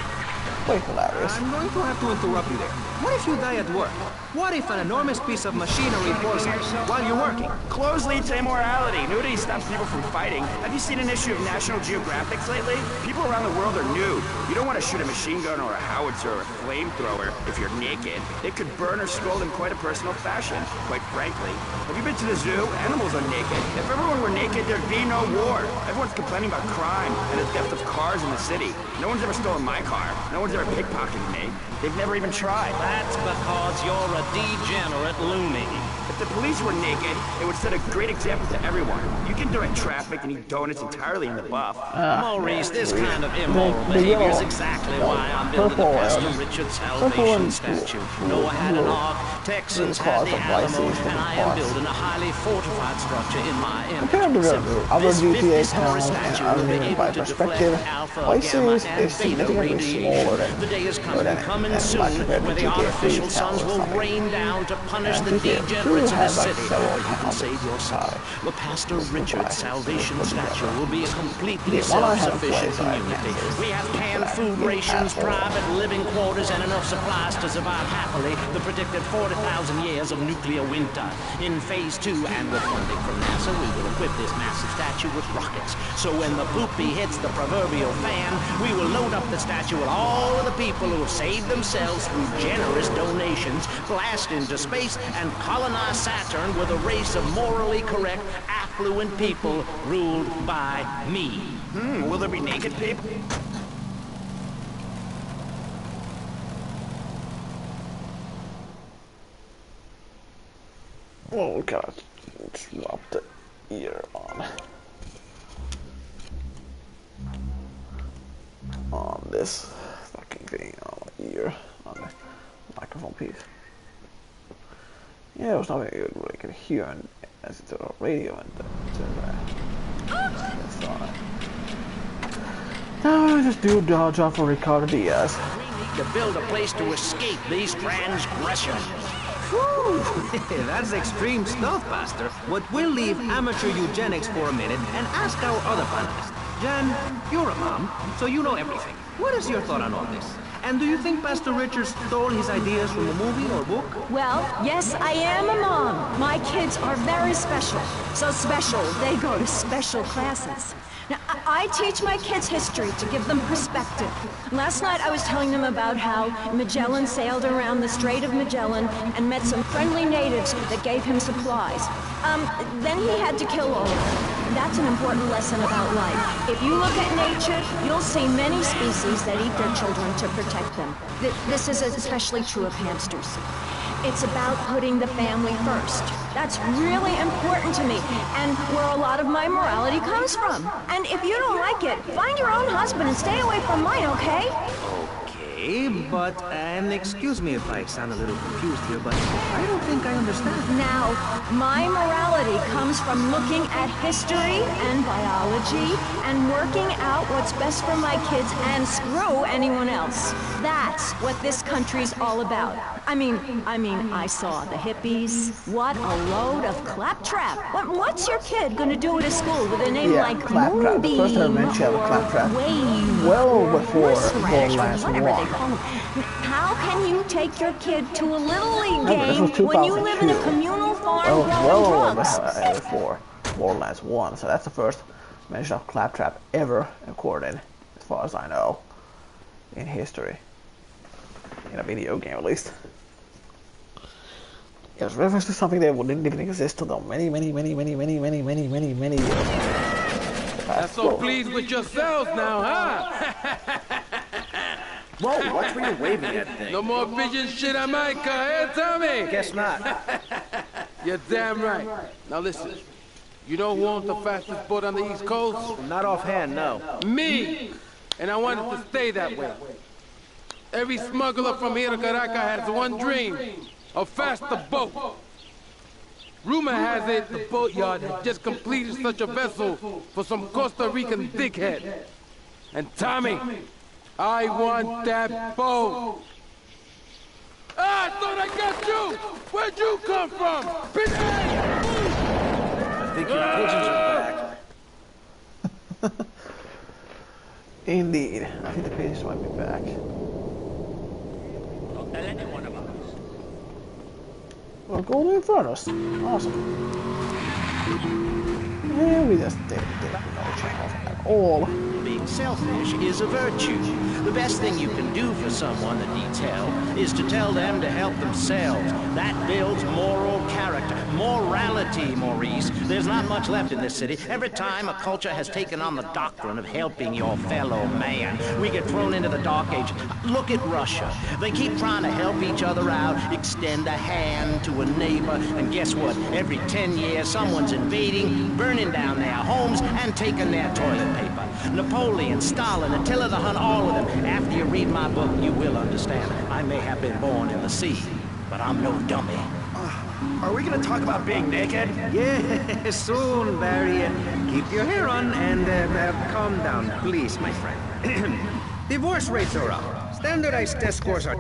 quite hilarious. I'm going to have to interrupt you there. What if you die at work? What if an enormous piece of machinery falls out while you're working? Clothes lead to immorality. Nudity stops people from fighting. Have you seen an issue of National Geographic lately? People around the world are nude. You don't want to shoot a machine gun or a howitzer or a flamethrower if you're naked. It could burn or scald in quite a personal fashion, quite frankly. Have you been to the zoo? Animals are naked. If everyone were naked, there'd be no war. Everyone's complaining about crime and the theft of cars in the city. No one's ever stolen my car. No one's ever pickpocketed me. They've never even tried. That's because you're a degenerate loony. If the police were naked, it would set a great example to everyone. You can direct traffic and eat donuts entirely in the buff. Maurice, this kind of immoral behavior is exactly why I'm building the Pastor Richard Salvation statue. Noah had an ark, Texans had the Alamo, and I am building a highly fortified structure in my compared to the other GTA towns and other by perspective, Vice Series is significantly smaller than soon, where the artificial suns will rain down to punish the degenerates in the city. You can save yourself. The Pastor Richard Salvation statue will be a completely self-sufficient community. We have canned food rations, private living quarters, and enough supplies to survive happily the predicted 40,000 years of nuclear winter. In Phase 2, and with funding from NASA, we will equip this massive statue with rockets. So when the poopy hits the proverbial fan, we will load up the statue with all of the people who have saved themselves through generous donations, blast into space, and colonize Saturn with a race of morally correct, affluent people ruled by me. Will there be naked people? Oh, we gotta swap the ear on this fucking thing, on my ear, on the microphone piece. Yeah, it was nothing you really could hear as it's a radio and that's on it. Now I just do a job for Ricardo Diaz. We need to build a place to escape these transgressions. Whew, that's extreme stuff, Pastor. But we'll leave amateur eugenics for a minute and ask our other panelists. Jan, you're a mom, so you know everything. What is your thought on all this? And do you think Pastor Richard stole his ideas from a movie or book? Well, yes, I am a mom. My kids are very special. So special, they go to special classes. Now, I teach my kids history to give them perspective. Last night I was telling them about how Magellan sailed around the Strait of Magellan and met some friendly natives that gave him supplies. Then he had to kill all of them. That's an important lesson about life. If you look at nature, you'll see many species that eat their children to protect them. This is especially true of hamsters. It's about putting the family first. That's really important to me, and where a lot of my morality comes from. And if you don't like it, find your own husband and stay away from mine, okay? Okay, but, and excuse me if I sound a little confused here, but I don't think I understand. Now, my morality comes from looking at history and biology and working out what's best for my kids and screw anyone else. That's what this country's all about. I mean, I saw the hippies. What a load of claptrap. What's your kid gonna do at a school with a name like Claptrap. The first time I mentioned Claptrap, well before Borderlands 1. How can you take your kid to a Little League game when you live in a communal farm growing drugs? Before Borderlands 1, so that's the first mention of Claptrap ever recorded, as far as I know, in history. In a video game, at least. It was reference to something that didn't even exist until many years ago. That's so pleased with yourselves now, huh? Whoa, watch where you're waving that thing. No more pigeon shit on my car, eh, Tommy? Guess not. You're damn right. Now listen, you know who owns the fastest boat on the East Coast? Not offhand, no. Me! And I want it to stay that way. Every smuggler from here to Caracas has one dream, a faster boat. Rumor has it the boatyard had just completed such a vessel for some Costa Rican dickhead. And Tommy, I want that boat. Ah, I thought I got you! Where'd you come from? I think your pigeons are back. Indeed. I think the pigeons might be back. Don't tell anyone about us. Well, Golden Infernos. Awesome. And we just did no channels at all. Being selfish is a virtue. The best thing you can do for someone that needs help is to tell them to help themselves. That builds moral character. Morality, Maurice. There's not much left in this city. Every time a culture has taken on the doctrine of helping your fellow man, we get thrown into the dark age. Look at Russia. They keep trying to help each other out, extend a hand to a neighbor, and guess what? Every 10 years, someone's invading, burning down their homes, and taking their toilet paper. Napoleon, Stalin, Attila the Hun, all of them. After you read my book, you will understand. I may have been born in the sea, but I'm no dummy. Are we gonna talk about being naked? Yeah, soon, Barry. Keep your hair on and calm down, please, my friend. Divorce rates are up. Standardized test scores are...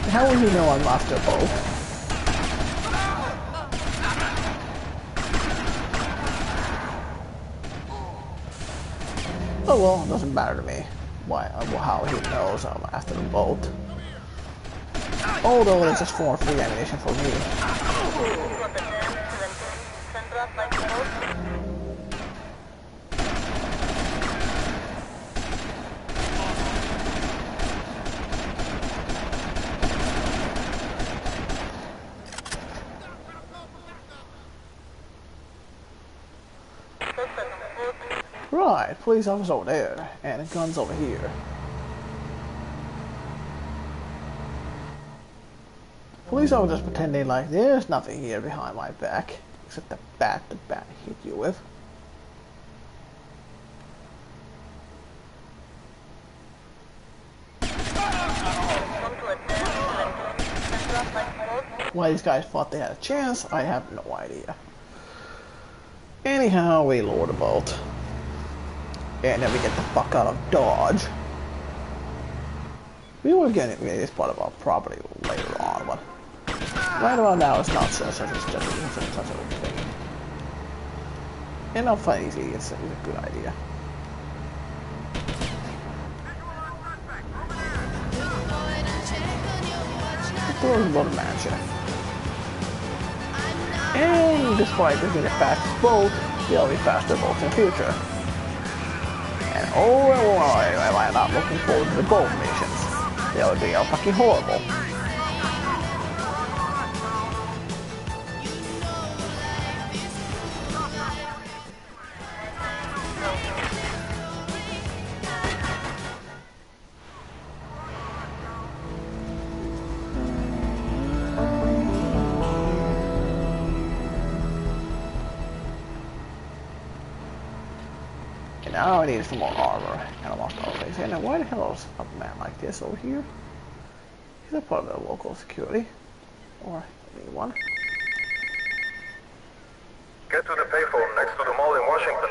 How will you know I'm after both? Oh well, it doesn't matter to me. Why? How he knows I'm after them both. Although it's just for free ammunition for me. Right, police officer over there, and the gun's over here. Police officers pretending like there's nothing here behind my back, except the bat hit you with. Why these guys thought they had a chance, I have no idea. Anyhow, we lower the boat. And then we get the fuck out of Dodge. We will get this part of our property later on, but right about now it's not such a thing. And not fighting these idiots is a good idea. Throws about a mansion. And despite this being the fastest boat, there'll be faster boats in the future. And oh, am I not looking forward to the gold missions. They would be fucking horrible. Now I need some more armor, and I lost all things. And why the hell is a man like this over here? He's a part of the local security. Or anyone. Get to the payphone next to the mall in Washington.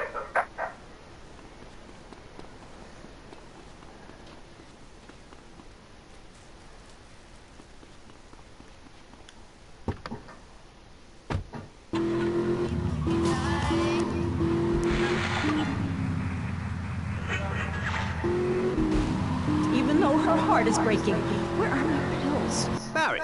Even though her heart is breaking, where are my pills? Barry,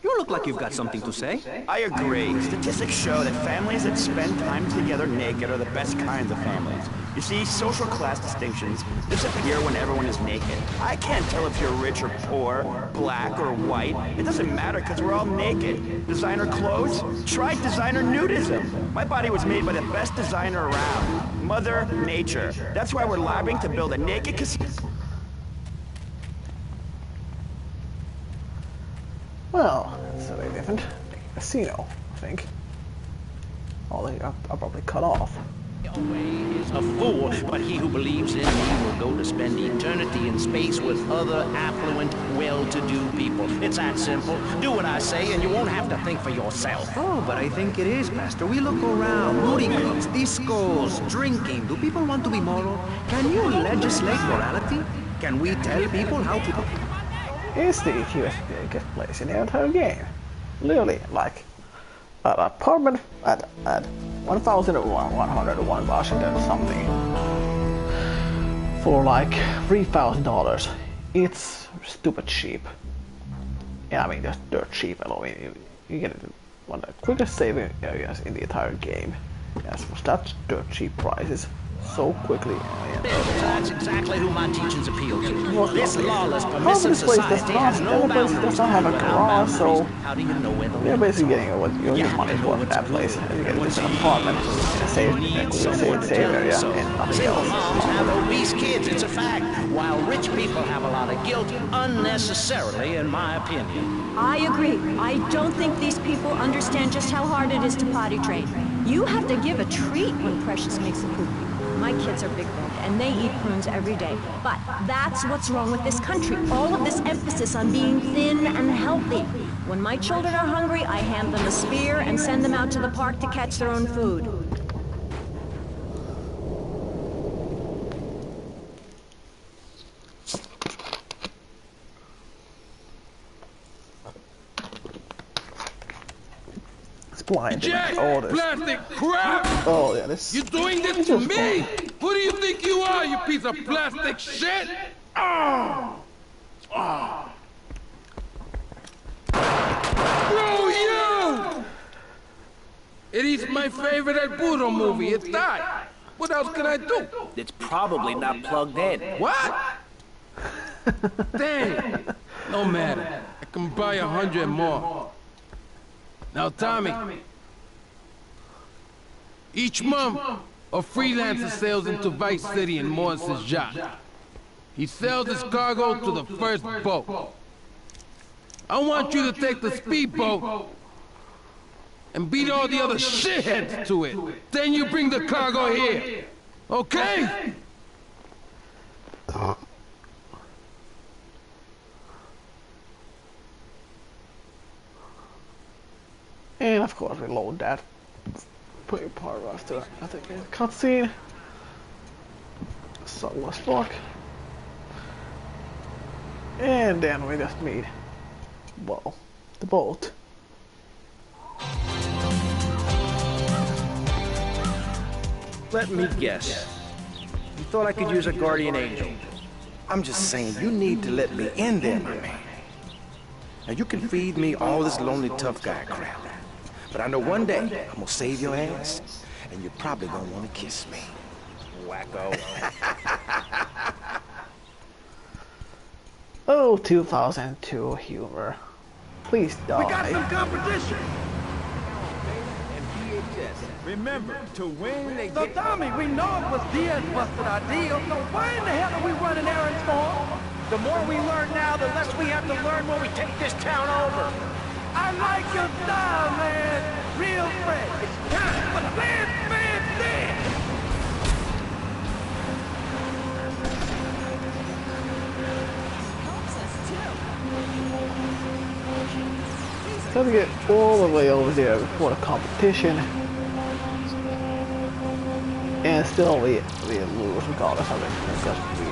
You look like you've got something to say. I agree. Statistics show that families that spend time together naked are the best kinds of families. You see, social class distinctions disappear when everyone is naked. I can't tell if you're rich or poor, black or white. It doesn't matter because we're all naked. Designer clothes? Try designer nudism. My body was made by the best designer around. Mother Nature. That's why we're labbing to build a naked casino. Well, it's a very different casino, I think. Oh, I'll probably cut off. Is a fool, but he who believes in me will go to spend eternity in space with other affluent, well-to-do people. It's that simple. Do what I say, and you won't have to think for yourself. Oh, but I think it is, Master. We look around. Booty clubs, discos, drinking. Do people want to be moral? Can you legislate morality? Can we tell people how to... It's the biggest place in the entire game. Literally, like an apartment at 1,101 Washington something for like $3,000. It's stupid cheap. Yeah, I mean just dirt cheap. I mean, you get one of the quickest saving areas in the entire game. Yes, for such dirt cheap prices. So quickly. That's exactly who my teachings appeal to. This lawless, permissive this place society has no this place boundaries. does not have a garage, so how do you know where the you're basically getting what you get money for that place. And you get just an apartment in a safe area and nothing Single else. moms have obese kids, it's a fact, while rich people have a lot of guilt, unnecessarily, in my opinion. I agree. I don't think these people understand just how hard it is to potty train. You have to give a treat when Precious makes a poop. My kids are big boned, and they eat prunes every day. But that's what's wrong with this country. All of this emphasis on being thin and healthy. When my children are hungry, I hand them a spear and send them out to the park to catch their own food. Blind. Jack, plastic crap! Oh yeah, this. You're doing this to me? Who do you think you are, you piece of plastic shit? Oh! Oh! Screw you! It is my favorite El Burro movie. It's that. What else can I do? It's probably not plugged in. What? Dang. No matter. I can buy 100 more. Now, Tommy, each month, a freelancer sails into Vice City and moors his yacht. He sells his cargo to the first boat. I want you to take the speedboat and beat all the other shitheads to it. Then you bring the cargo here, okay? And of course, reload that. Put your part after I think a cutscene. Subtle as fuck. And then we just meet, well, the boat. Let me guess. You thought I could use a guardian angel? I'm just saying, you need to let me in there, my man. Now, you can feed me all this lonely tough guy crap. But I know one day, I'm gonna save your ass, and you're probably gonna want to kiss me. Wacko. Oh, 2002 humor. Please die. We got some competition. Remember, to win, they So, Tommy, we know it was Diaz busted our deal, so why in the hell are we running errands for him? The more we learn now, the less we have to learn when we take this town over. I like your style, man. Real fresh. It's time. But man, dead. Time to get all the way over there before the competition. And still we lose regardless of it. Because we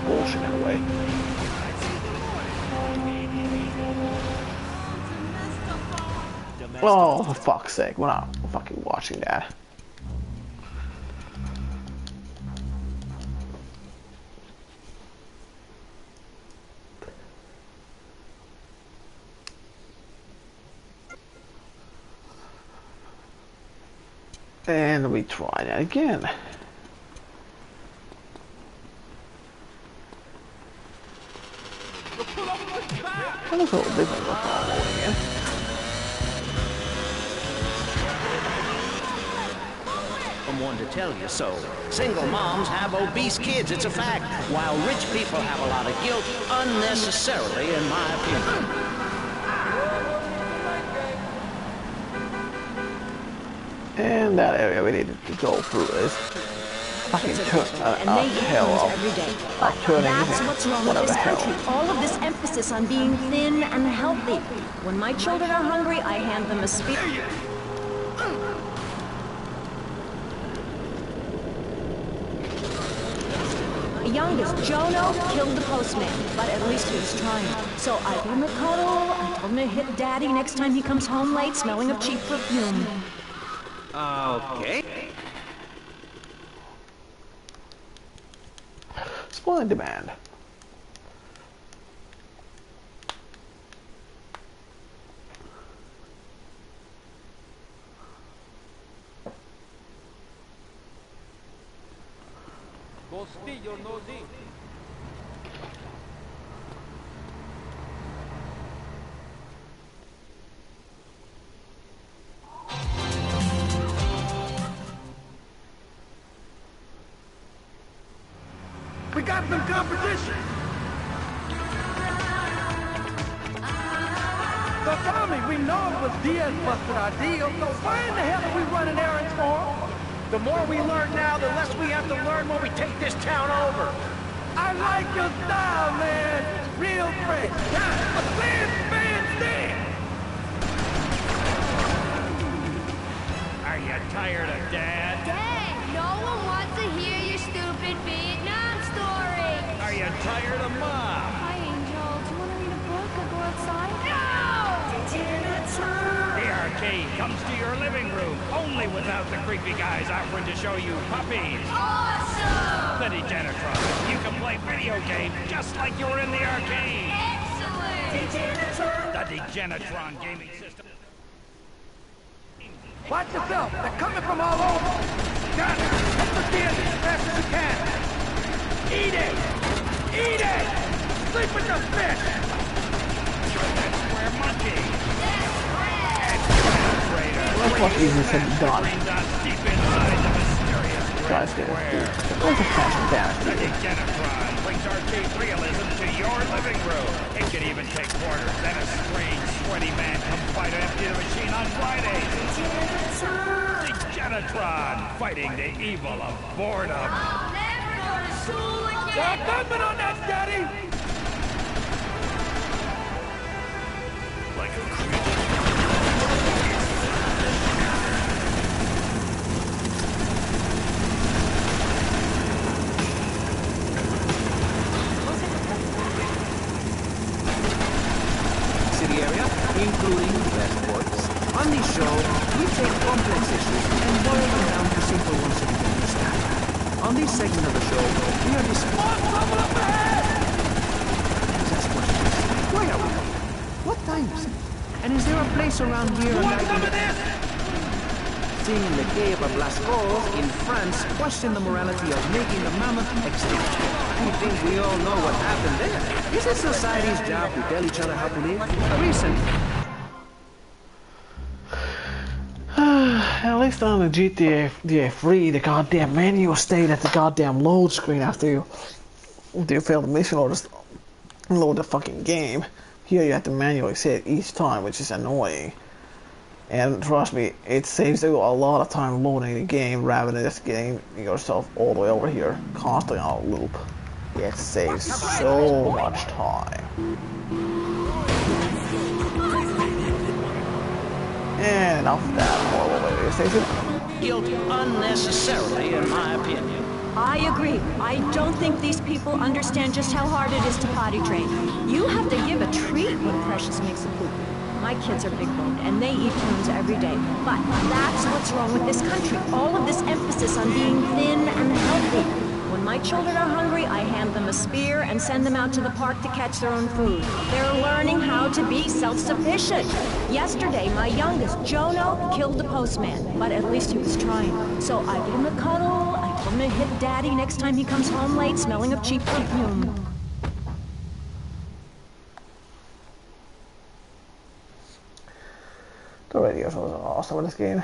bullshit in a way. Oh, for fuck's sake, we're not fucking watching that. And we try that again. That was a little different with loading again. Someone to tell you so. Single moms have obese kids, it's a fact, while rich people have a lot of guilt, unnecessarily, in my opinion. And that area we needed to go through is fucking hell of turning That's what's wrong with this country. All of this emphasis on being thin and healthy. When my children are hungry, I hand them a spear. The youngest, Jono, killed the postman, but at least he was trying. So I gave him a cuddle, I told him to hit Daddy next time he comes home late, smelling of cheap perfume. Okay. Supply and demand. Bostillo nosy. We got some competition. So Tommy, we know it was Diaz busted our deal, so why in the hell are we running errands for him? The more we learn now, the less we have to learn when we take this town over. I like your style, man. Real fresh. A bandstand. Are you tired of Dad? Dad, no one wants to hear your stupid Vietnam story. Are you tired of Mom? Hi, Angel. Do you want to read a book or go outside? No! The arcade comes to your living room, only without the creepy guys offering to show you puppies. Awesome! The Degenitron. You can play video games just like you were in the arcade. Excellent! The Degenitron gaming system. Watch yourself. They're coming from all over. Got it. Hit the theater as fast as you can. Eat it. Eat it. Sleep with the fish. That's where monkey. That's what easy said and done. Guys, get it. There's a fashion damage. The Degenitron brings arcade realism to your living room. It can even take quarters. Then a strange, sweaty man comes by to empty the machine on Fridays. Degenitron, fighting the evil of boredom. I'll never go to school again! Stop thumping on that, Daddy! Like a creature. City area, including Westports. On this show, we take complex issues and boil them down to simple ones that you can understand. On this segment of the show, we are discussing... Ask questions. Why are we here? What time is it? And is there a place around here... You want some of this? Seeing in the cave of Lascaux in France question the morality of making the mammoth extinct. I think we all know what happened there. Is it society's job to tell each other how to live? Recently. At least on the GTA 3, the goddamn menu stayed at the goddamn load screen after you fail the mission or just load the fucking game. Here you have to manually say it each time, which is annoying. And trust me, it saves you a lot of time loading the game rather than just getting yourself all the way over here, constantly on a loop. It saves so much time. And enough of that horrible radio station. Guilt unnecessarily, in my opinion. I agree. I don't think these people understand just how hard it is to potty train. You have to give a treat when Precious makes a poop. My kids are big-boned, and they eat prunes every day. But that's what's wrong with this country. All of this emphasis on being thin and healthy. When When my children are hungry, I hand them a spear and send them out to the park to catch their own food. They're learning how to be self-sufficient. Yesterday, my youngest, Jono, killed the postman, but at least he was trying. So I give him a cuddle, I tell him to hit daddy next time he comes home late, smelling of cheap perfume. The radios was awesome in this game.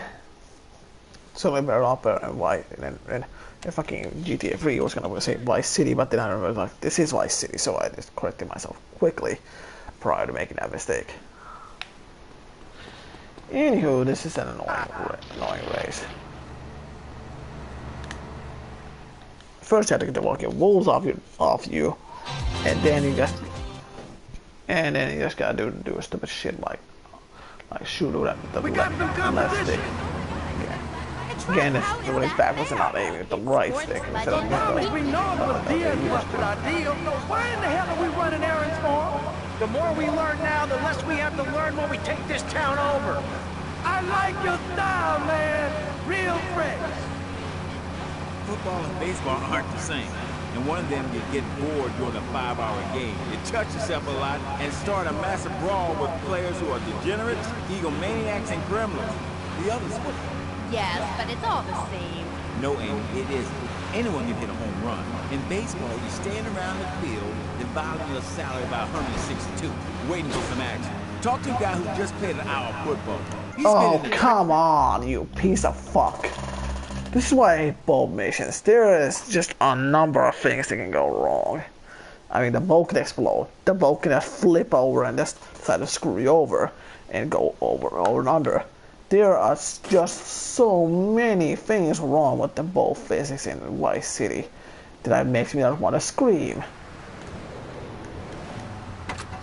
Certainly better off and why and fucking GTA 3 was gonna say Vice City, but then I remember like this is Vice City, so I just corrected myself quickly prior to making that mistake. Anywho, this is an annoying race. First you have to get the walking wolves off you, and then you just gotta do stupid shit like shoot with the left stick. Again, when it's backwards and not aiming with the right stick instead of We know it was Diaz busted our deal. Why in the hell are we running errands for him? The more we learn now, the less we have to learn when we take this town over. I like your style, man. Real fresh. Football and baseball aren't the same. And one of them you get bored during a 5-hour game. You touch yourself a lot and start a massive brawl with players who are degenerates, egomaniacs, and gremlins. The other's football. Yes, but it's all the same. No, Amy, it isn't. Anyone can hit a home run. In baseball, you stand around the field, dividing your salary by 162, waiting for some action. Talk to a guy who just played an hour of football. Oh, come on, you piece of fuck. This is why I hate boat missions. There is just a number of things that can go wrong. I mean, the boat can explode. The boat can just flip over and just try to screw you over and go over and under. There are just so many things wrong with the boat physics in Vice City that makes me not want to scream.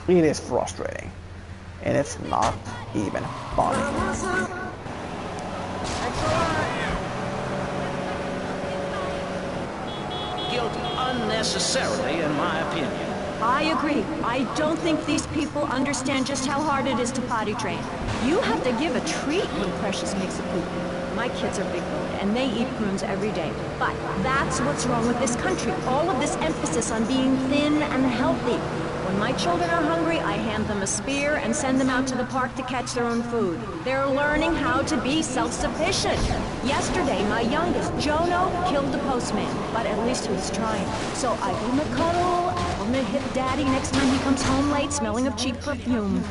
It is frustrating. And it's not even funny. Guilty unnecessarily, in my opinion. I agree. I don't think these people understand just how hard it is to potty train. You have to give a treat when Precious makes a poop. My kids are big boned, and they eat prunes every day. But that's what's wrong with this country. All of this emphasis on being thin and healthy. When my children are hungry, I hand them a spear and send them out to the park to catch their own food. They're learning how to be self-sufficient. Yesterday, my youngest, Jono, killed the postman, but at least he was trying. So I give him a cuddle, I tell him to hit daddy next time he comes home late, smelling of cheap perfume.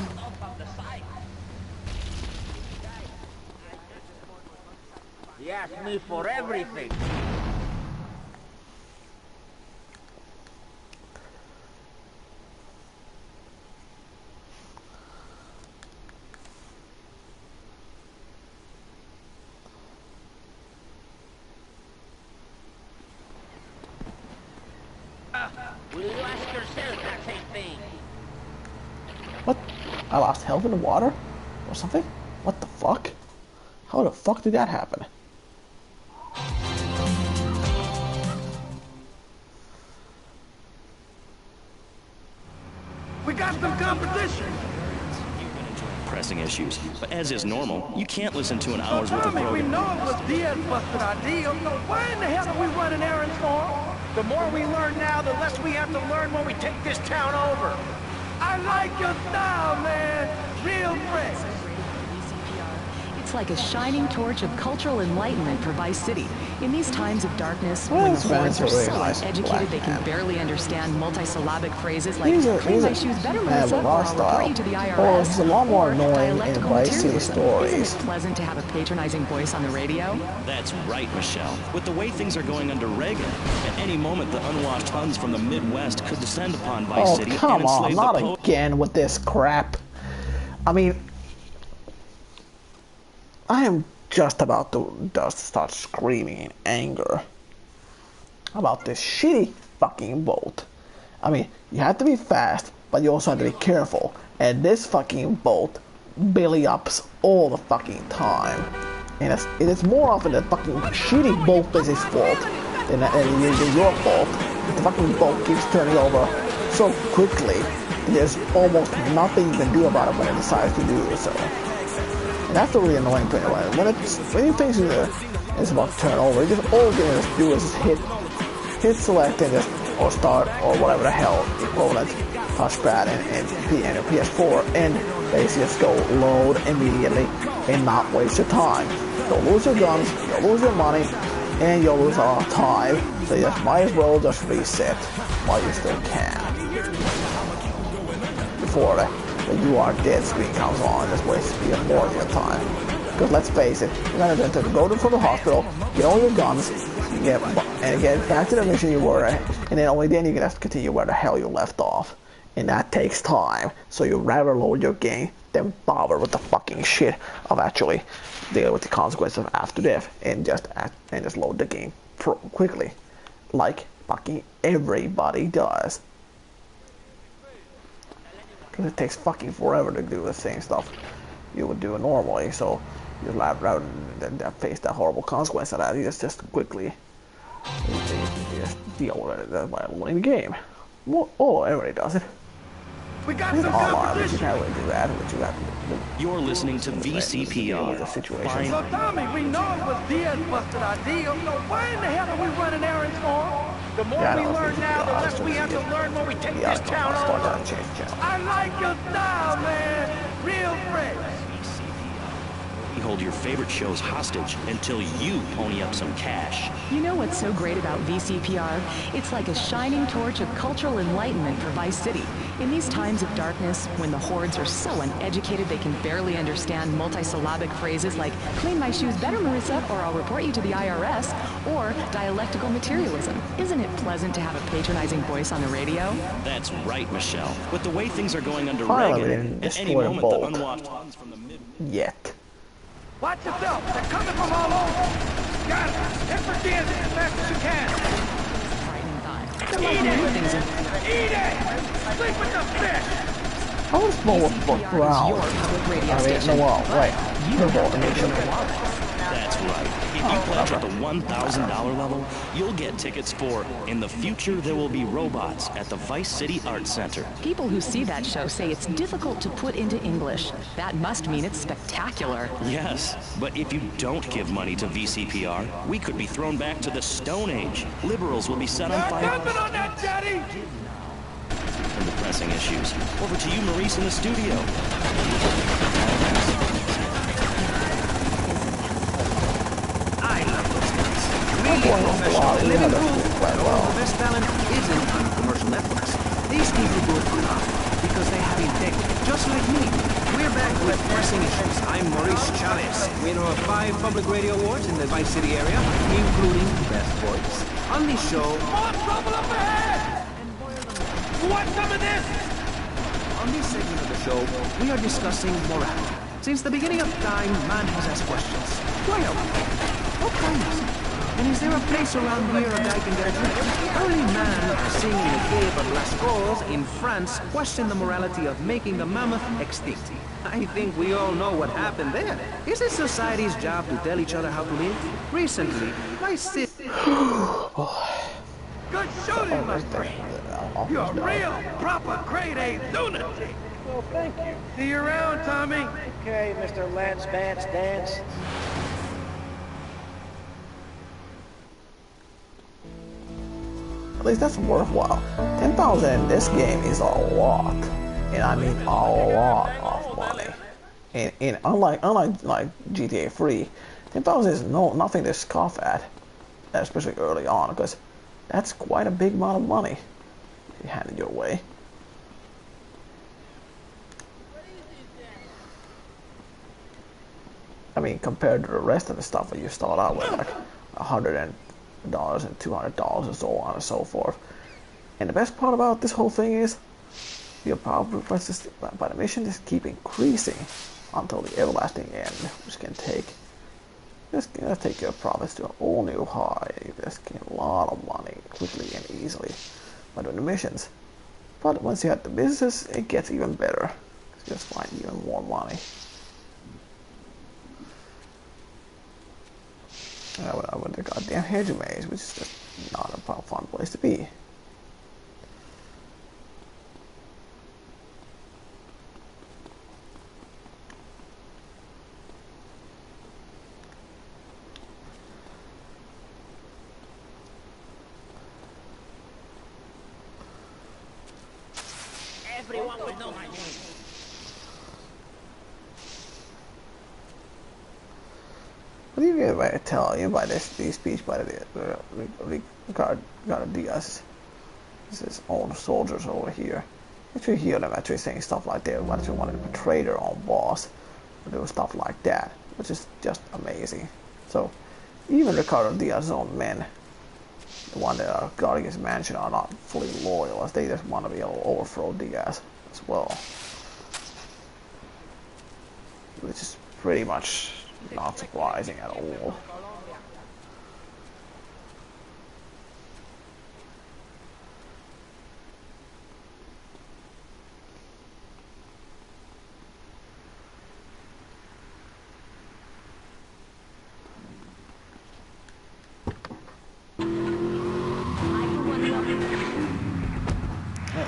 He asked me for everything. Will you ask yourself that same thing? What? I lost health in the water? Or something? What the fuck? How the fuck did that happen? We got some competition. Pressing issues, but as is normal, you can't listen to an hour's worth of We program. know it was Diaz busted our deal. Why in the hell are we running errands for him? The more we learn now, the less we have to learn when we take this town over. I like your style, man. Real fresh. It's like a shining torch of cultural enlightenment for Vice City. In these times of darkness, when the hordes are so uneducated they can barely understand multisyllabic phrases like "clean my shoes better, Melissa," or "I'll report you to the IRS." It's a lot more annoying in dialectical Vice City materialism. stories. Isn't it pleasant to have a patronizing voice on the radio? That's right, Michelle. With the way things are going under Reagan, at any moment the unwashed Huns from the Midwest could descend upon Vice City come and on, enslave not the again with this crap. I mean, I am just about to start screaming in anger about this shitty fucking boat. I mean, you have to be fast, but you also have to be careful. And this fucking boat belly ups all the fucking time. And it is more often the fucking shitty boat physics fault than your fault. The fucking boat keeps turning over so quickly that there's almost nothing you can do about it when it decides to do so. And that's the really annoying thing about it. When you think it's about to turn over, all you're gonna do is hit hit select and just, or start, or whatever the hell equivalent touchpad and PS4, and basically just go load immediately and not waste your time. You'll lose your guns, you'll lose your money, and you'll lose a lot of time. So you just might as well just reset while you still can. Before the you are dead screen comes on, just waste even more of your time. Because let's face it, you're gonna have to go to the hospital, get all your guns, and get back to the mission you were at, and then only then you can have to continue where the hell you left off. And that takes time, so you'd rather load your game than bother with the fucking shit of actually dealing with the consequences of after death, and just load the game quickly, like fucking everybody does. Because it takes fucking forever to do the same stuff you would do normally, so you'd rather than face that horrible consequence of that, you just quickly just deal with it by loading the game. Oh, everybody does it. We got some competition. You can't really do that, but you have to do. You're listening to VCPR. The situation. So Tommy, we know it was Diaz busted our deal, so why in the hell are we running errands for him? The more we learn now, the less we have to learn when we take this town over. I like your style, man. Real fresh. We hold your favorite shows hostage until you pony up some cash. You know what's so great about VCPR? It's like a shining torch of cultural enlightenment for Vice City. In these times of darkness, when the hordes are so uneducated they can barely understand multisyllabic phrases like, clean my shoes better, Marissa, or I'll report you to the IRS, or dialectical materialism. Isn't it pleasant to have a patronizing voice on the radio? That's right, Michelle. With the way things are going under Finally, Reagan, at any moment the unwashed funds from the Yet. Watch yourself. They're coming from all over. Got it. Hit for Diaz as fast as you can. Eat it! Eat it! Sleep with the fish! How is Bullet Brown? I mean, no, well, right. That's right. If you pledge at the $1,000 level, you'll get tickets for In the Future There Will Be Robots at the Vice City Arts Center. People who see that show say it's difficult to put into English. That must mean it's spectacular. Yes, but if you don't give money to VCPR, we could be thrown back to the Stone Age. Liberals will be set on fire. Nothing on that, Daddy! And the pressing issues. Over to you, Maurice, in the studio. I love those guys. Really professional and living proof that all the best talent isn't on commercial networks. These people do it for love, because they have integrity, just like me. We're back with pressing issues. I'm Maurice Chavez, winner of 5 public radio awards in the Vice City area, including Best Voice. On this show... More trouble up ahead! You want some of this? On this segment of the show, we are discussing morality. Since the beginning of time, man has asked questions. Why are we here? What kind is it? And is there a place around here a guy can get a drink? Early man, singing in the cave of Lascaux in France, questioned the morality of making the mammoth extinct. I think we all know what happened there. Is it society's job to tell each other how to live? Recently, my sister... Good shooting, my friend. You're a real, proper, grade-A lunatic. Well, thank you. See you around, Tommy. Okay, Mr. Lance Vance Dance. At least that's worthwhile. 10,000 in this game is a lot, and I mean a lot of money. And unlike GTA 3, 10,000 is nothing to scoff at, especially early on, because that's quite a big amount of money if you hand it your way. I mean, compared to the rest of the stuff that you start out with, like $100 and $200 and so on and so forth. And the best part about this whole thing is your power by the mission just keep increasing until the everlasting end, which can take your profits to an all new high. You just get a lot of money quickly and easily by doing the missions. But once you have the business, it gets even better. You just find even more money. I went to goddamn hedge maze, which is just not a fun place to be. What do you get by tell you by this speech by Ricardo Diaz? This is all the soldiers over here. Actually hear them actually saying stuff like they actually wanted to portray their own boss. Do stuff like that, which is just amazing. So even Ricardo Diaz's own men, the one that are guarding his mansion, are not fully loyal, as they just want to be able to overthrow Diaz as well. Which is pretty much not surprising at all.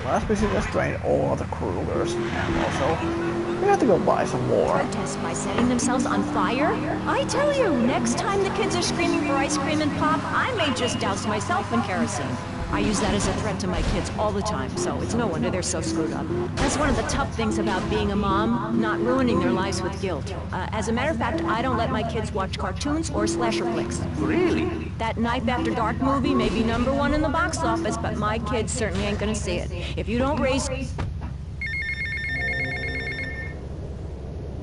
Last we just drained all of the Krugers, and also we have to go buy some more. Protest by setting themselves on fire? I tell you, next time the kids are screaming for ice cream and pop, I may just douse myself in kerosene. I use that as a threat to my kids all the time, so it's no wonder they're so screwed up. That's one of the tough things about being a mom, not ruining their lives with guilt. As a matter of fact, I don't let my kids watch cartoons or slasher flicks. Really? That Knife After Dark movie may be #1 in the box office, but my kids certainly ain't gonna see it. If you don't raise...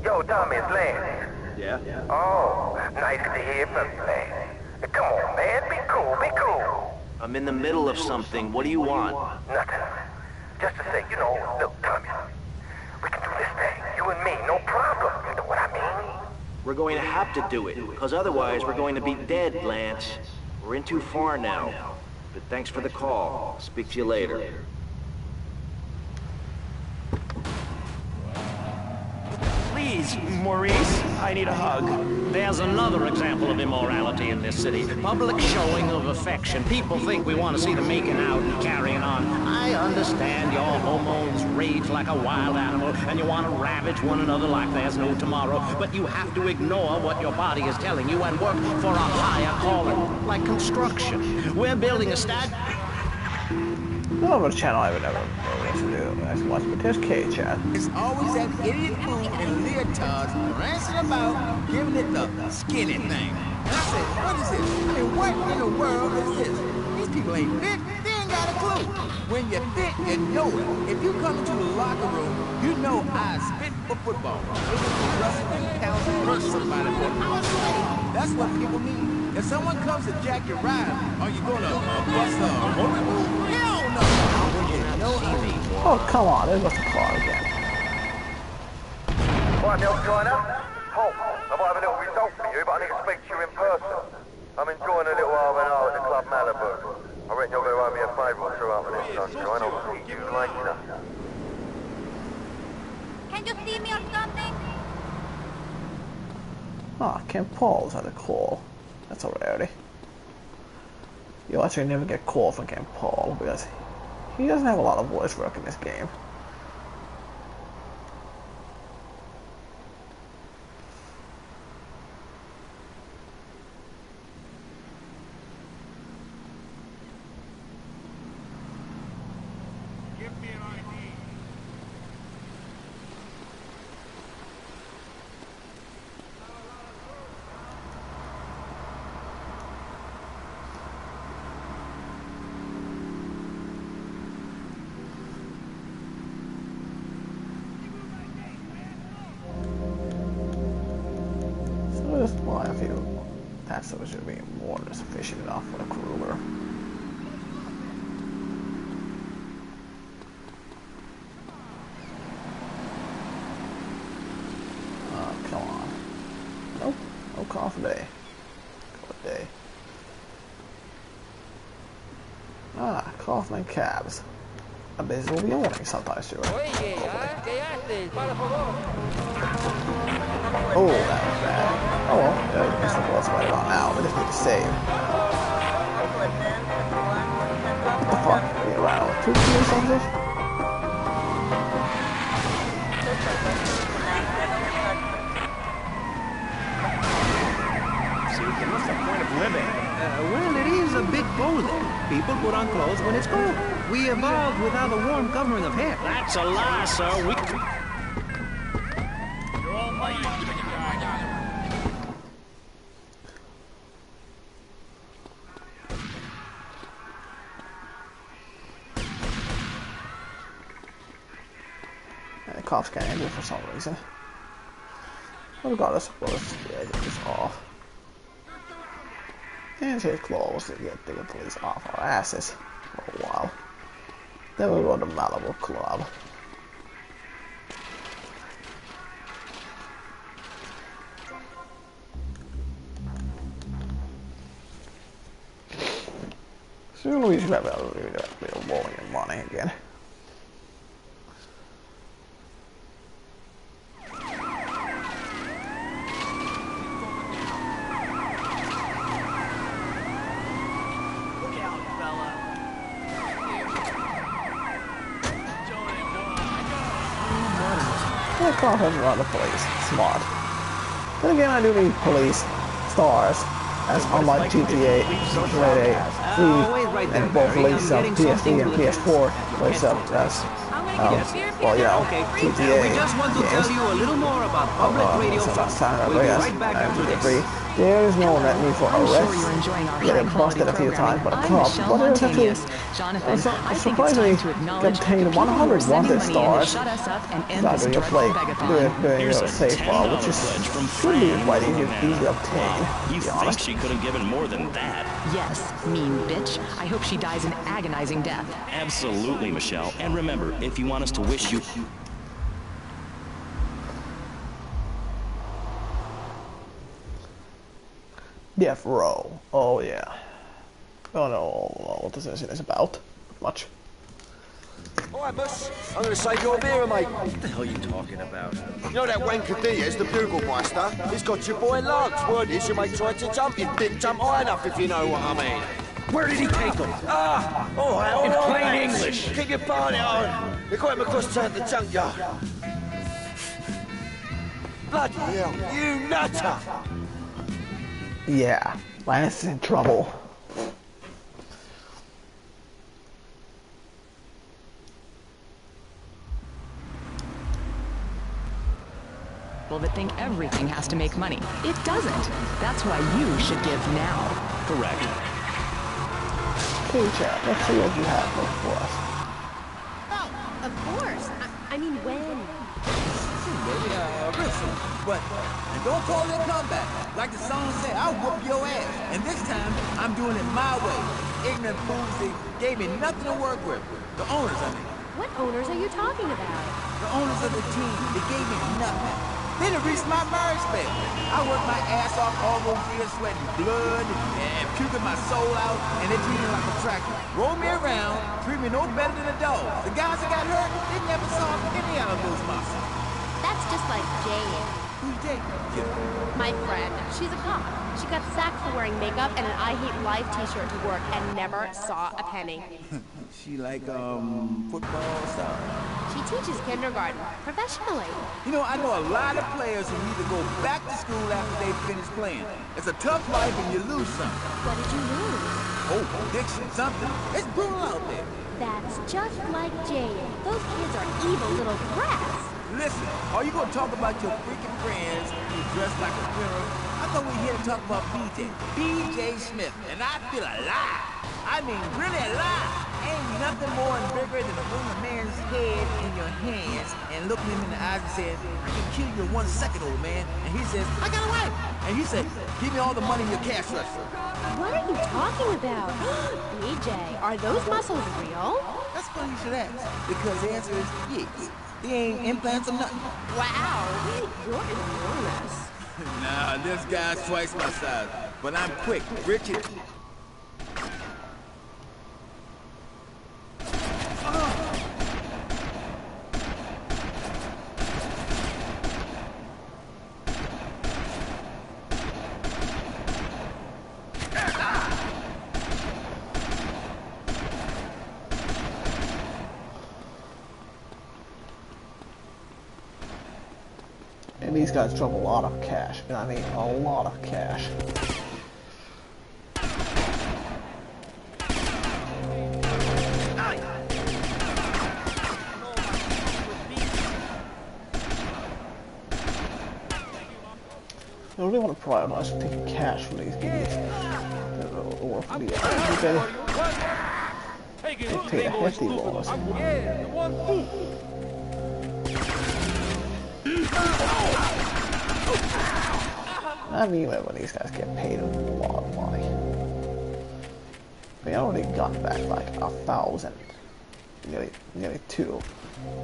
Yo, Tommy, it's Lance. Yeah? Oh, nice to hear from you, Lance. Come on, man, be cool, be cool. I'm in the middle of something. What do you want? Nothing. Just to say, look, Tommy, we can do this thing, you and me, no problem. You know what I mean? We're going to have to do it, because otherwise we're going to be dead, Lance. We're in too far now. But thanks for the call. Speak to you later. Please, Maurice, I need a hug. There's another example of immorality in this city. Public showing of affection. People think we want to see them making out and carrying on. I understand your hormones rage like a wild animal, and you want to ravage one another like there's no tomorrow, but you have to ignore what your body is telling you and work for a higher calling, like construction. We're building a I love a channel I would never listen to as much, but there's K-Chat. It's always that idiot fool in leotards prancing about, giving it the skinny thing. And I said, what is this? I mean, what in the world is this? These people ain't fit, they ain't got a clue. When you're fit, you know it. If you come into the locker room, you know I spit for football. Wrestle and count and punch somebody for hours straight. That's what people mean. If someone comes to jack your ride, are you gonna bust a motor? Hell no! Oh, come on, there goes the car again. Right, Neil, joiner? Halt. I might have a little result for you, but I need to speak to you in person. I'm enjoying a little R&R at the Club Malibu. I reckon you're going to owe me a favour or two after this, sunshine. I'll see you later. Can you see me or something? Ah, Ken Paul's had a call. That's a rarity. You'll actually never get a call from Ken Paul because he doesn't have a lot of voice work in this game. Well, I feel that stuff should be more than sufficient enough for the Kruger. Come on. Nope. No coffee day. Good day. Ah, Kaufman cabs. A business will be owning sometimes too. Oh, that was bad. Oh well, that's the what's right about now. We just need to save. What the fuck? Are we around 2 or something? See, what's the point of living? Well, it is a bit cold. People put on clothes when it's cold. We evolved without a warm covering of hair. That's a lie, sir. We... You're all mine. And the cops can't handle it for some reason. But regardless, we'll just get this off. And his claws to get the police off our asses for a while. Then we'll go to Malibu Club. Soon we should have a little bit of bowling and money again. Yeah, Carl's around the police. Smart. Then again, I do need police stars, as unlike GTA, where they free and both releases of PS3 and PS4 release up as, well, you know, GTA We just want to tell you a little more about public radio funds. We'll be right back after this. There is no need for arrest. Get busted a few times by the cops, but there's actually surprisingly contained 100 wanted stars without doing a play, doing a save file, which is should be quite easy to obtain. You think she could have given more than that? Yes, mean bitch. I hope she dies an agonizing death. Absolutely, Michelle. And remember, if you want us to wish you... Death Row. Oh yeah. I don't know what this is about. Much. Alright, boss. I'm gonna save your beer, mate. What the hell are you talking about? You know that wanker Diaz, the Bugelmeister? He's got your boy Lance. Word is your mate tried to jump him. Didn't jump high enough, if you know what I mean. Where did he take him? Alright, In alright, plain mates. English. Keep your party on. They got him across town to the junkyard. Bloody hell, you nutter! Yeah, Lance is in trouble. Well, that think everything has to make money. It doesn't. That's why you should give now. Correct. Okay, chat, let's see what you have for us. Oh, of course. I mean, when? Real soon. But don't call it combat. Like the song said, I'll whoop your ass. And this time, I'm doing it my way. Ignorant fools, they gave me nothing to work with. The owners, I mean. What owners are you talking about? The owners of the team, they gave me nothing. Then it reached my marriage spell. I worked my ass off all those years, sweating blood and puking my soul out, and they treated me like a tractor. Roll me around, treat me no better than a dog. The guys that got hurt, they never saw any out of those muscles. That's just like Jane. Who's Jane? My friend. She's a cop. She got sacked for wearing makeup and an I Hate Life t-shirt to work and never saw a penny. She like, football stuff? She teaches kindergarten, professionally. You know, I know a lot of players who need to go back to school after they finish playing. It's a tough life and you lose something. What did you lose? Oh, addiction, something. It's brutal out there. That's just like Jane. Those kids are evil little brats. Listen, are you gonna talk about your freaking friends who dress like a funeral? I thought we were here to talk about BJ. BJ Smith, and I feel alive. I mean, really alive. Ain't nothing more and bigger than to hold a man's head in your hands and look him in the eyes and say, I can kill you in 1 second, old man. And he says, I got a wife. And you say, give me all the money in your cash register. What are you talking about? BJ, are those muscles real? That's funny you should ask, because the answer is yes. They ain't implants or nothing. Wow, you're enormous. Nah, this guy's twice my size, but I'm quick, Richard. And these guys drop a lot of cash, and I mean a lot of cash. I really want to prioritize taking cash from these idiots. Or from the take a hefty loss. I mean, when these guys get paid a lot of money. I mean, I already got back like 1,000, nearly 2.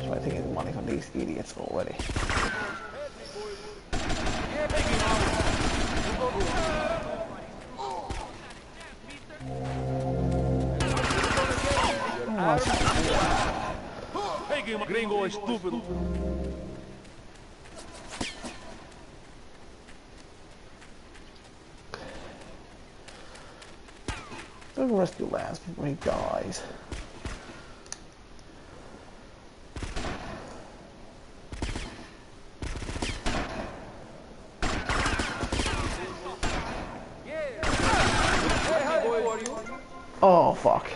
So I think it's money from these idiots already. Gringo estúpido. Let's rescue Lance before he dies. Oh fuck.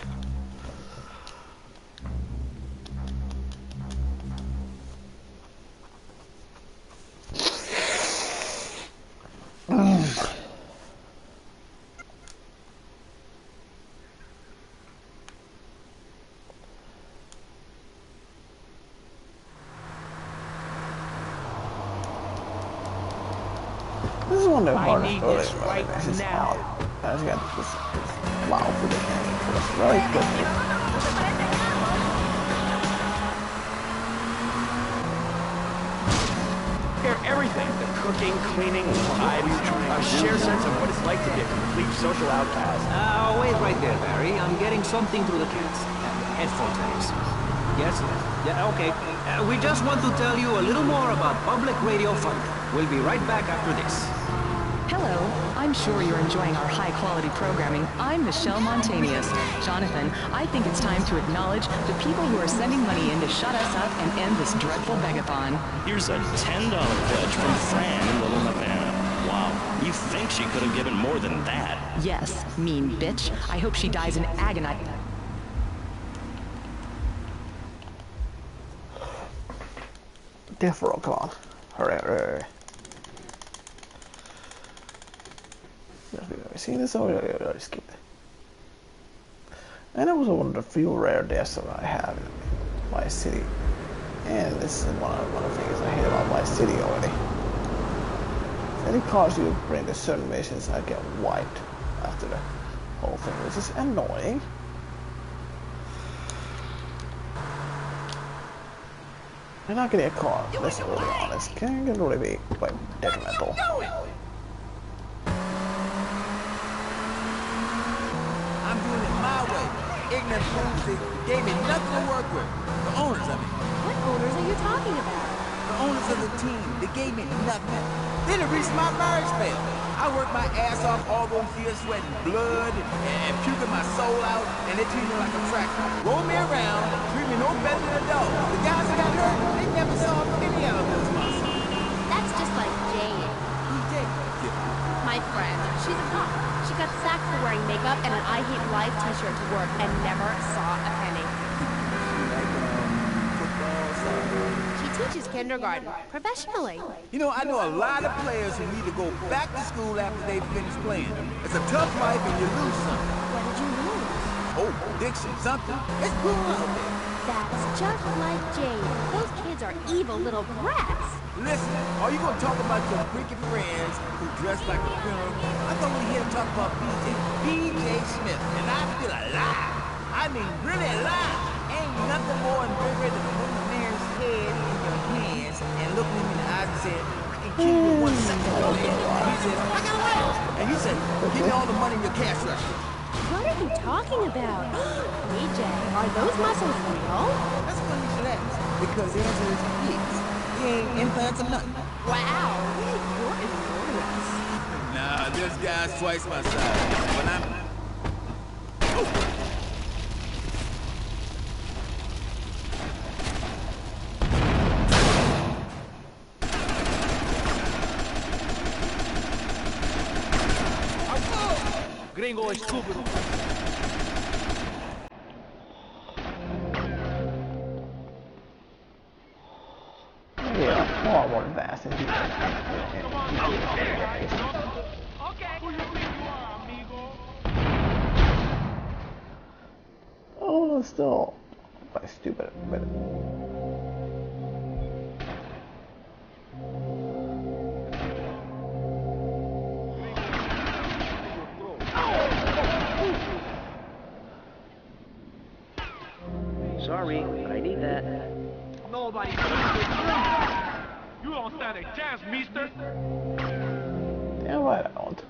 This is one of the hardest early right now. I just got this loud for the game for us really quickly. Everything. The cooking, cleaning, driving, a shared sense of what it's like to be a complete social outcast. Wait right there, Barry. I'm getting something through the cats. Headphone tags. Yes? Yeah, okay. We just want to tell you a little more about public radio funding. We'll be right back after this. Hello. I'm sure you're enjoying our high-quality programming. I'm Michelle Montanius. Jonathan, I think it's time to acknowledge the people who are sending money in to shut us up and end this dreadful begathon. Here's a $10 pledge from Fran in Little Havana. Wow, you think she could have given more than that? Yes, mean bitch. I hope she dies in agony. Death roll, come on. Hurry, hurry. Have you seen this? Oh, I skipped it. And it was one of the few rare deaths that I have in Vice City. And this is one of the things I hate about Vice City already. If it causes you to bring to certain missions, I get wiped after the whole thing, which is annoying. And not getting a car this early on this can really be quite detrimental. I'm doing it my way. Ignorant fools that gave me nothing to work with. The owners, I mean. What owners are you talking about? The owners of the team. They gave me nothing. Then the reason my marriage failed. I worked my ass off all those years, sweating blood and puking my soul out, and they treat me like a tractor. Roll me around, treat me no better than a dog. The guys that got hurt, they never saw a penny out of those muscles. That's just like Jane. Who's Jane? My friend. She's a cop. She got sacked for wearing makeup and an I Hate Life t-shirt to work and never saw a penny. She teaches kindergarten professionally. You know, I know a lot of players who need to go back to school after they finish playing. It's a tough life and you lose something. What did you lose? Oh, addiction, something. It's cool out there. That's just like Jane. Those kids are evil little brats. Listen, are you going to talk about your freaky friends who dress like a funeral? I thought we were here to talk about B.J. Smith, and I feel alive. I mean, really alive. Ain't nothing more invigorating than putting a man's head in your hands and looking him in the eyes and saying, I can kill you in 1 second. And he says, I got a life. And you say, give me all the money in your cash register. What are you talking about? BJ, are those muscles real? That's funny you should ask, because the answer is yes. He ain't implants or nothing. Wow, you're enormous. Nah, this guy's twice my size, but I'm... Gringo estúpido. Yeah. far more advanced than he is. Oh, still quite stupid, but. Sorry, but I need that. Nobody. You don't stand a chance, mister. Yeah, I don't.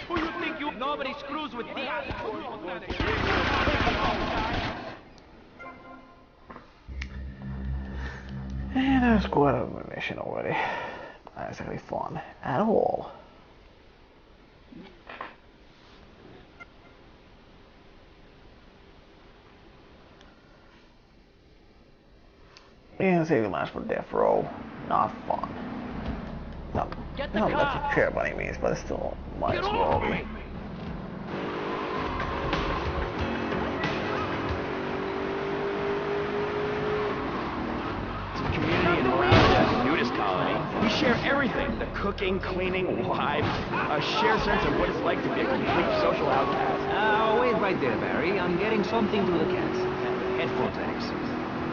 Who you think you? Nobody screws with me. And there's quite a mission already. Not exactly fun at all. And saving lives for death row, not fun. Not that you care by any means, but it's still might as well be. Community in Relixa, nudist colony. We share everything. The cooking, cleaning, wives. A shared sense of what it's like to be a complete social outcast. Wait right there, Barry. I'm getting something to the cats. Headphones, thanks.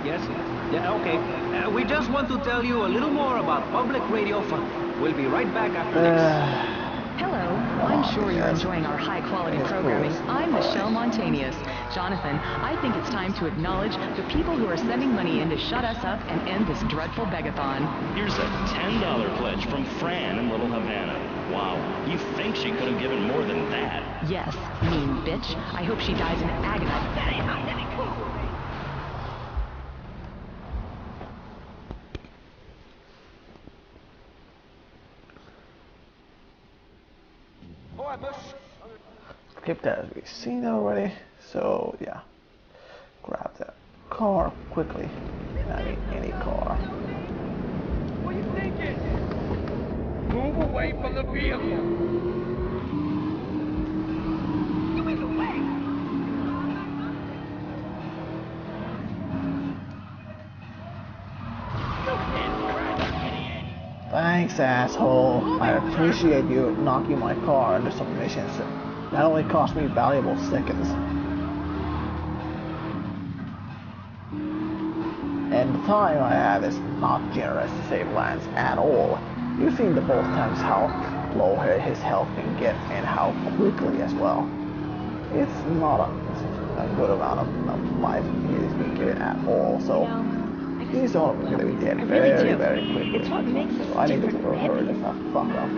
Yes? Yeah, okay. We just want to tell you a little more about public radio fun. We'll be right back after this. Hello. I'm sure you're enjoying our high-quality programming. I'm Michelle Montanious. Jonathan, I think it's time to acknowledge the people who are sending money in to shut us up and end this dreadful begathon. Here's a $10 pledge from Fran in Little Havana. Wow, you think she could have given more than that? Yes, mean bitch. I hope she dies in agony. Skip that as we've seen already. So yeah, grab that car quickly. I mean any car. What are you thinking? Move away from the vehicle. Give it away. Thanks, asshole. I appreciate you knocking my car into some missions. That only cost me valuable seconds. And the time I have is not generous to save Lance at all. You've seen the both times how low his health can get and how quickly as well. It's not a good amount of life he's been given at all, so he's only going to be dead very, very quickly. It's what makes us so I need to different from hurry the fuck up.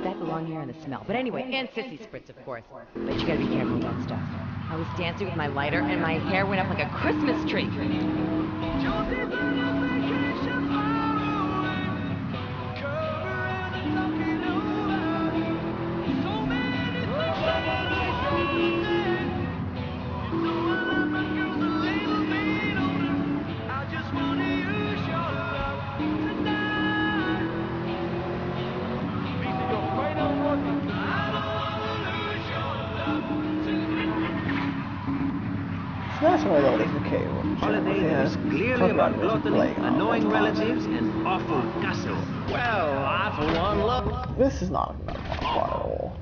That belong here in the smell. But anyway, and sissy spritz, of course. But you gotta be careful with that stuff. I was dancing with my lighter, and my hair went up like a Christmas tree. That's why I love this cave. Holiday is clearly about gluttony, annoying relatives, and awful gossip. Well, I for one love. This is not a fun part at all.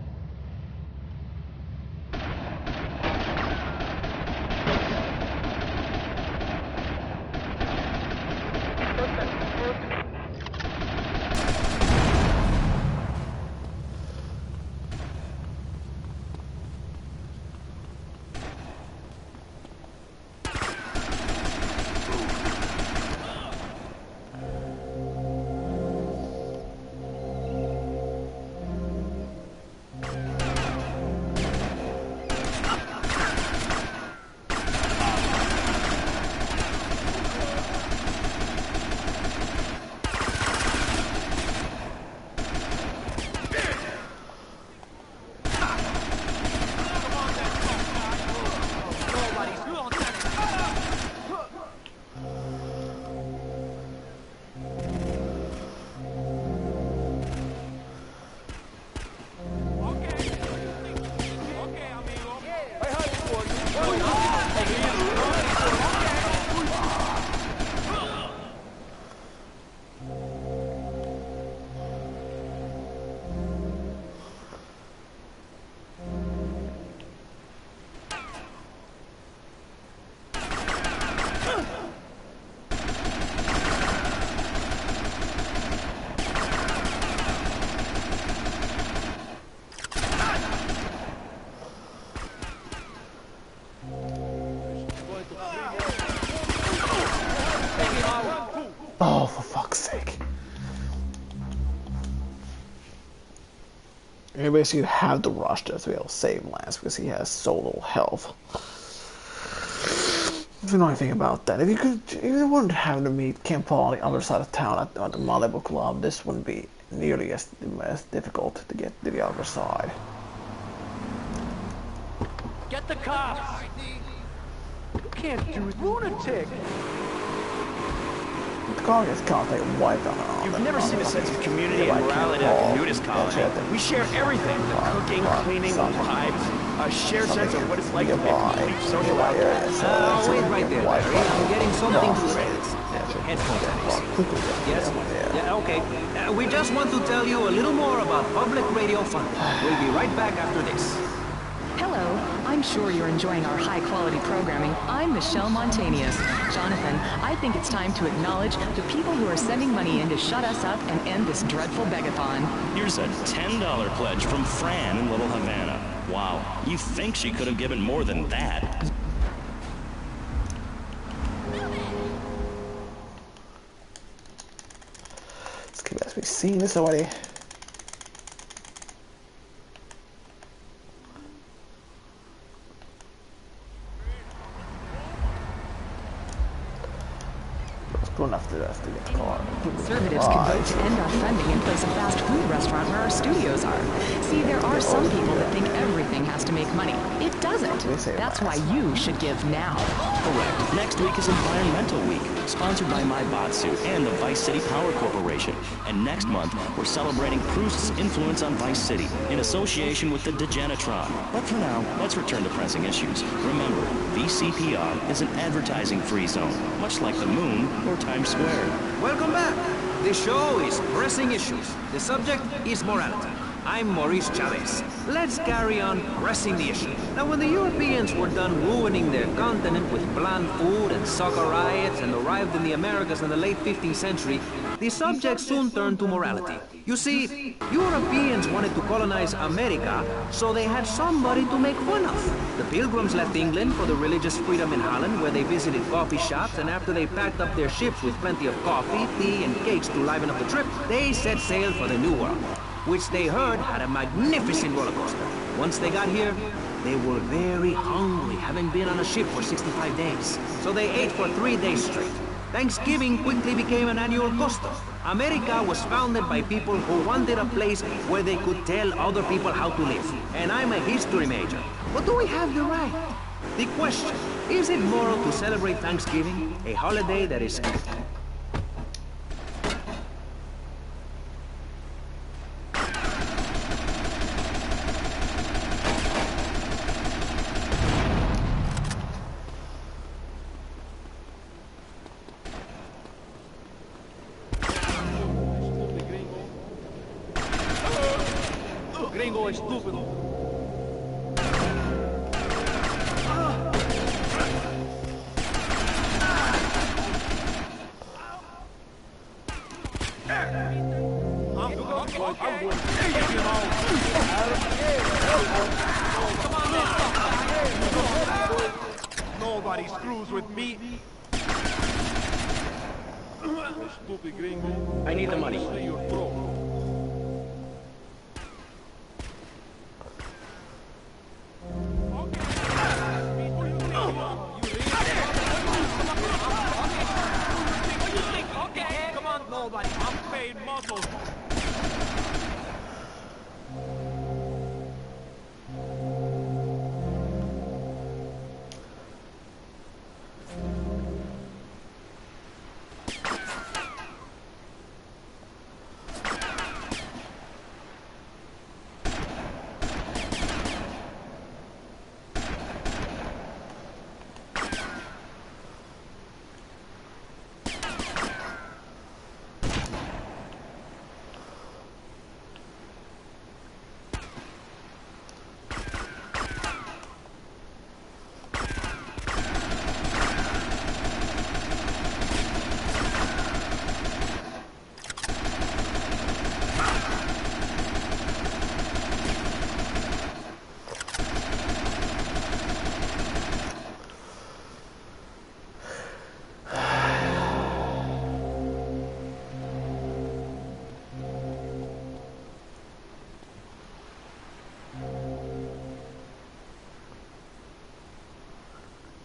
Oh, for fuck's sake. You basically have to rush this to be able to save Lance because he has so little health. The annoying thing about that, if you wouldn't have to meet Kim Paul on the other side of town at the Malibu Club, this wouldn't be nearly as difficult to get to the other side. Get the cops! You can't do it, lunatic! The car gets caught like wiped on. You've never seen a sense of community and morality like a nudist colony. We share everything: the cooking, cleaning, the pipes, a shared sense of what it's like to be a complete social outcast. Wait right there, Larry. I'm getting something to say. Headphone please. Yes? Yeah, okay. We just want to tell you a little more about public radio funding. We'll be right back after this. Hello, I'm sure you're enjoying our high-quality programming. I'm Michelle Montanius. Jonathan, I think it's time to acknowledge the people who are sending money in to shut us up and end this dreadful begathon. Here's a $10 pledge from Fran in Little Havana. Wow, you think she could have given more than that? Let's keep as we've seen this already. Good enough to get the car. Conservatives could vote to end our funding and place a fast food restaurant where our studios are. See, there are some people that think everything has to make money. It doesn't. That's why you should give now. Correct. Next week is Environmental Week, sponsored by My Bot Suit and the Vice City Power Corporation. And next month, we're celebrating Proust's influence on Vice City in association with the Degenitron. But for now, let's return to pressing issues. Remember, VCPR is an advertising-free zone, much like the moon or Times Square. Welcome back. The show is Pressing Issues. The subject is morality. I'm Maurice Chavez. Let's carry on pressing the issue. Now, when the Europeans were done ruining their continent with bland food and soccer riots and arrived in the Americas in the late 15th century, the subject soon turned to morality. You see, Europeans wanted to colonize America, so they had somebody to make fun of. The Pilgrims left England for the religious freedom in Holland, where they visited coffee shops, and after they packed up their ships with plenty of coffee, tea, and cakes to liven up the trip, they set sail for the New World, which they heard had a magnificent roller coaster. Once they got here, they were very hungry, having been on a ship for 65 days. So they ate for 3 days straight. Thanksgiving quickly became an annual custom. America was founded by people who wanted a place where they could tell other people how to live. And I'm a history major. But do we have the right? The question, is it moral to celebrate Thanksgiving, a holiday that is... Gringo estúpido. Nobody screws with me. Stupid gringo. I need the money. Nobody. I'm paid muscle.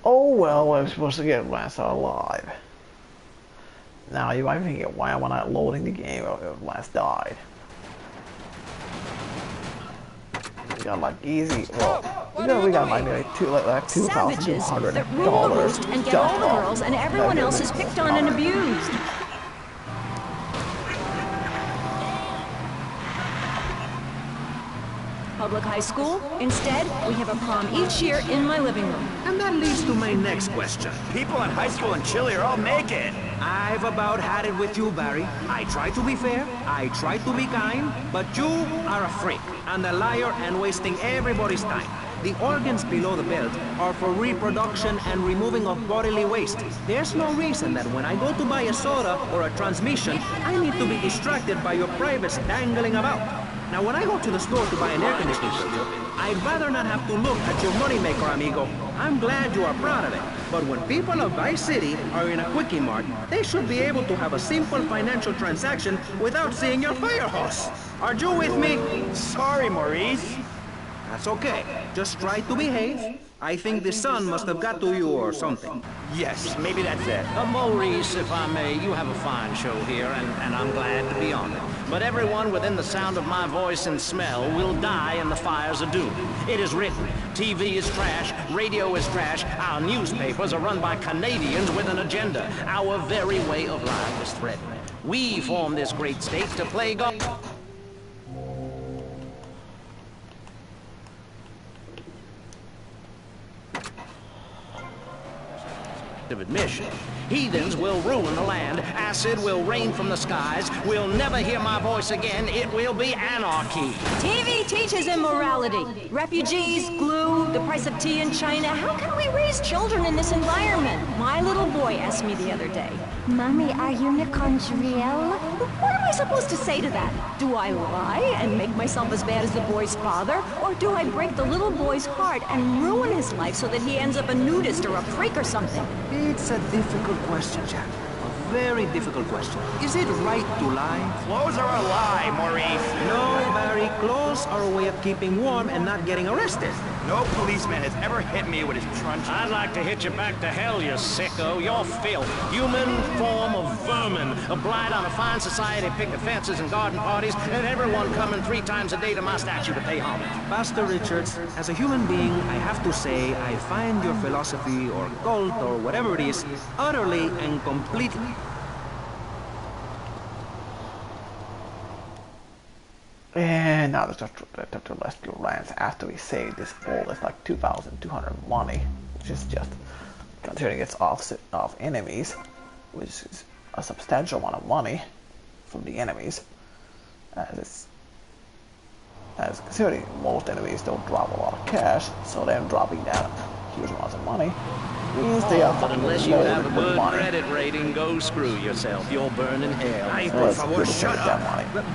Oh well, I was supposed to get Lance alive. Now you might be thinking, why am I not loading the game if Lance died? We got like easy, well, we got like Savages that rule the roost and get all the girls, and everyone else is picked on and abused. Public high school. Instead, we have a prom each year in my living room. And that leads to my next question. People in high school in Chile are all naked. I've about had it with you, Barry. I try to be fair, I try to be kind, but you are a freak, and a liar and wasting everybody's time. The organs below the belt are for reproduction and removing of bodily waste. There's no reason that when I go to buy a soda or a transmission, I need to be distracted by your privates dangling about. Now, when I go to the store to buy an air conditioning filter, I'd rather not have to look at your moneymaker, amigo. I'm glad you are proud of it. But when people of Vice City are in a Quickie Mart, they should be able to have a simple financial transaction without seeing your fire hose. Are you with me? Sorry, Maurice. That's okay. Just try to behave. I think the sun must have got to you or something. Yes, maybe that's it. Maurice, if I may, you have a fine show here, and I'm glad to be on it. But everyone within the sound of my voice and smell will die in the fires of doom. It is written, TV is trash, radio is trash, our newspapers are run by Canadians with an agenda. Our very way of life is threatened. We form this great state to play God. Of admission. Heathens will ruin the land, acid will rain from the skies, we'll never hear my voice again, it will be anarchy. TV teaches immorality. Refugees, glue, the price of tea in China. How can we raise children in this environment? My little boy asked me the other day, Mommy, are unicorns real? What am I supposed to say to that? Do I lie and make myself as bad as the boy's father? Or do I break the little boy's heart and ruin his life so that he ends up a nudist or a freak or something? It's a difficult question, Jack. A very difficult question. Is it right to lie? Clothes are a lie, Maurice. No, Barry. Clothes are a way of keeping warm and not getting arrested. No policeman has ever hit me with his truncheon. I'd like to hit you back to hell, you sicko. You're filth. Human form of vermin. A blight on a fine society, picket fences and garden parties, and everyone coming 3 times a day to my statue to pay homage. Pastor Richards, as a human being, I have to say I find your philosophy or cult or whatever it is utterly and completely... And now let's rescue Lance after we saved this all. It's like 2,200 money, which is just, considering it's off enemies, which is a substantial amount of money from the enemies, as considering most enemies don't drop a lot of cash, so them dropping down huge amounts of money means they are But unless you have a good credit rating, go screw yourself. You'll burn in hell. Ay, por favor, shut up.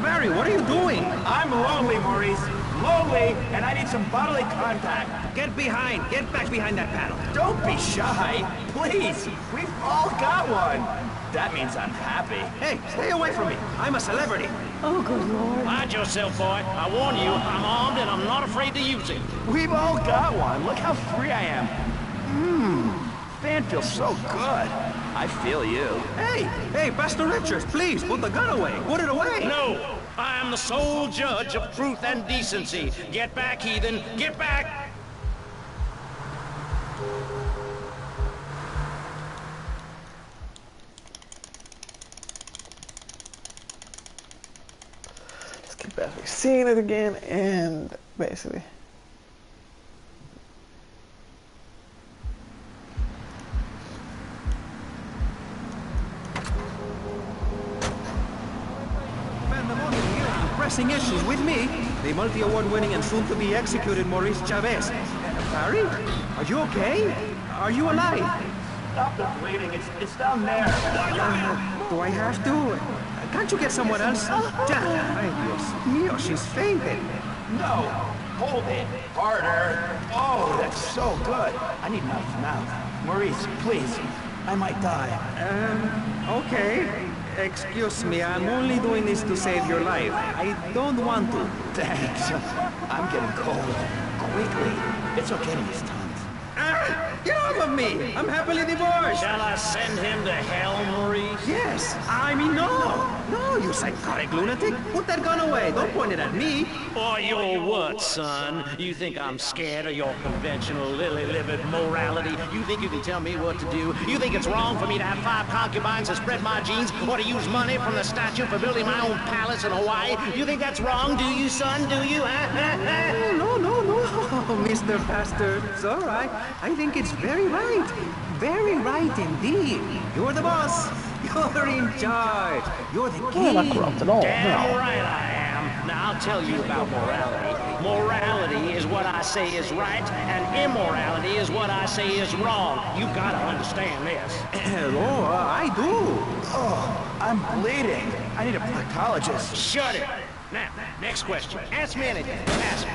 Barry, what are you doing? I'm lonely, Maurice. Lonely, and I need some bodily contact. Get behind. Get back behind that panel. Don't be shy. Please. We've all got one. That means I'm happy. Hey, stay away from me. I'm a celebrity. Oh, good Lord. Mind yourself, boy. I warn you, I'm armed and I'm not afraid to use it. We've all got one. Look how free I am. Fan feels so good. I feel you. Hey, Pastor Richards, please, put the gun away. Put it away. No, I am the sole judge of truth and decency. Get back, heathen. Get back. Just keep basically seeing it again, and basically pressing issues with me, the multi-award-winning and soon-to-be executed Maurice Chavez. Barry, are you okay? Are you alive? Stop the bleeding. It's down there. Do I have to? Can't you get someone else? Jack, ay, Dios mío, she's fainted. No. Hold it. Harder. Oh, that's so good. I need mouth to mouth. Maurice, please. I might die. Okay. Excuse me, I'm only doing this to save your life. I don't want to. Thanks. I'm getting cold. Quickly. It's okay to use tongues. Get off enough of me. I'm happily divorced. Shall I send him to hell, Maurice? Yes. I mean, no. No, you psychotic lunatic. Put that gun away. Don't point it at me. Or your what, son? You think I'm scared of your conventional lily-livered morality? You think you can tell me what to do? You think it's wrong for me to have 5 concubines to spread my genes, or to use money from the statue for building my own palace in Hawaii? You think that's wrong, do you, son? Do you? No, Mr. Pastor. It's all right. I think it's very right. Very right indeed. You're the boss. You're in charge. You're the king. Not corrupt at all. Damn No. right I am. Now I'll tell you about morality. Morality is what I say is right, and immorality is what I say is wrong. You gotta understand this. Oh, I do. Oh, I'm bleeding. I need a proctologist. Shut it. Now, next question. Ask me anything. Ask me.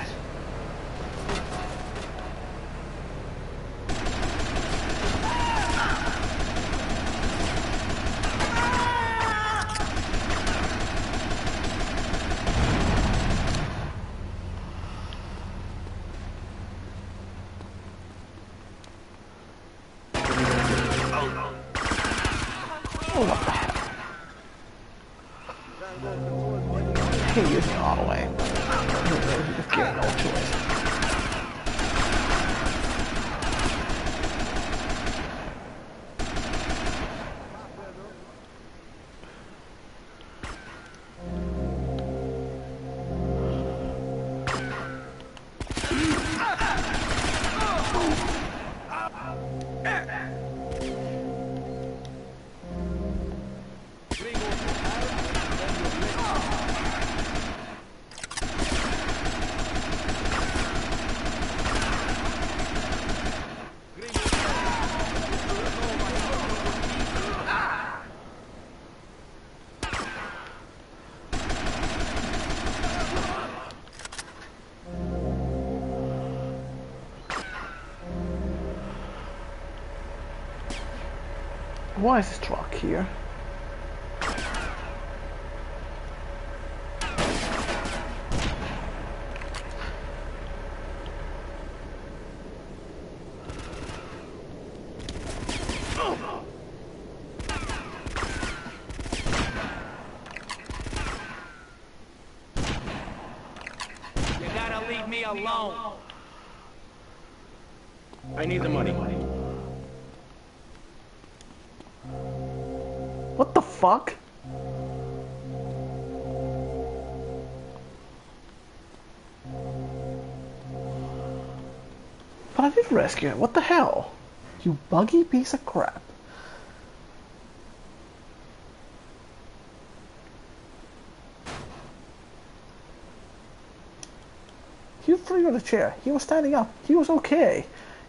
I hate using auto aim. Just given no choice. Why is this truck here? You gotta leave me alone. I need the money. What the fuck? But I did rescue him. What the hell? You buggy piece of crap. He threw on the chair. He was standing up. He was okay.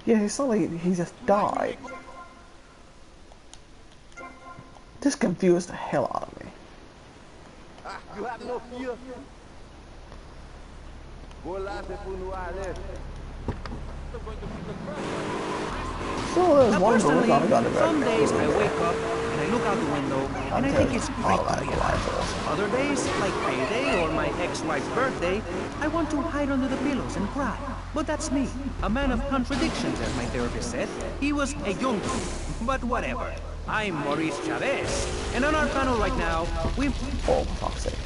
Yeah, it's not like he just died. This confused the hell out of me. You have no fear. So there's one door Personally, gonna got it some back. days I wake up and I look out the window and I think it's great to be alive. Other days, like payday or my ex-wife's birthday, I want to hide under the pillows and cry. But that's me, a man of contradictions, as my therapist said. He was a young one, but whatever. I'm Maurice Chavez, and on our panel right now, we've... Oh, for fuck's sake.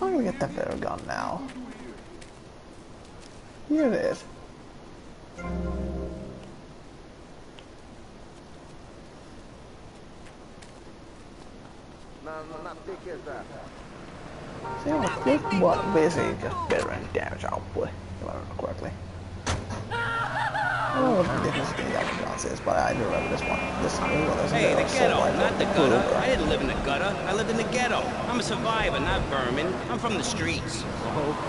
I'm gonna get that better gun now. Here it is. See, on a quick button, basically just better in damage output, if I remember correctly. I don't know what the difference between the other guns is, but I do remember this one. Hey, the ghetto, not the gutter. I didn't live in the gutter. I lived in the ghetto. I'm a survivor, not vermin. I'm from the streets.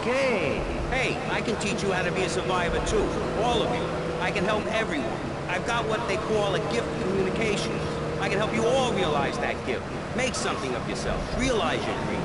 Okay. Hey, I can teach you how to be a survivor too. All of you. I can help everyone. I've got what they call a gift of communication. I can help you all realize that gift. Make something of yourself. Realize your dream.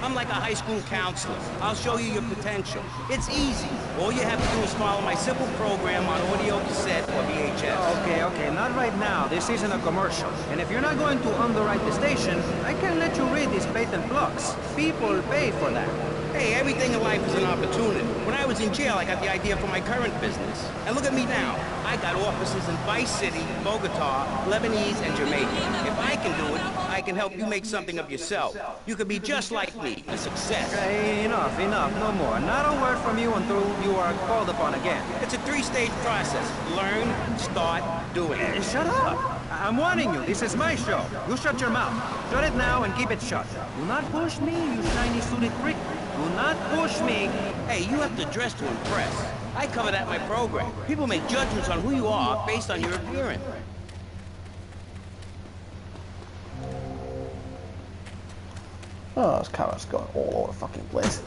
I'm like a high school counselor. I'll show you your potential. It's easy. All you have to do is follow my simple program on audio cassette or VHS. Okay, not right now. This isn't a commercial. And if you're not going to underwrite the station, I can't let you read these patent blocks. People pay for that. Hey, everything in life is an opportunity. When I was in jail, I got the idea for my current business. And look at me now. I got offices in Vice City, Bogota, Lebanese, and Jamaican. If I can do it, I can help you make something of yourself. You could be just like me, a success. Hey, enough, no more. Not a word from you until you are called upon again. It's a 3-stage process. Learn, start, doing. Hey, shut up! I'm warning you, this is my show. You shut your mouth. Shut it now and keep it shut. Do not push me, you shiny suited freak. Do not push me. Hey, you have to dress to impress. I cover that in my program. People make judgments on who you are based on your appearance. Oh, this camera's going all over the fucking place.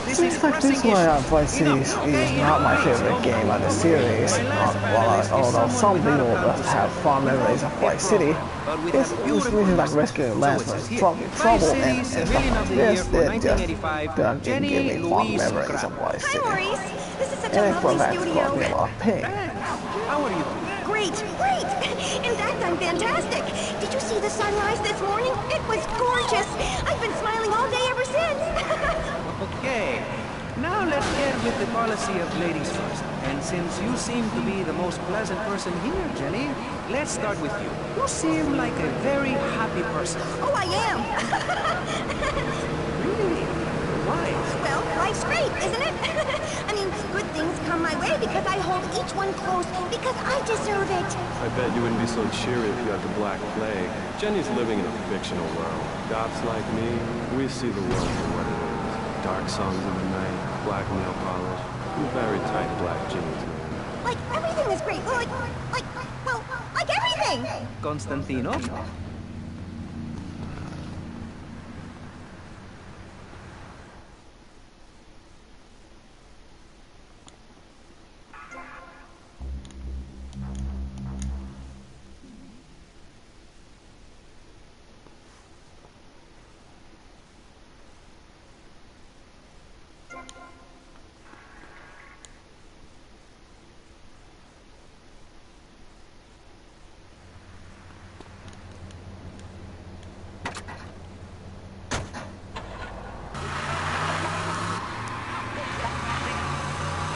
This Seems like this is why Vice City is not my favorite game of the series. Although some people just have fond memories of Vice City, it's really like rescuing lands from trouble and stuff like this. They just don't give me fond memories of Vice City. Hi, Maurice. This is such And a it's for lovely that to studio. cost me a lot of pain. How are you? Great. In fact, I'm fantastic. Did you see the sunrise this morning? It was gorgeous. I've been smiling all day ever since. Okay. Now let's get with the policy of ladies first. And since you seem to be the most pleasant person here, Jenny, let's start with you. You seem like a very happy person. Oh, I am. Really? Why? Well, life's great, isn't it? I mean, good things come my way because I hold each one close because I deserve it. I bet you wouldn't be so cheery if you had the Black Plague. Jenny's living in a fictional world. Goths like me, we see the world for what it is. Dark songs in the night, black nail polish, and very tight black jeans, man. Like, everything is great. Like everything. Constantino?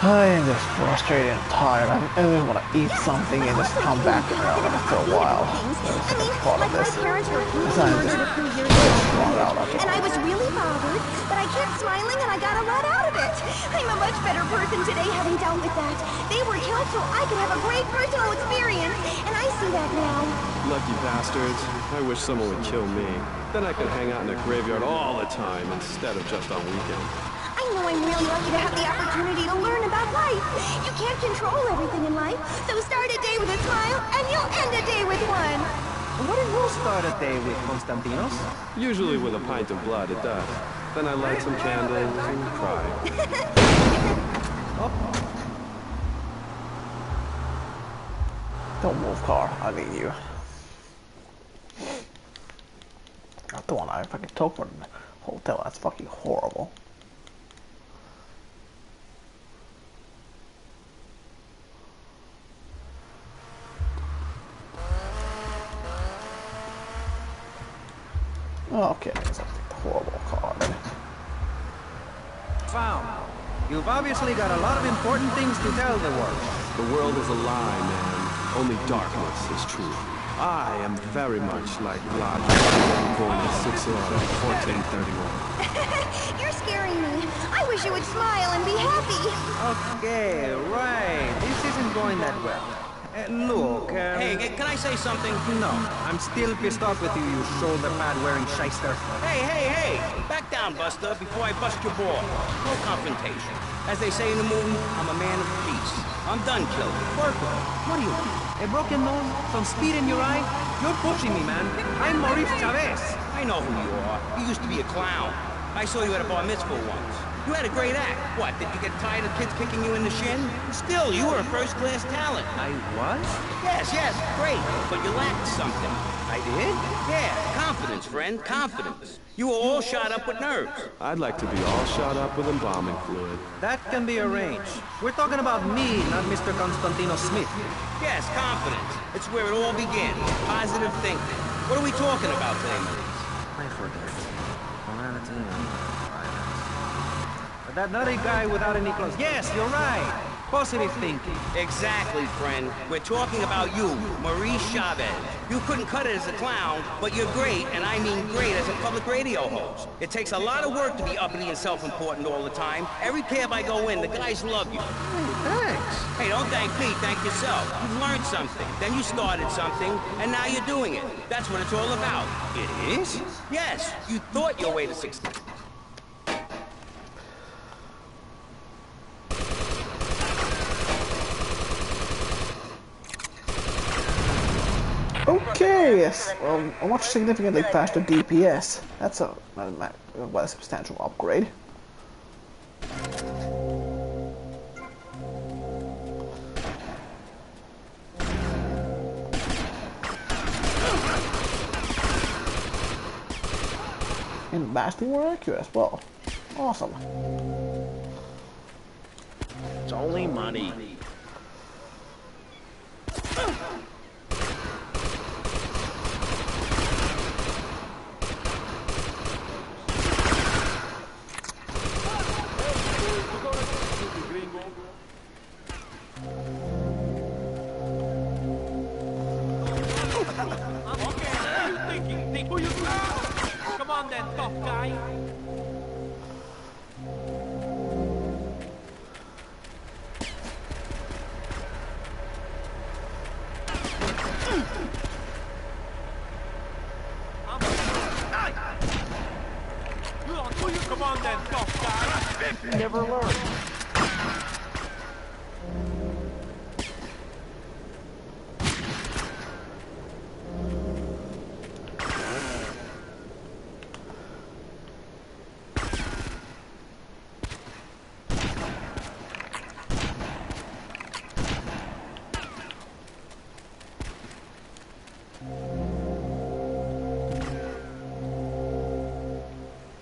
I am just frustrated and tired. I just want to eat something and just come back after a while. That's part of this. My parents were murdered a few years ago, and I was really bothered, but I kept smiling and I got a lot out of it. I'm a much better person today having dealt with that. They were killed so I could have a great personal experience, and I see that now. Lucky bastards. I wish someone would kill me. Then I could hang out in the graveyard all the time instead of just on weekends. I know I'm really lucky to have the opportunity to learn about life. You can't control everything in life, so start a day with a smile, and you'll end a day with one. What did you start a day with, Constantinos? Usually with a pint of blood at dusk. Then I light some candles and cry. Don't move, car. I need you. I don't want to fucking talk from the hotel. That's fucking horrible. Oh, okay, it's a horrible car then. Found. You've obviously got a lot of important things to tell the world. The world is a lie, man. Only darkness is true. I am very much like Vlad, born in 1431. You're scaring me. I wish you would smile and be happy. Okay, right. This isn't going that well. Look, Hey, can I say something? No, I'm still pissed off with you, you shoulder pad wearing shyster. Hey! Back down, Buster, before I bust your ball. No confrontation. As they say in the movie, I'm a man of peace. I'm done killing. Perfect. What do you want? A broken nose? Some speed in your eye? You're pushing me, man. I'm Maurice Chavez. I know who you are. You used to be a clown. I saw you at a bar mitzvah once. You had a great act. What, did you get tired of kids kicking you in the shin? Still, you were a first-class talent. I was? Yes, great. But you lacked something. I did? Yeah, confidence, friend, confidence. You were all shot up with nerves. I'd like to be all shot up with embalming fluid. That can be arranged. We're talking about me, not Mr. Constantino Smith. Yes, confidence. It's where it all begins. Positive thinking. What are we talking about today, Maurice? I forget. Morality and violence. That nutty guy without any clothes. Yes, you're right. Positive thinking. Exactly, friend. We're talking about you, Maurice Chavez. You couldn't cut it as a clown, but you're great, and I mean great as a public radio host. It takes a lot of work to be uppity and self-important all the time. Every cab I go in, the guys love you. Thanks. Hey, don't thank me, thank yourself. You've learned something, then you started something, and now you're doing it. That's what it's all about. It is? Yes, you thought your way to success. Okay, yes. A much significantly faster DPS. That's a substantial upgrade. And vastly more accurate as well. Awesome. It's only money. Come on then, tough guy. Come on then, tough guy. Never learn.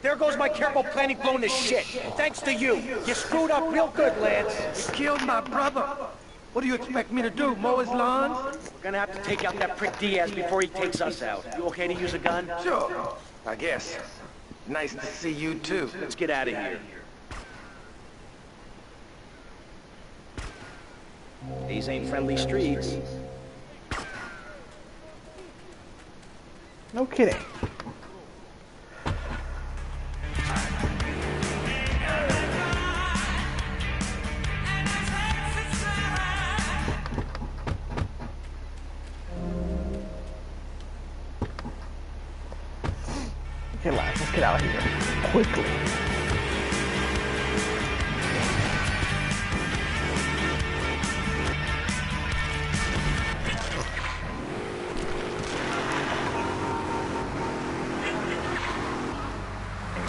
There goes my careful planning blown to shit. Thanks to you. You screwed up real good, Lance. You killed my brother. What do you expect me to do, mow his lawn? We're gonna have to take out that prick Diaz before he takes us out. You okay to use a gun? Sure, I guess. Nice to see you too. Let's get out of here. These ain't friendly streets. No kidding. Okay, lads, let's get out of here. Quickly.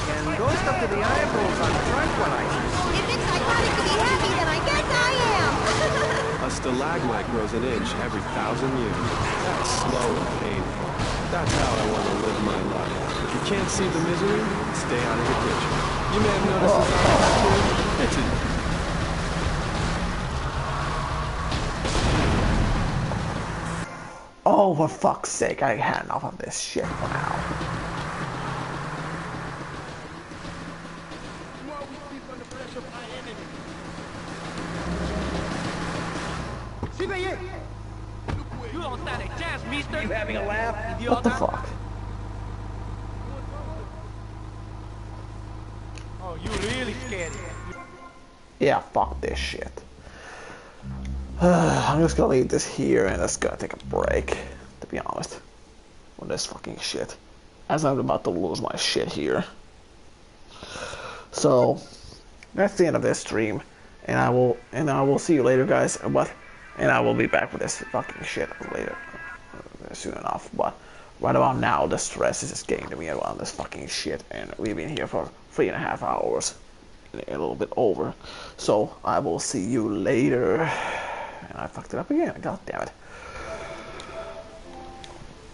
And go stuff to the eyeballs on tranquilizers. If it's psychotic to be happy, then I guess I am. A stalagmite grows an inch every 1,000 years. That's slow and painful. That's how I want to live my life. If you can't see the misery, stay out of the kitchen. You may have noticed this on the tattoo. It's a... Oh, for fuck's sake, I had enough of this shit for now. You don't stand a chance, mister. You having a laugh, idiota? What the fuck? Oh, you really scared. Yeah, fuck this shit. I'm just gonna leave this here and just gonna take a break, to be honest, on this fucking shit, as I'm about to lose my shit here. So that's the end of this stream, and I will see you later, guys. And I will be back with this fucking shit later, soon enough. But right about now, the stress is just getting to me around this fucking shit, and we've been here for 3.5 hours. a little bit over. So I will see you later. And I fucked it up again. God damn it.